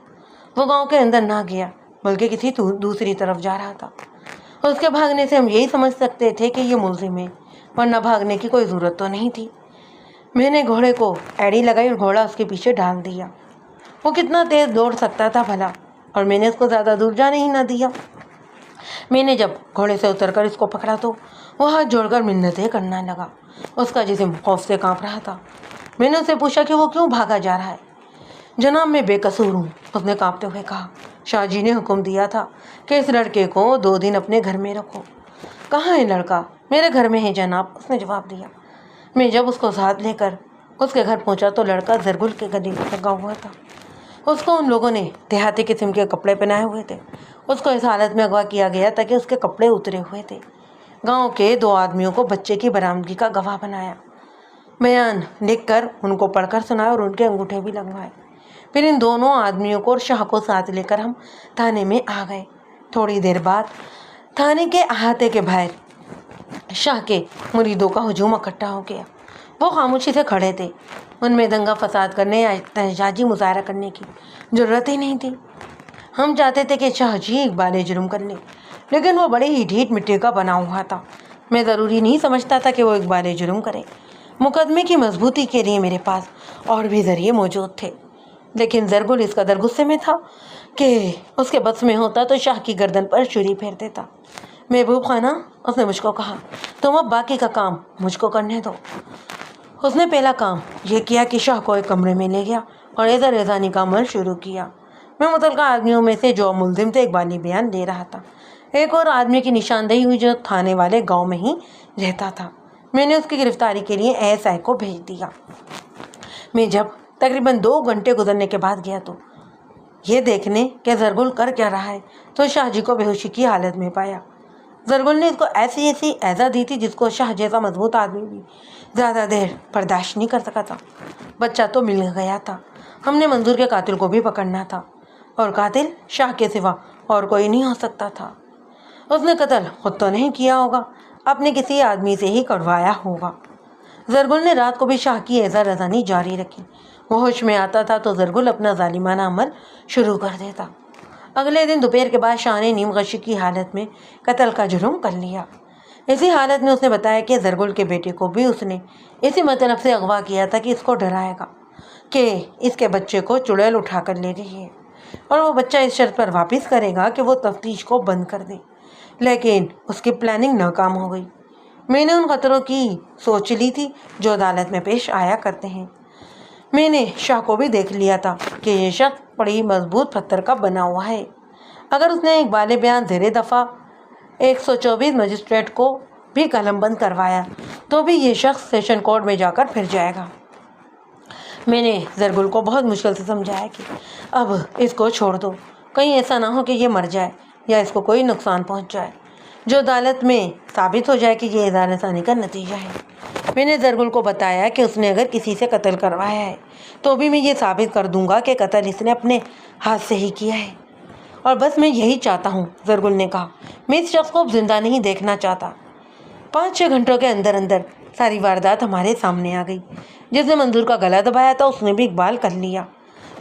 وہ گاؤں کے اندر نہ گیا بلکہ کسی دوسری طرف جا رہا تھا۔ اس کے بھاگنے سے ہم یہی سمجھ سکتے تھے کہ یہ ملزم ہے، ورنہ بھاگنے کی کوئی ضرورت تو نہیں تھی۔ میں نے گھوڑے کو ایڑی لگائی اور گھوڑا اس کے پیچھے ڈال دیا۔ وہ کتنا تیز دوڑ سکتا تھا بھلا، اور میں نے اس کو زیادہ دور جانے ہی نہ دیا۔ میں نے جب گھوڑے سے اتر کر اس کو پکڑا تو وہ ہاتھ جوڑ کر منتیں کرنے لگا۔ اس کا جسم خوف سے کانپ رہا تھا۔ میں نے اس سے پوچھا کہ وہ کیوں بھاگا جا رہا ہے۔ جناب میں بے قصور ہوں، اس نے کانپتے ہوئے کہا۔ شاہ جی نے حکم دیا تھا کہ اس لڑکے کو 2 دن اپنے گھر میں رکھو۔ کہاں ہے لڑکا؟ میرے گھر میں ہے جناب، اس نے جواب دیا۔ میں جب اس کو ساتھ لے کر اس کے گھر پہنچا تو لڑکا زرگل کے گلے میں لگا ہوا تھا۔ اس کو ان لوگوں نے دیہاتی قسم کے کپڑے پہنائے ہوئے تھے۔ اس کو اس حالت میں اغوا کیا گیا تھا کہ اس کے کپڑے اترے ہوئے تھے۔ گاؤں کے 2 آدمیوں کو بچے کی برآمدگی کا گواہ بنایا، بیان لکھ کر ان کو پڑھ کر سنایا اور ان کے انگوٹھے بھی لگوائے۔ پھر ان دونوں آدمیوں کو اور شاہ کو ساتھ لے کر ہم تھانے میں آ گئے۔ تھوڑی دیر بعد تھانے کے احاطے کے باہر شاہ کے مریدوں کا ہجوم اکٹھا ہو گیا۔ وہ خاموشی سے کھڑے تھے۔ ان میں دنگا فساد کرنے یا احتجاجی مظاہرہ کرنے کی ضرورت ہی نہیں تھی۔ ہم چاہتے تھے کہ شاہ جی اقبال جرم کر لیں، لیکن وہ بڑے ہی ڈھیٹ مٹی کا بنا ہوا تھا۔ میں ضروری نہیں سمجھتا تھا کہ وہ اقبال جرم کرے۔ مقدمے کی مضبوطی کے لیے میرے پاس اور بھی ذریعے موجود تھے، لیکن زرگل اس قدر غصے میں تھا کہ اس کے بس میں ہوتا تو شاہ کی گردن پر چھری پھیر دیتا۔ محبوب خانہ، اس نے مجھ کو کہا، تم اب باقی کا کام مجھ کو کرنے دو۔ اس نے پہلا کام یہ کیا کہ شاہ کو ایک کمرے میں لے گیا اور اعزار رضانی کا عمل شروع کیا۔ میں متعلقہ آدمیوں میں سے جو ملزم تھے اقبالی بیان دے رہا تھا۔ ایک اور آدمی کی نشاندہی ہوئی جو تھانے والے گاؤں میں ہی رہتا تھا۔ میں نے اس کی گرفتاری کے لیے ASI کو بھیج دیا۔ میں جب تقریباً 2 گھنٹے گزرنے کے بعد گیا تو یہ دیکھنے کہ زرگل کر کیا رہا ہے تو شاہ جی کو بے ہوشی کی حالت میں پایا۔ زرگل نے اس کو ایسی ایذا دی تھی جس کو شاہ جیسا مضبوط آدمی بھی زیادہ دیر برداشت نہیں کر سکا تھا۔ بچہ تو مل گیا تھا۔ ہم نے منظور کے قاتل کو بھی پکڑنا تھا، اور قاتل شاہ کے سوا اور کوئی نہیں ہو سکتا تھا۔ اس نے قتل خود تو نہیں کیا ہوگا، اپنے کسی آدمی سے ہی کروایا ہوگا۔ زرگل نے رات کو بھی شاہ کی اعزار رضانی جاری رکھی۔ وہ ہوش میں آتا تھا تو زرگل اپنا ظالمانہ عمل شروع کر دیتا۔ اگلے دن دوپہر کے بعد شاہ نے نیم غشی کی حالت میں قتل کا جرم کر لیا۔ اسی حالت میں اس نے بتایا کہ زرگل کے بیٹے کو بھی اس نے اسی مطلب سے اغوا کیا تھا کہ اس کو ڈرائے گا کہ اس کے بچے کو چڑیل اٹھا کر لے گئی ہے، اور وہ بچہ اس شرط پر واپس کرے گا کہ وہ تفتیش کو بند کر دے۔ لیکن اس کی پلاننگ ناکام ہو گئی۔ میں نے ان خطروں کی سوچ لی تھی جو عدالت میں پیش آیا کرتے ہیں۔ میں نے شاہ کو بھی دیکھ لیا تھا کہ یہ شخص بڑی مضبوط پتھر کا بنا ہوا ہے۔ اگر اس نے اقبال بیان زیر دفعہ 124 مجسٹریٹ کو بھی قلم بند کروایا تو بھی یہ شخص سیشن کورٹ میں جا کر پھر جائے گا۔ میں نے زرگل کو بہت مشکل سے سمجھایا کہ اب اس کو چھوڑ دو، کہیں ایسا نہ ہو کہ یہ مر جائے یا اس کو کوئی نقصان پہنچ جائے جو عدالت میں ثابت ہو جائے کہ یہ اعزار رسانی کا نتیجہ ہے۔ میں نے زرگل کو بتایا کہ اس نے اگر کسی سے قتل کروایا ہے تو بھی میں یہ ثابت کر دوں گا کہ قتل اس نے اپنے ہاتھ سے ہی کیا ہے، اور بس میں یہی چاہتا ہوں۔ زرگل نے کہا، میں اس شخص کو اب زندہ نہیں دیکھنا چاہتا۔ 5-6 گھنٹوں کے اندر اندر ساری واردات ہمارے سامنے آ گئی۔ جس نے منظور کا گلا دبایا تھا اس نے بھی اقبال کر لیا۔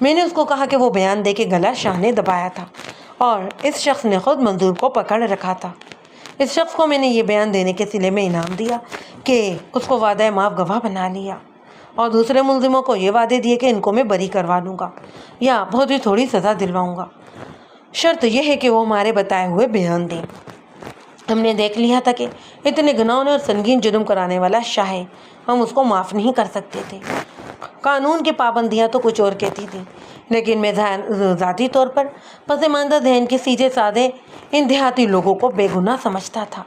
میں نے اس کو کہا کہ وہ بیان دے کہ گلا شاہ نے دبایا تھا اور اس شخص نے خود منظور کو پکڑ رکھا تھا۔ اس شخص کو میں نے یہ بیان دینے کے صلے میں انعام دیا کہ اس کو وعدہ معاف گواہ بنا لیا، اور دوسرے ملزموں کو یہ وعدے دیے کہ ان کو میں بری کروا لوں گا یا بہت ہی تھوڑی سزا دلواؤں گا، شرط یہ ہے کہ وہ ہمارے بتائے ہوئے بیان دیں۔ ہم نے دیکھ لیا تھا کہ اتنے گناہوں اور سنگین جرم کرانے والا شاہ ہے، ہم اس کو معاف نہیں کر سکتے تھے۔ قانون کی پابندیاں تو کچھ اور کہتی تھیں، لیکن میں ذاتی طور پر پسماندہ ذہن کے سیدھے سادے ان دیہاتی لوگوں کو بے گناہ سمجھتا تھا۔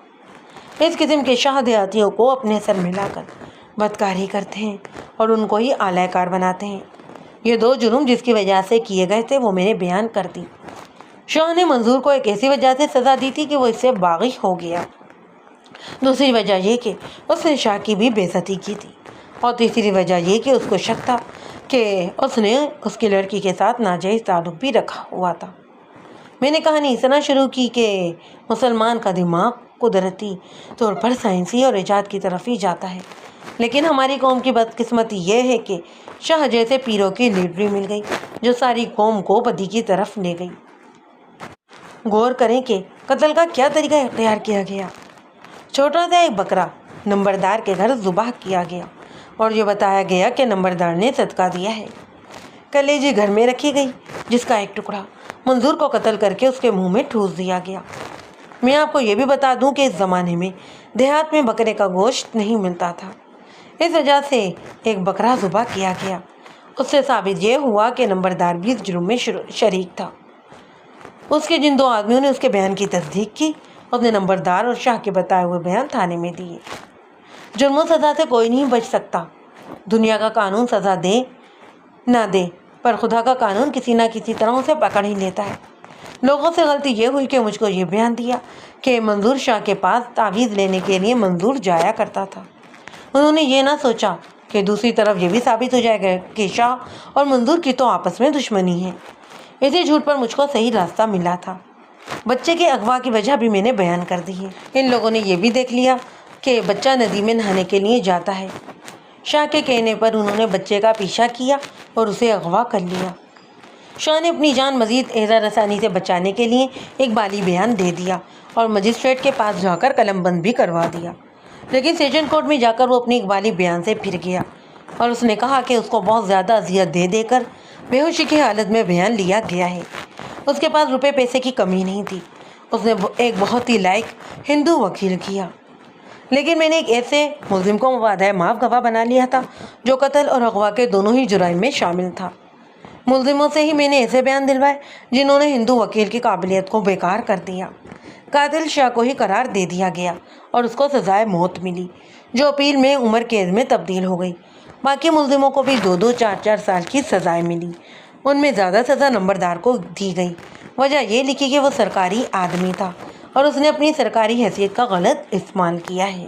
اس قسم کے شاہ دیہاتیوں کو اپنے سر ملا کر بدکاری کرتے ہیں اور ان کو ہی اعلی کار بناتے ہیں۔ یہ 2 جرم جس کی وجہ سے کیے گئے تھے وہ میں نے بیان کر دی۔ شاہ نے منظور کو ایک ایسی وجہ سے سزا دی تھی کہ وہ اس سے باغی ہو گیا۔ دوسری وجہ یہ کہ اس نے شاہ کی بھی بے عزتی کی تھی، اور تیسری وجہ یہ کہ اس کو شک تھا کہ اس نے اس کی لڑکی کے ساتھ ناجائز تعلق بھی رکھا ہوا تھا۔ میں نے کہانی اس طرح شروع کی کہ مسلمان کا دماغ قدرتی طور پر سائنسی اور ایجاد کی طرف ہی جاتا ہے، لیکن ہماری قوم کی بدقسمتی یہ ہے کہ شاہ جیسے پیروں کی لیڈری مل گئی جو ساری قوم کو بدی کی طرف لے گئی۔ غور کریں کہ قتل کا کیا طریقہ اختیار کیا گیا۔ چھوٹا سا ایک بکرا نمبردار کے گھر ذبح کیا گیا اور یہ بتایا گیا کہ نمبردار نے صدقہ دیا ہے۔ کلیجی گھر میں رکھی گئی جس کا ایک ٹکڑا منظور کو قتل کر کے اس کے منہ میں ٹھوس دیا گیا۔ میں آپ کو یہ بھی بتا دوں کہ اس زمانے میں دیہات میں بکرے کا گوشت نہیں ملتا تھا، اس وجہ سے ایک بکرا ذبح کیا گیا۔ اس سے ثابت یہ ہوا کہ نمبردار بھی اس جرم میں شریک تھا۔ اس کے جن 2 آدمیوں نے اس کے بیان کی تصدیق کی، اس نے نمبردار اور شاہ کے بتائے ہوئے بیان تھانے میں دیے۔ جرم و سزا سے کوئی نہیں بچ سکتا۔ دنیا کا قانون سزا دے نہ دے، پر خدا کا قانون کسی نہ کسی طرح اسے پکڑ ہی لیتا ہے۔ لوگوں سے غلطی یہ ہوئی کہ مجھ کو یہ بیان دیا کہ منظور شاہ کے پاس تعویذ لینے کے لیے منظور جایا کرتا تھا۔ انہوں نے یہ نہ سوچا کہ دوسری طرف یہ بھی ثابت ہو جائے گا کہ شاہ اور منظور کی تو آپس میں دشمنی ہے۔ اسی جھوٹ پر مجھ کو صحیح راستہ ملا تھا۔ بچے کے اغوا کی وجہ بھی میں نے بیان کر دی ہے۔ ان لوگوں نے یہ بھی دیکھ لیا کہ بچہ ندی میں نہانے کے لیے جاتا ہے۔ شاہ کے کہنے پر انہوں نے بچے کا پیچھا کیا اور اسے اغوا کر لیا۔ شاہ نے اپنی جان مزید ایذا رسانی سے بچانے کے لیے ایک بالی بیان دے دیا اور مجسٹریٹ کے پاس جا کر قلم بند بھی کروا دیا، لیکن سیشن کورٹ میں جا کر وہ اپنی اقبالی بیان سے پھر گیا اور اس نے کہا کہ اس کو بہت زیادہ اذیت دے دے کر بے ہوشی کی حالت میں بیان لیا گیا ہے۔ اس کے پاس روپے پیسے کی کمی نہیں تھی۔ اس نے ایک بہت ہی لائق ہندو وکیل کیا، لیکن میں نے ایک ایسے ملزم کو وعدہ معاف گواہ بنا لیا تھا جو قتل اور اغوا کے دونوں ہی جرائم میں شامل تھا۔ ملزموں سے ہی میں نے ایسے بیان دلوائے جنہوں نے ہندو وکیل کی قابلیت کو بیکار کر دیا۔ قاتل شاہ کو ہی قرار دے دیا گیا اور اس کو سزائے موت ملی، جو اپیل میں عمر قید میں تبدیل ہو گئی۔ باقی ملزموں کو بھی 2-2 4-4 سال کی سزائیں ملی۔ ان میں زیادہ سزا نمبردار کو دی گئی۔ وجہ یہ لکھی کہ وہ سرکاری آدمی تھا اور اس نے اپنی سرکاری حیثیت کا غلط استعمال کیا ہے۔